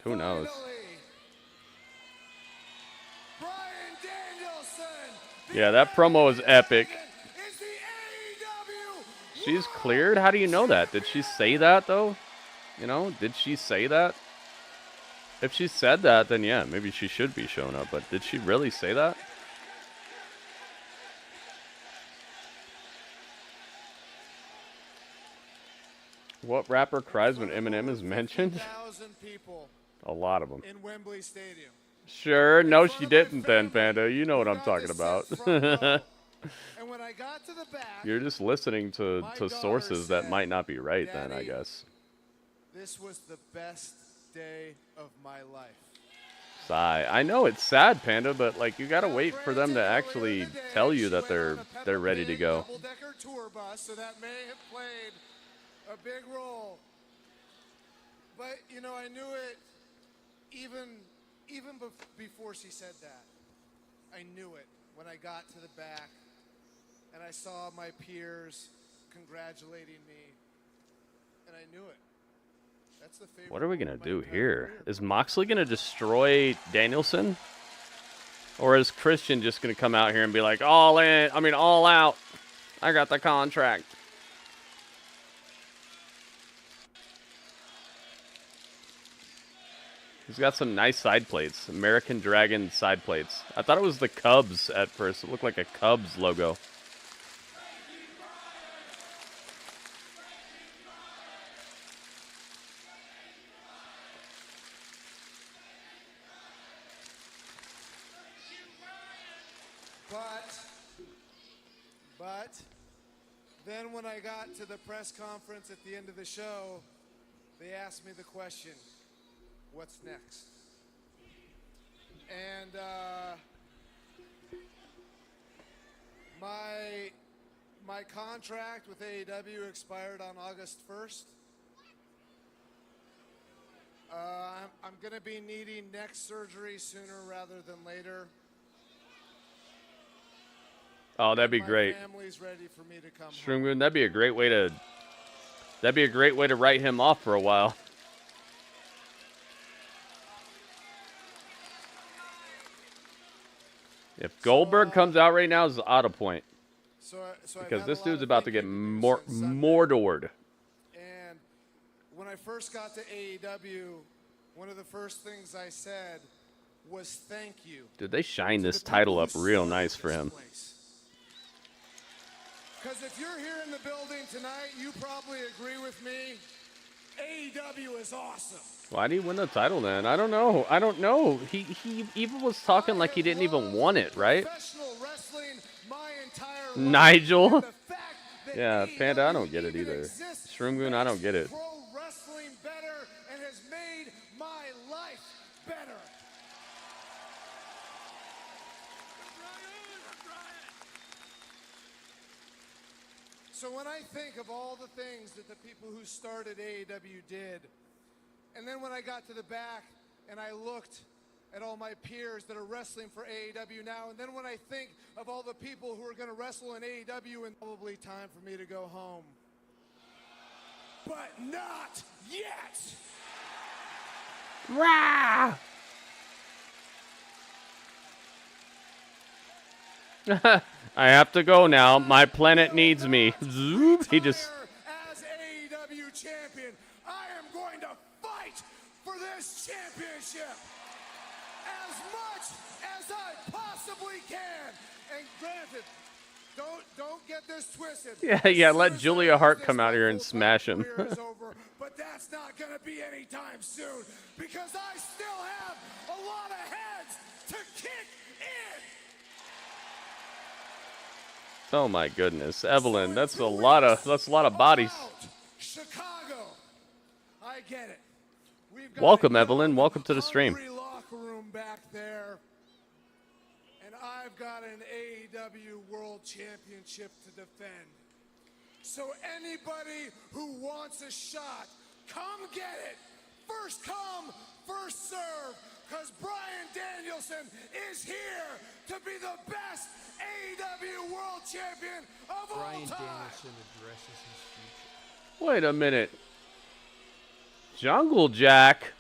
who knows? Yeah, that promo is epic. She's cleared? How do you know that? Did she say that, though? You know, did she say that? If she said that, then yeah, maybe she should be showing up. But did she really say that? What rapper cries when Eminem is mentioned? A lot of them. In Wembley Stadium. Sure. No, she didn't then, Panda. You know what I'm talking about. And when I got to the back, You're just listening to sources that might not be right then, I Daddy, guess. this was the best day of my life. Sigh. I know it's sad, Panda, but like you gotta wait for them to actually tell you that they're ready to go. Double-decker tour bus, so that may have played a big role. But you know, I knew it even before she said that. I knew it when I got to the back and I saw my peers congratulating me, and I knew it. That's the favorite. What are we gonna do here? Is Moxley gonna destroy Danielson? Or is Christian just gonna come out here and be like, all in, I mean all out. I got the contract. He's got some nice side plates. American Dragon side plates. I thought it was the Cubs at first. It looked like a Cubs logo. But then when I got to the press conference at the end of the show, they asked me the question, what's next? And my contract with AEW expired on August 1st. I'm going to be needing neck surgery sooner rather than later. Oh, that'd be great. Family's ready for me to come Shroom, that'd be a great way to write him off for a while. If Goldberg comes out right now, is out of point. Because this dude's about to get mordored. And when I first got to AEW, one of the first things I said was thank you. Dude, they shine this title up real nice for him. Because if you're here in the building tonight, you probably agree with me. AEW is awesome. Why did he win the title then? I don't know. He even was talking like he didn't even want it, right? Nigel? Yeah, Panda, I don't get it either. Shroomgoon, I don't get it. Pro wrestling better and has made my life better. So when I think of all the things that the people who started AEW did, and then when I got to the back and I looked at all my peers that are wrestling for AEW now, and then when I think of all the people who are going to wrestle in AEW, and probably time for me to go home. But not yet! Rah! I have to go now. My planet needs me. Zoop. He just... As AEW champion, I am going to fight for this championship as much as I possibly can. And granted, don't get this twisted. Yeah, let Julia Hart come out here and smash him. But that's not going to be anytime soon because I still have a lot of heads to kick in. Oh my goodness, Evelyn, that's a lot of bodies. Chicago, I get it. Welcome, Evelyn. Welcome to the stream. Locker room back there, and I've got an AEW World Championship to defend. So anybody who wants a shot, come get it. First come, first serve, because Bryan Danielson is here to be the best AEW World Champion of all time. Danielson addresses his future. Wait a minute. Jungle Jack?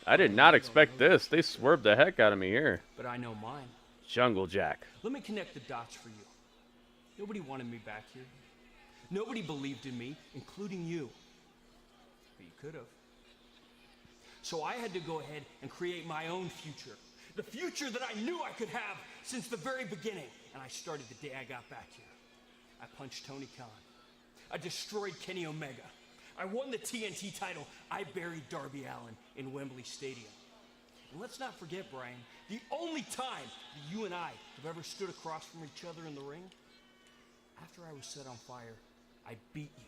I did not expect this. They swerved the heck out of me here. But I know mine. Jungle Jack. Let me connect the dots for you. Nobody wanted me back here. Nobody believed in me, including you. But you could have. So I had to go ahead and create my own future. The future that I knew I could have since the very beginning. And I started the day I got back here. I punched Tony Khan. I destroyed Kenny Omega. I won the TNT title. I buried Darby Allin in Wembley Stadium. And let's not forget, Brian, the only time that you and I have ever stood across from each other in the ring, after I was set on fire, I beat you.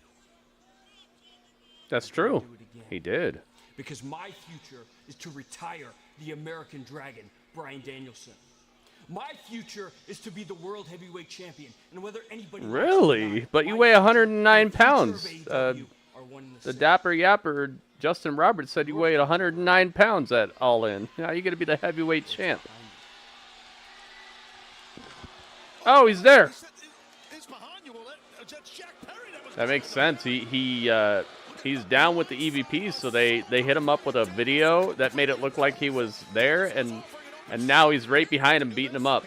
That's true. He did. Because my future is to retire the American Dragon, Bryan Danielson. My future is to be the World Heavyweight Champion. And whether anybody... Really? But you weigh 109 pounds. The Dapper Yapper, Justin Roberts, said you weighed 109 pounds at All In. How are you going to be the heavyweight champ? Oh, he's there. That makes sense. He's down with the EVPs, so they hit him up with a video that made it look like he was there, and now he's right behind him, beating him up.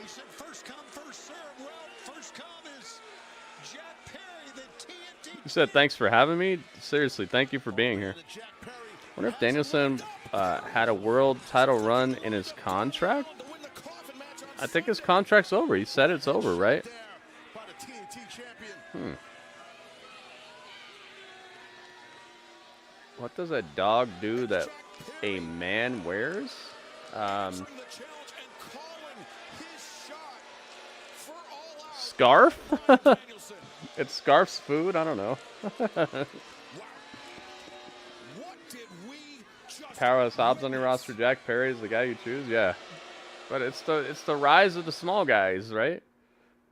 He said, "Thanks for having me." Seriously, thank you for being here. Wonder if Danielson had a world title run in his contract. I think his contract's over. He said it's over, right? What does a dog do that a man wears? Scarf? It's Scarf's food? I don't know. Powerhouse Hobbs on your roster. Jack Perry is the guy you choose? Yeah. But it's the rise of the small guys, right?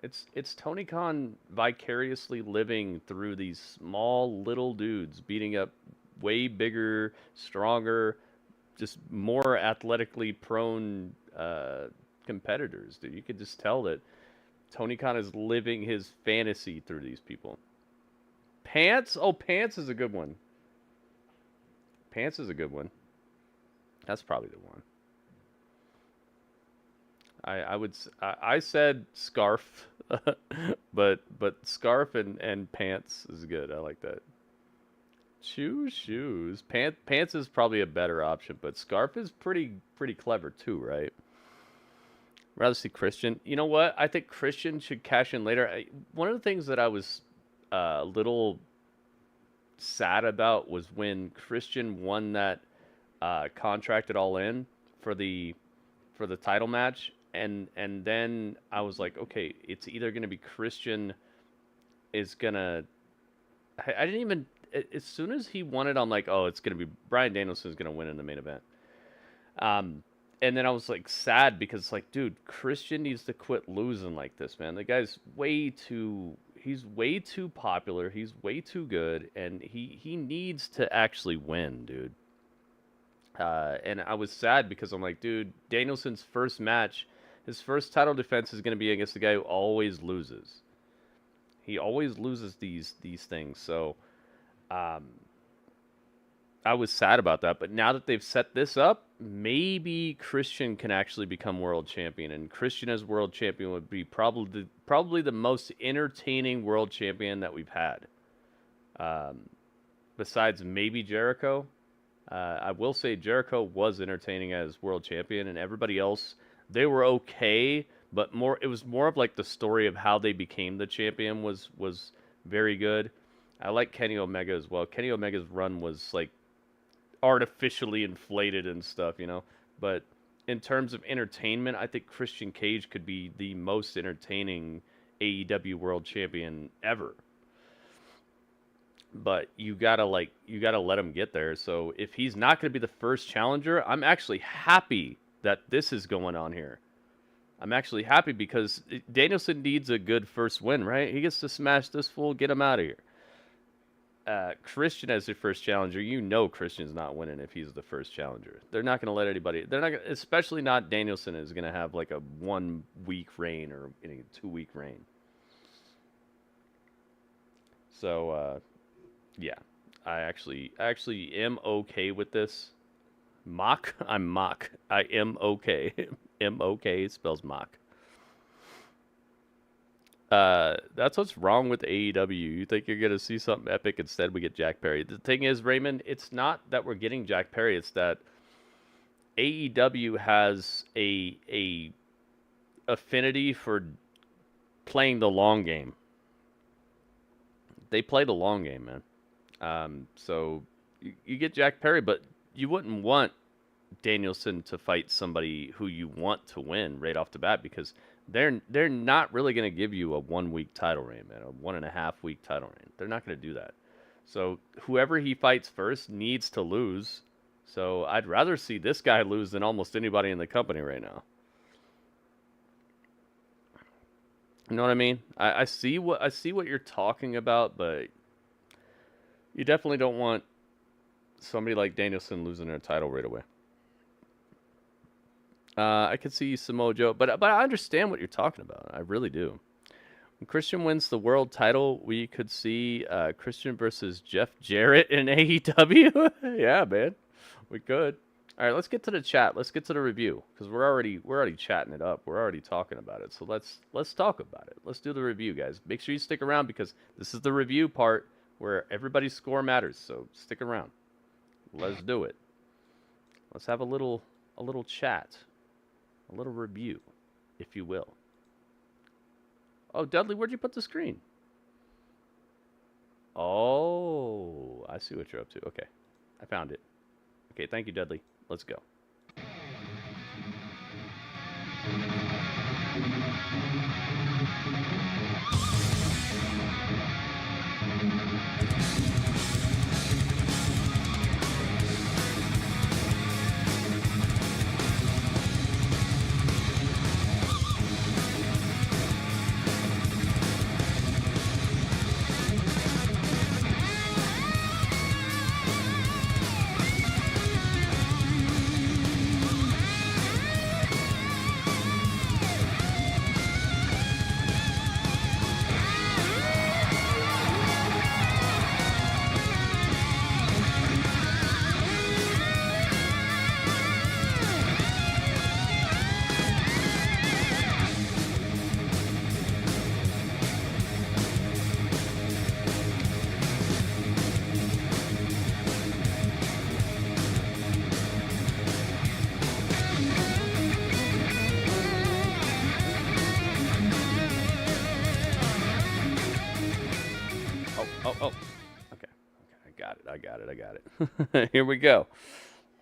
It's Tony Khan vicariously living through these small little dudes beating up way bigger, stronger, just more athletically prone competitors, dude. You could just tell that Tony Khan is living his fantasy through these people. Pants? Oh, Pants is a good one. Pants is a good one. That's probably the one. I said Scarf, but Scarf and Pants is good. I like that. Choose shoes. Pants is probably a better option, but Scarf is pretty clever too, right? Rather see Christian. You know what? I think Christian should cash in later. One of the things that I was a little sad about was when Christian won that contract at All In for the title match, and then I was like, okay, it's either gonna be Christian is gonna. I didn't even. As soon as he won it, I'm like, oh, it's gonna be Bryan Danielson is gonna win in the main event. And then I was like sad because it's like, dude, Christian needs to quit losing like this, man. The guy's he's way too popular. He's way too good, and he needs to actually win, dude. And I was sad because I'm like, dude, Danielson's first match, his first title defense is going to be against the guy who always loses. He always loses these things. So I was sad about that. But now that they've set this up, maybe Christian can actually become world champion. And Christian as world champion would be probably the most entertaining world champion that we've had. Besides maybe Jericho. I will say Jericho was entertaining as world champion, and everybody else, they were okay, but it was more of like the story of how they became the champion was very good. I like Kenny Omega as well. Kenny Omega's run was like artificially inflated and stuff, you know. But in terms of entertainment, I think Christian Cage could be the most entertaining AEW world champion ever. But you gotta let him get there. So if he's not gonna be the first challenger, I'm actually happy that this is going on here. I'm actually happy because Danielson needs a good first win, right? He gets to smash this fool, get him out of here. Christian as the first challenger, you know Christian's not winning if he's the first challenger. They're not gonna let anybody. They're not, especially not Danielson is gonna have like a 1 week reign or a 2 week reign. So. Yeah, I actually am okay with this. Mock? I'm mock. I am okay. M-OK spells mock. That's what's wrong with AEW. You think you're gonna see something epic, instead we get Jack Perry. The thing is, Raymond, it's not that we're getting Jack Perry. It's that AEW has a affinity for playing the long game. They play the long game, man. So you get Jack Perry, but you wouldn't want Danielson to fight somebody who you want to win right off the bat, because they're not really going to give you a 1 week title reign, man, a 1.5 week title reign. They're not going to do that. So whoever he fights first needs to lose. So I'd rather see this guy lose than almost anybody in the company right now. You know what I mean? I see what you're talking about, but you definitely don't want somebody like Danielson losing their title right away. I could see Samoa Joe, but I understand what you're talking about. I really do. When Christian wins the world title, we could see Christian versus Jeff Jarrett in AEW. Yeah, man, we could. All right, let's get to the chat. Let's get to the review, because we're already chatting it up. We're already talking about it. So let's talk about it. Let's do the review, guys. Make sure you stick around, because this is the review part where everybody's score matters. So stick around. Let's do it. Let's have a little chat, a little review, if you will. Oh, Dudley, where'd you put the screen? Oh, I see what you're up to. Okay, I found it. Okay, thank you, Dudley. Let's go. I got it. Here we go.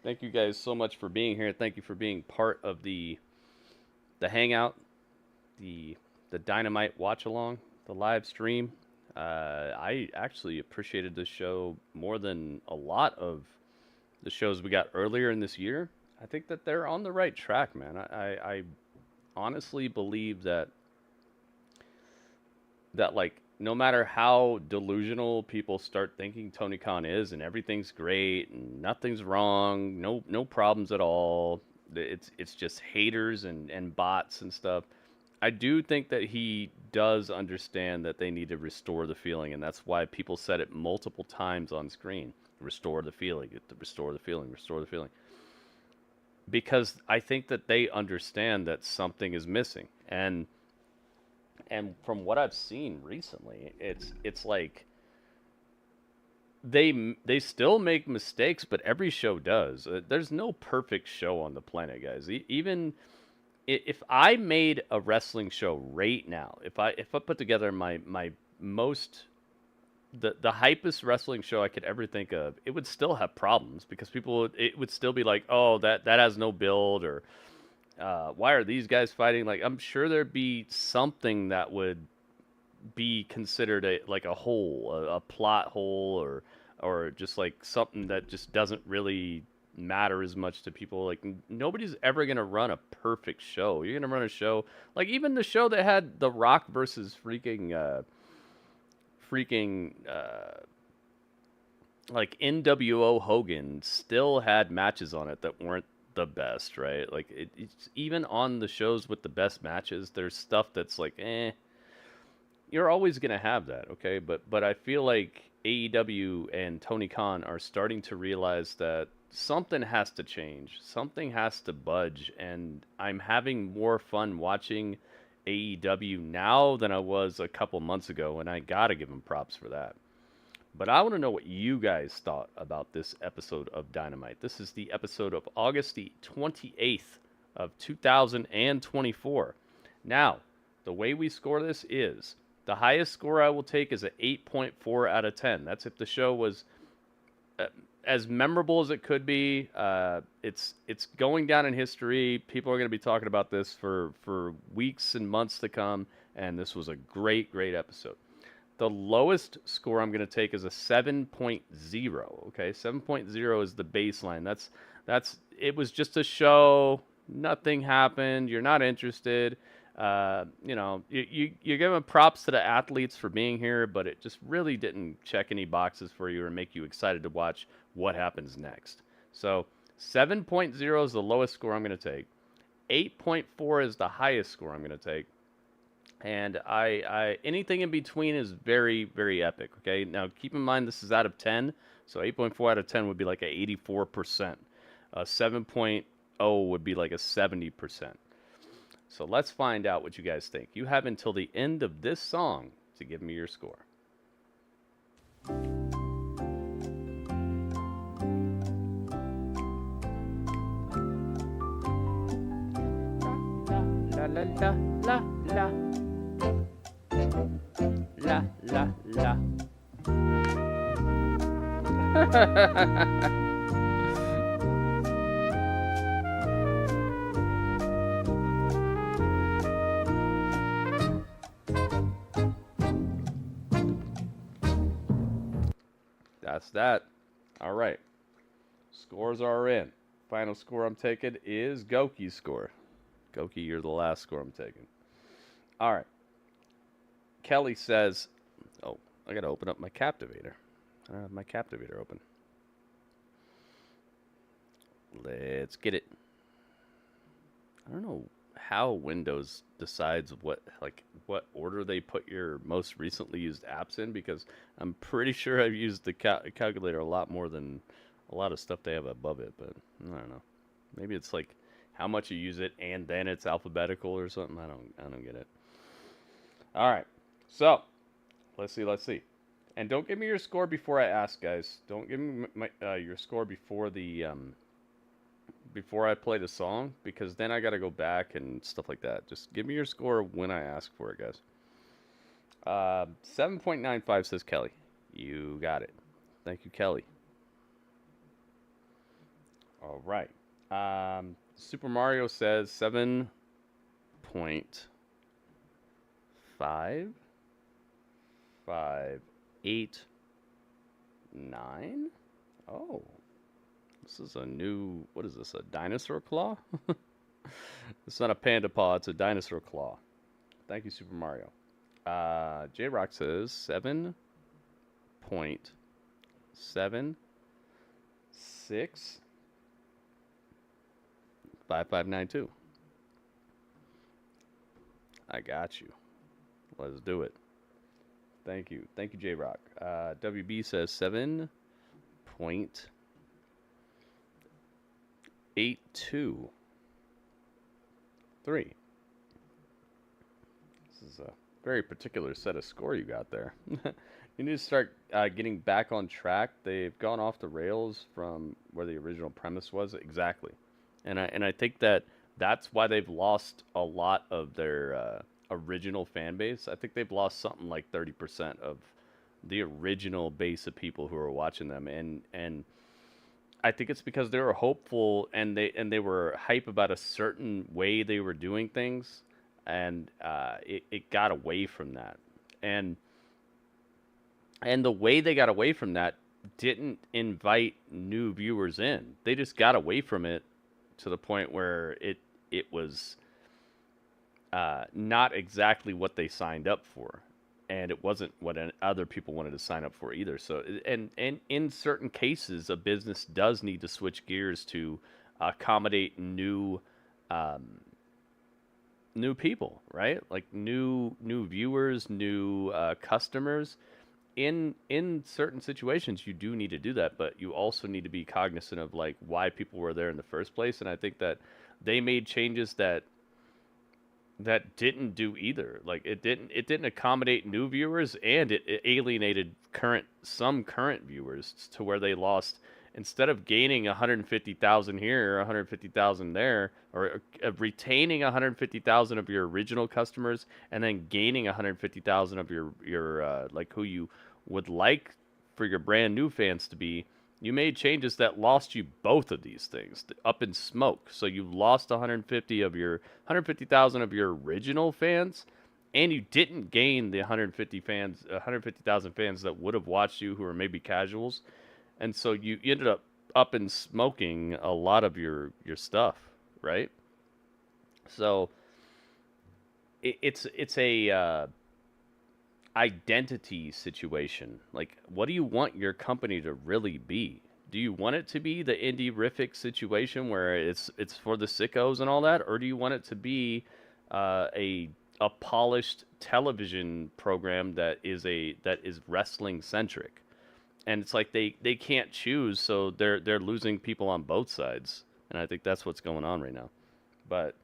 Thank you guys so much for being here. Thank you for being part of the hangout, the Dynamite watch along, the live stream. I actually appreciated this show more than a lot of the shows we got earlier in this year. I think that they're on the right track, man. I honestly believe that like, no matter how delusional people start thinking Tony Khan is, and everything's great and nothing's wrong, no problems at all, it's just haters and bots and stuff, I do think that he does understand that they need to restore the feeling, and that's why people said it multiple times on screen. Restore the feeling, restore the feeling, restore the feeling. Because I think that they understand that something is missing. And from what I've seen recently, it's like they still make mistakes, but every show does. There's no perfect show on the planet, guys. Even if I made a wrestling show right now, if I put together my most the hypest wrestling show I could ever think of, it would still have problems, because it would still be like, oh, that has no build, or why are these guys fighting? Like, I'm sure there'd be something that would be considered a hole, a plot hole, or just like something that just doesn't really matter as much to people. Like, nobody's ever gonna run a perfect show. You're gonna run a show like, even the show that had The Rock versus freaking like NWO Hogan still had matches on it that weren't the best, right? Like, it's even on the shows with the best matches, there's stuff that's like, you're always gonna have that, okay? But I feel like AEW and Tony Khan are starting to realize that something has to change, something has to budge, and I'm having more fun watching AEW now than I was a couple months ago, and I gotta give them props for that. But I want to know what you guys thought about this episode of Dynamite. This is the episode of August the 28th of 2024. Now, the way we score this is the highest score I will take is an 8.4 out of 10. That's if the show was as memorable as it could be. It's going down in history. People are going to be talking about this for weeks and months to come, and this was a great episode. The lowest score I'm going to take is a 7.0. Okay, 7.0 is the baseline. That's it was just a show. Nothing happened. You're not interested. You're giving props to the athletes for being here, but it just really didn't check any boxes for you or make you excited to watch what happens next. So 7.0 is the lowest score I'm going to take. 8.4 is the highest score I'm going to take. And I anything in between is very epic. Okay, now keep in mind this is out of 10, so 8.4 out of 10 would be like a 84%. 7.0 would be like a 70%. So let's find out what you guys think. You have until the end of this song to give me your score. La la la la la. La la la. That's that. All right. Scores are in. Final score I'm taking is Goki's score. Goki, you're the last score I'm taking. All right. Kelly says, oh, I got to open up my Captivator. I don't have my Captivator open. Let's get it. I don't know how Windows decides what order they put your most recently used apps in, because I'm pretty sure I've used the calculator a lot more than a lot of stuff they have above it, but I don't know. Maybe it's like how much you use it and then it's alphabetical or something. I don't get it. All right. So, let's see. And don't give me your score before I ask, guys. Don't give me your score before the before I play the song, because then I got to go back and stuff like that. Just give me your score when I ask for it, guys. 7.95 says Kelly. You got it. Thank you, Kelly. All right. Super Mario says 7.5. 589. Oh, this is a new, what is this, a dinosaur claw? It's not a panda paw, it's a dinosaur claw. Thank you, Super Mario. J-Rock says 7.76. .5692. I got you. Let's do it. Thank you, J-Rock. WB says 7.823. This is a very particular set of score you got there. You need to start getting back on track. They've gone off the rails from where the original premise was. Exactly. And I think that's why they've lost a lot of their original fan base. I think they've lost something like 30% of the original base of people who are watching them, and I think it's because they were hopeful and they were hype about a certain way they were doing things, and it got away from that, and the way they got away from that didn't invite new viewers in. They just got away from it to the point where it was not exactly what they signed up for, and it wasn't what other people wanted to sign up for either. So, and in certain cases, a business does need to switch gears to accommodate new people, right? Like new viewers, new customers. In certain situations, you do need to do that, but you also need to be cognizant of like why people were there in the first place. And I think that they made changes that that didn't do either. Like it didn't accommodate new viewers, and it alienated some current viewers to where they lost, instead of gaining 150,000 here, 150,000 there, or retaining 150,000 of your original customers and then gaining 150,000 of your like who you would like for your brand new fans to be. You made changes that lost you both of these things up in smoke. So you lost 150,000 of your original fans, and you didn't gain the 150,000 fans that would have watched you, who are maybe casuals. And so you ended up in smoking a lot of your stuff, right? So it's a identity situation. Like, what do you want your company to really be? Do you want it to be the indie-rific situation where it's for the sickos and all that, or do you want it to be a polished television program that is wrestling centric? And it's like they can't choose, so they're losing people on both sides, and I think that's what's going on right now. But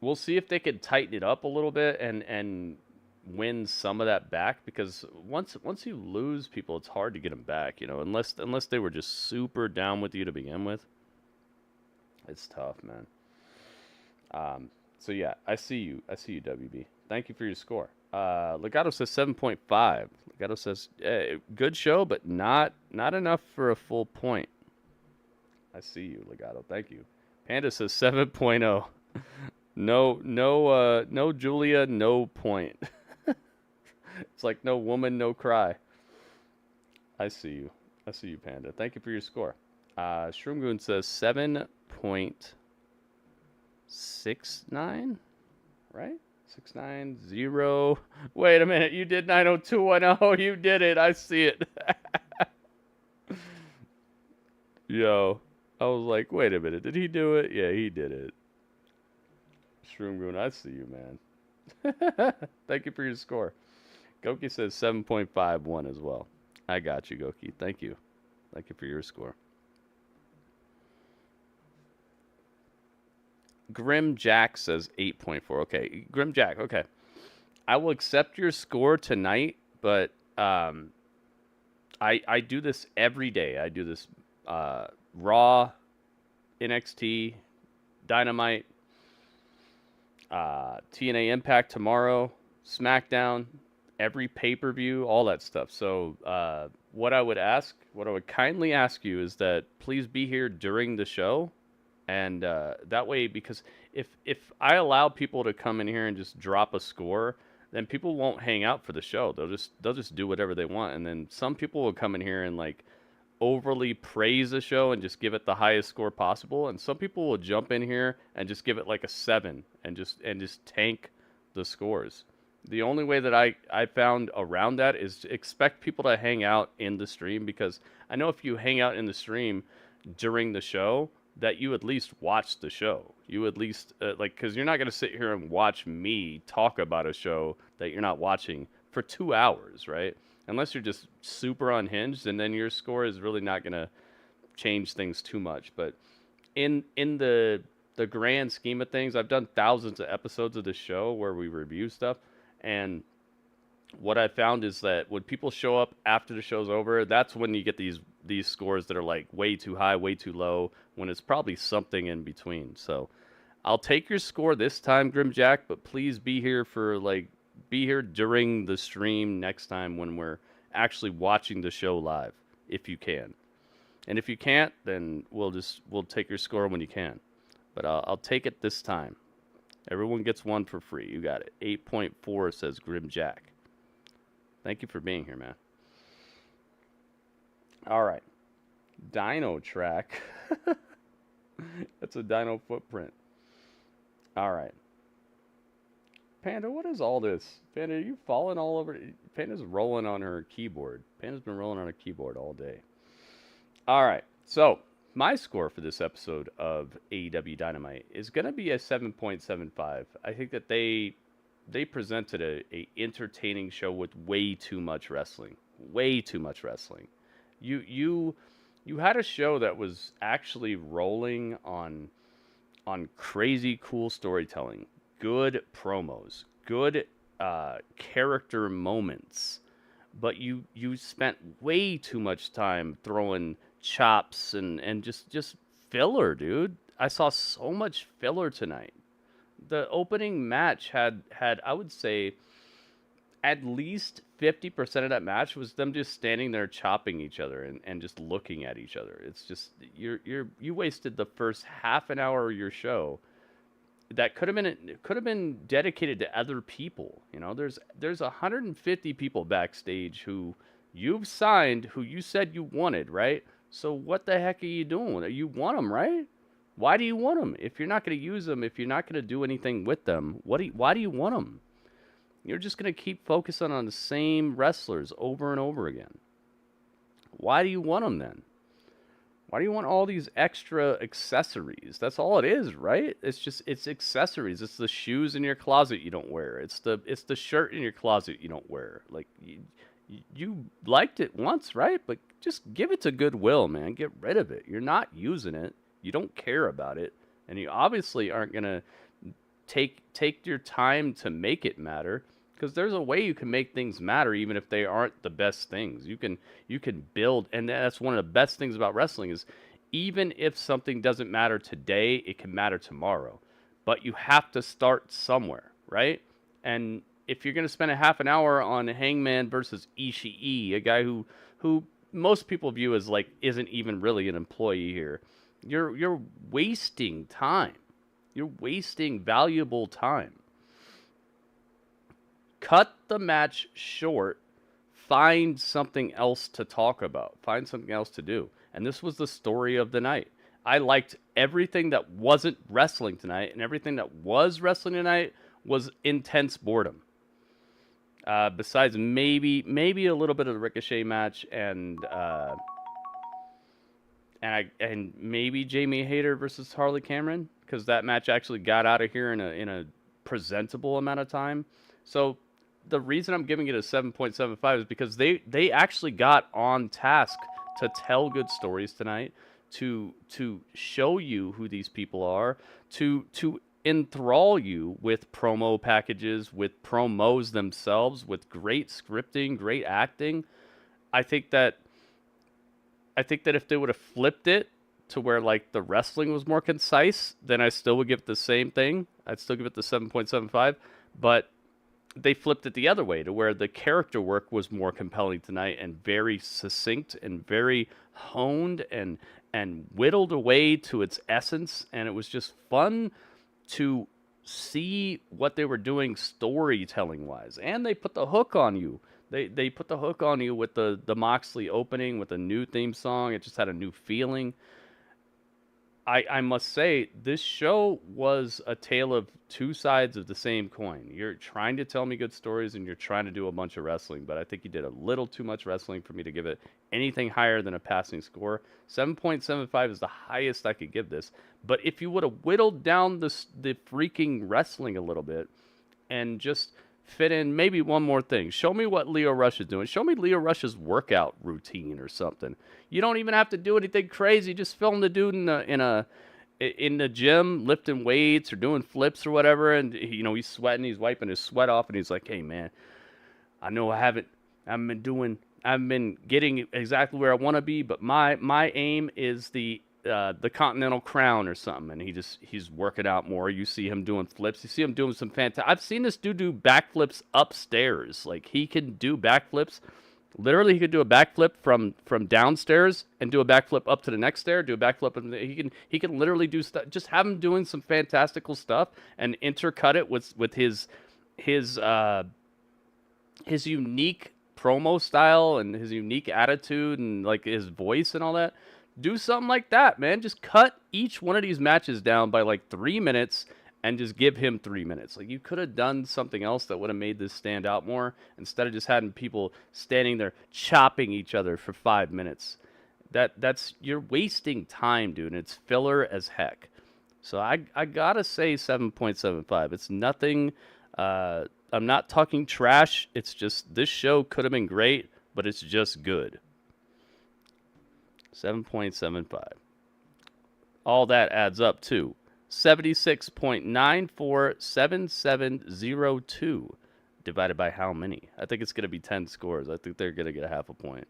we'll see if they could tighten it up a little bit and win some of that back, because once you lose people, it's hard to get them back, unless they were just super down with you to begin with. It's tough, man. So yeah, I see you, WB. Thank you for your score. Legato says 7.5. Legato says good show, but not enough for a full point. I see you, Legato. Thank you. Panda says 7.0. No Julia, no point. It's like no woman, no cry. I see you, Panda. Thank you for your score. Shroomgoon says 7.69, right? 690. Wait a minute, you did 90210. You did it. I see it. Yo, I was like, wait a minute, did he do it? Yeah, he did it. Shroomgoon, I see you, man. Thank you for your score. Goki says 7.51 as well. I got you, Goki. Thank you. Thank you for your score. Grim Jack says 8.4. Okay, Grim Jack, okay. I will accept your score tonight, but I do this every day. I do this Raw, NXT, Dynamite, TNA Impact tomorrow, SmackDown, every pay-per-view, all that stuff. So what I would kindly ask you is that please be here during the show. And that way, because if I allow people to come in here and just drop a score, then people won't hang out for the show. They'll just do whatever they want. And then some people will come in here and like overly praise the show and just give it the highest score possible. And some people will jump in here and just give it like a 7 and just tank the scores. The only way that I found around that is to expect people to hang out in the stream, because I know if you hang out in the stream during the show, that you at least watch the show. You at least, because you're not going to sit here and watch me talk about a show that you're not watching for 2 hours, right? Unless you're just super unhinged, and then your score is really not going to change things too much. But in the grand scheme of things, I've done thousands of episodes of the show where we review stuff, and what I found is that when people show up after the show's over, that's when you get these scores that are like way too high, way too low, when it's probably something in between. So I'll take your score this time, Grimjack, but please be here during the stream next time when we're actually watching the show live, if you can. And if you can't, then we'll take your score when you can. But I'll take it this time. Everyone gets one for free. You got it. 8.4 says Grimjack. Thank you for being here, man. All right. Dino track. That's a dino footprint. All right. Panda, what is all this? Panda, are you falling all over? Panda's rolling on her keyboard. Panda's been rolling on her keyboard all day. All right. So, my score for this episode of AEW Dynamite is going to be a 7.75. I think that they presented a entertaining show with way too much wrestling. Way too much wrestling. You had a show that was actually rolling on crazy cool storytelling, good promos, good character moments, but you spent way too much time throwing chops and just filler, dude. I saw so much filler tonight. The opening match had I would say at least 50% of that match was them just standing there chopping each other and just looking at each other. It's just you wasted the first half an hour of your show that could have been dedicated to other people. You know, there's 150 people backstage who you've signed, who you said you wanted, right? So what the heck are you doing? You want them, right? Why do you want them? If you're not going to use them, if you're not going to do anything with them, why do you want them? You're just going to keep focusing on the same wrestlers over and over again. Why do you want them then? Why do you want all these extra accessories? That's all it is, right? It's accessories. It's the shoes in your closet you don't wear. It's the shirt in your closet you don't wear. Like you liked it once, right? But just give it to Goodwill, man. Get rid of it. You're not using it. You don't care about it, and you obviously aren't gonna take your time to make it matter, because there's a way you can make things matter even if they aren't the best things. You can build, and that's one of the best things about wrestling is even if something doesn't matter today, it can matter tomorrow. But you have to start somewhere, right? And if you're gonna spend a half an hour on Hangman versus Ishii, a guy who most people view as like isn't even really an employee here, you're wasting time. You're wasting valuable time. Cut the match short. Find something else to talk about. Find something else to do. And this was the story of the night. I liked everything that wasn't wrestling tonight, and everything that was wrestling tonight was intense boredom. Besides maybe a little bit of the Ricochet match and maybe Jamie Hayter versus Harley Cameron, because that match actually got out of here in a presentable amount of time. So the reason I'm giving it a 7.75 is because they actually got on task to tell good stories tonight, to show you who these people are, to enthrall you with promo packages, with promos themselves, with great scripting, great acting. I think that if they would have flipped it to where like the wrestling was more concise, then I still would give it the same thing. I'd still give it the 7.75, but they flipped it the other way to where the character work was more compelling tonight and very succinct and very honed and whittled away to its essence, and it was just fun to see what they were doing storytelling wise. And they put the hook on you. They put the hook on you with the Moxley opening with a new theme song. It just had a new feeling. I must say, this show was a tale of two sides of the same coin. You're trying to tell me good stories, and you're trying to do a bunch of wrestling, but I think you did a little too much wrestling for me to give it anything higher than a passing score. 7.75 is the highest I could give this. But if you would have whittled down the freaking wrestling a little bit and just fit in maybe one more thing. Show me what Lio Rush is doing. Show me Lio Rush's workout routine or something. You don't even have to do anything crazy. Just film the dude in the gym lifting weights or doing flips or whatever, and he's sweating, he's wiping his sweat off, and he's like, "Hey man, I know I haven't been getting exactly where I want to be, but my aim is the Continental Crown or something," and he's working out more. You see him doing flips. You see him doing some fantastic. I've seen this dude do backflips upstairs. Like, he can do backflips. Literally, he could do a backflip from downstairs and do a backflip up to the next stair. Do a backflip, and he can literally do stuff. Just have him doing some fantastical stuff and intercut it with his unique promo style and his unique attitude and like his voice and all that. Do something like that, man. Just cut each one of these matches down by like 3 minutes and just give him 3 minutes. Like, you could have done something else that would have made this stand out more instead of just having people standing there chopping each other for 5 minutes. That's you're wasting time, dude, and it's filler as heck. So I gotta say 7.75. It's nothing. I'm not talking trash. It's just this show could have been great, but it's just good. 7.75. All that adds up to 76.947702 divided by how many? I think it's going to be 10 scores. I think they're going to get a half a point.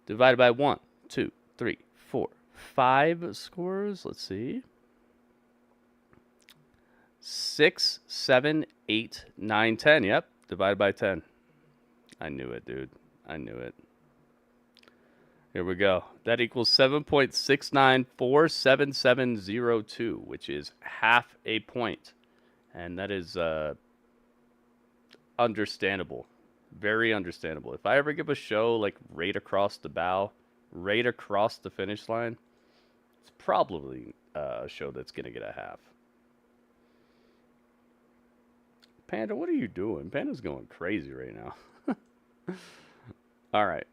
Divided by 1, 2, 3, 4, 5 scores. Let's see. 6, 7, 8, 9, 10. Yep. Divided by 10. I knew it, dude. I knew it. Here we go. That equals 7.69477702, which is half a point. And that is understandable. Very understandable. If I ever give a show like right across the bow, right across the finish line, it's probably a show that's going to get a half. Panda, what are you doing? Panda's going crazy right now. All right.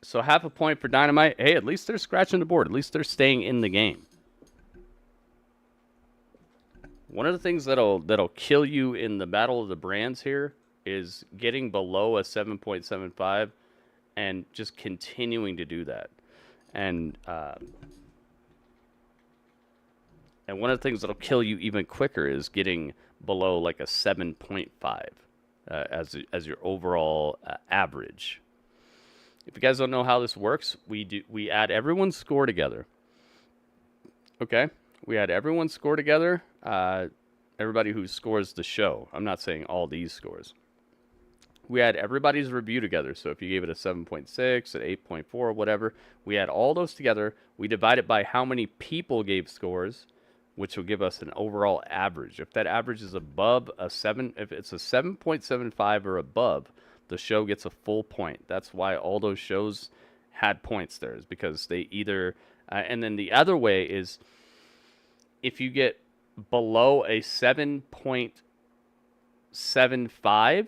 So half a point for Dynamite. Hey, at least they're scratching the board. At least they're staying in the game. One of the things that'll kill you in the battle of the brands here is getting below a 7.75 and just continuing to do that. And one of the things that'll kill you even quicker is getting below like a 7.5 as your overall average. If you guys don't know how this works, we add everyone's score together. Okay? We add everyone's score together. Everybody who scores the show. I'm not saying all these scores. We add everybody's review together. So if you gave it a 7.6, an 8.4, whatever, we add all those together. We divide it by how many people gave scores, which will give us an overall average. If that average is above a 7, if it's a 7.75 or above, the show gets a full point. That's why all those shows had points there, is because they either... and then the other way is if you get below a 7.75,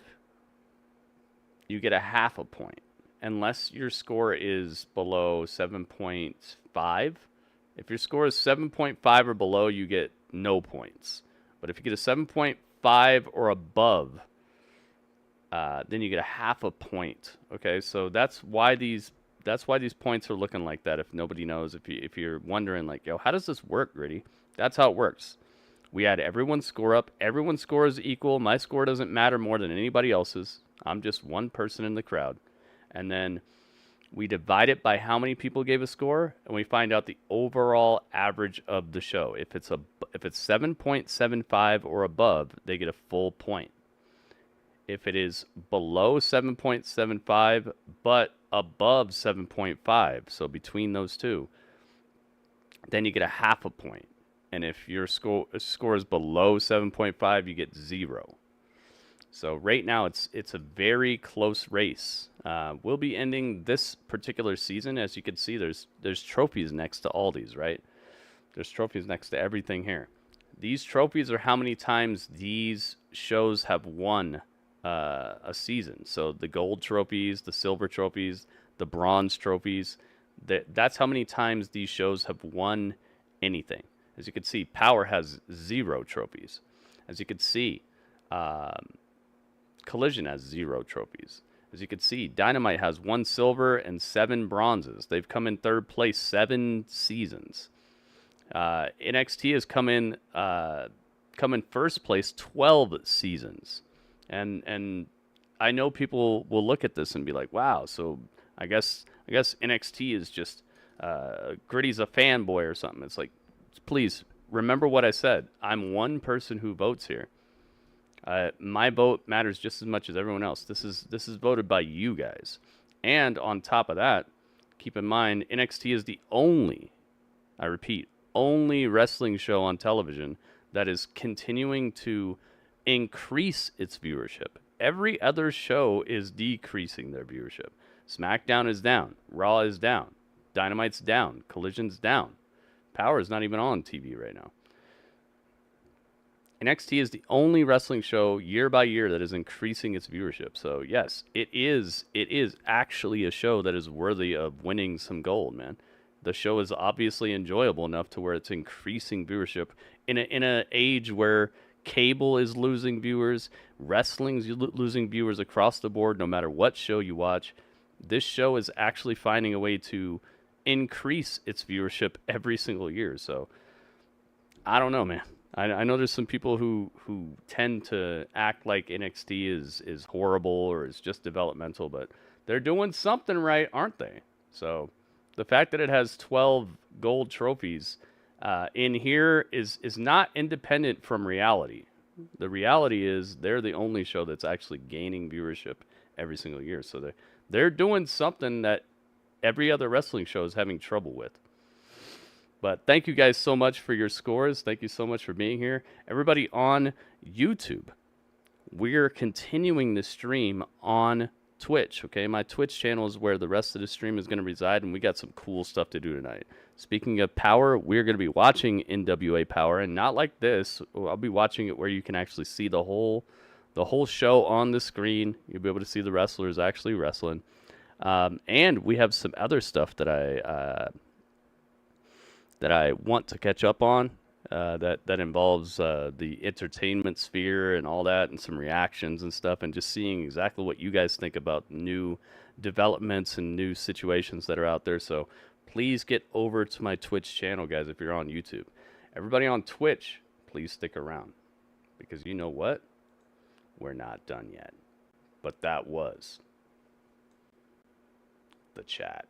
you get a half a point. Unless your score is below 7.5. If your score is 7.5 or below, you get no points. But if you get a 7.5 or above, then you get a half a point. Okay, so that's why these points are looking like that. If nobody knows, if you're wondering like, yo, how does this work, Gritty? That's how it works. We add everyone's score up. Everyone's score is equal. My score doesn't matter more than anybody else's. I'm just one person in the crowd. And then we divide it by how many people gave a score, and we find out the overall average of the show. If it's 7.75 or above, they get a full point. If it is below 7.75 but above 7.5, so between those two, then you get a half a point. And if your score is below 7.5, you get 0. So right now it's a very close race. We'll be ending this particular season. As you can see, there's trophies next to all these, right? There's trophies next to everything here. These trophies are how many times these shows have won a season. So the gold trophies, the silver trophies, the bronze trophies, that's how many times these shows have won anything. As you can see, Power has 0 trophies. As you can see, Collision has 0 trophies. As you can see, Dynamite has 1 silver and 7 bronzes. They've come in 3rd place 7 seasons. NXT has come in first place 12 seasons. And I know people will look at this and be like, wow, so I guess NXT is just Gritty's a fanboy or something. It's like, please remember what I said. I'm one person who votes here. My vote matters just as much as everyone else. This is voted by you guys. And on top of that, keep in mind, NXT is the only, I repeat, only wrestling show on television that is continuing to increase its viewership. Every other show is decreasing their viewership. SmackDown is down. Raw is down. Dynamite's down. Collision's down. Power is not even on TV right now. NXT is the only wrestling show year by year that is increasing its viewership. So yes, it is actually a show that is worthy of winning some gold, man. The show is obviously enjoyable enough to where it's increasing viewership in an age where cable is losing viewers, wrestling's losing viewers across the board no matter what show you watch. This show is actually finding a way to increase its viewership every single year. So I don't know, man. I know there's some people who tend to act like NXT is horrible or is just developmental, but they're doing something right, aren't they? So the fact that it has 12 gold trophies in here is not independent from reality. The reality is they're the only show that's actually gaining viewership every single year. So they're doing something that every other wrestling show is having trouble with. But thank you guys so much for your scores. Thank you so much for being here. Everybody on YouTube, we're continuing the stream on Twitch, okay? My Twitch channel is where the rest of the stream is going to reside, and we got some cool stuff to do tonight. Speaking of Power, we're going to be watching NWA Power, and not like this. I'll be watching it where you can actually see the whole show on the screen. You'll be able to see the wrestlers actually wrestling. And we have some other stuff that I want to catch up on that involves the entertainment sphere and all that, and some reactions and stuff, and just seeing exactly what you guys think about new developments and new situations that are out there. So please get over to my Twitch channel, guys, if you're on YouTube. Everybody on Twitch, please stick around, because you know what? We're not done yet. But that was the chat.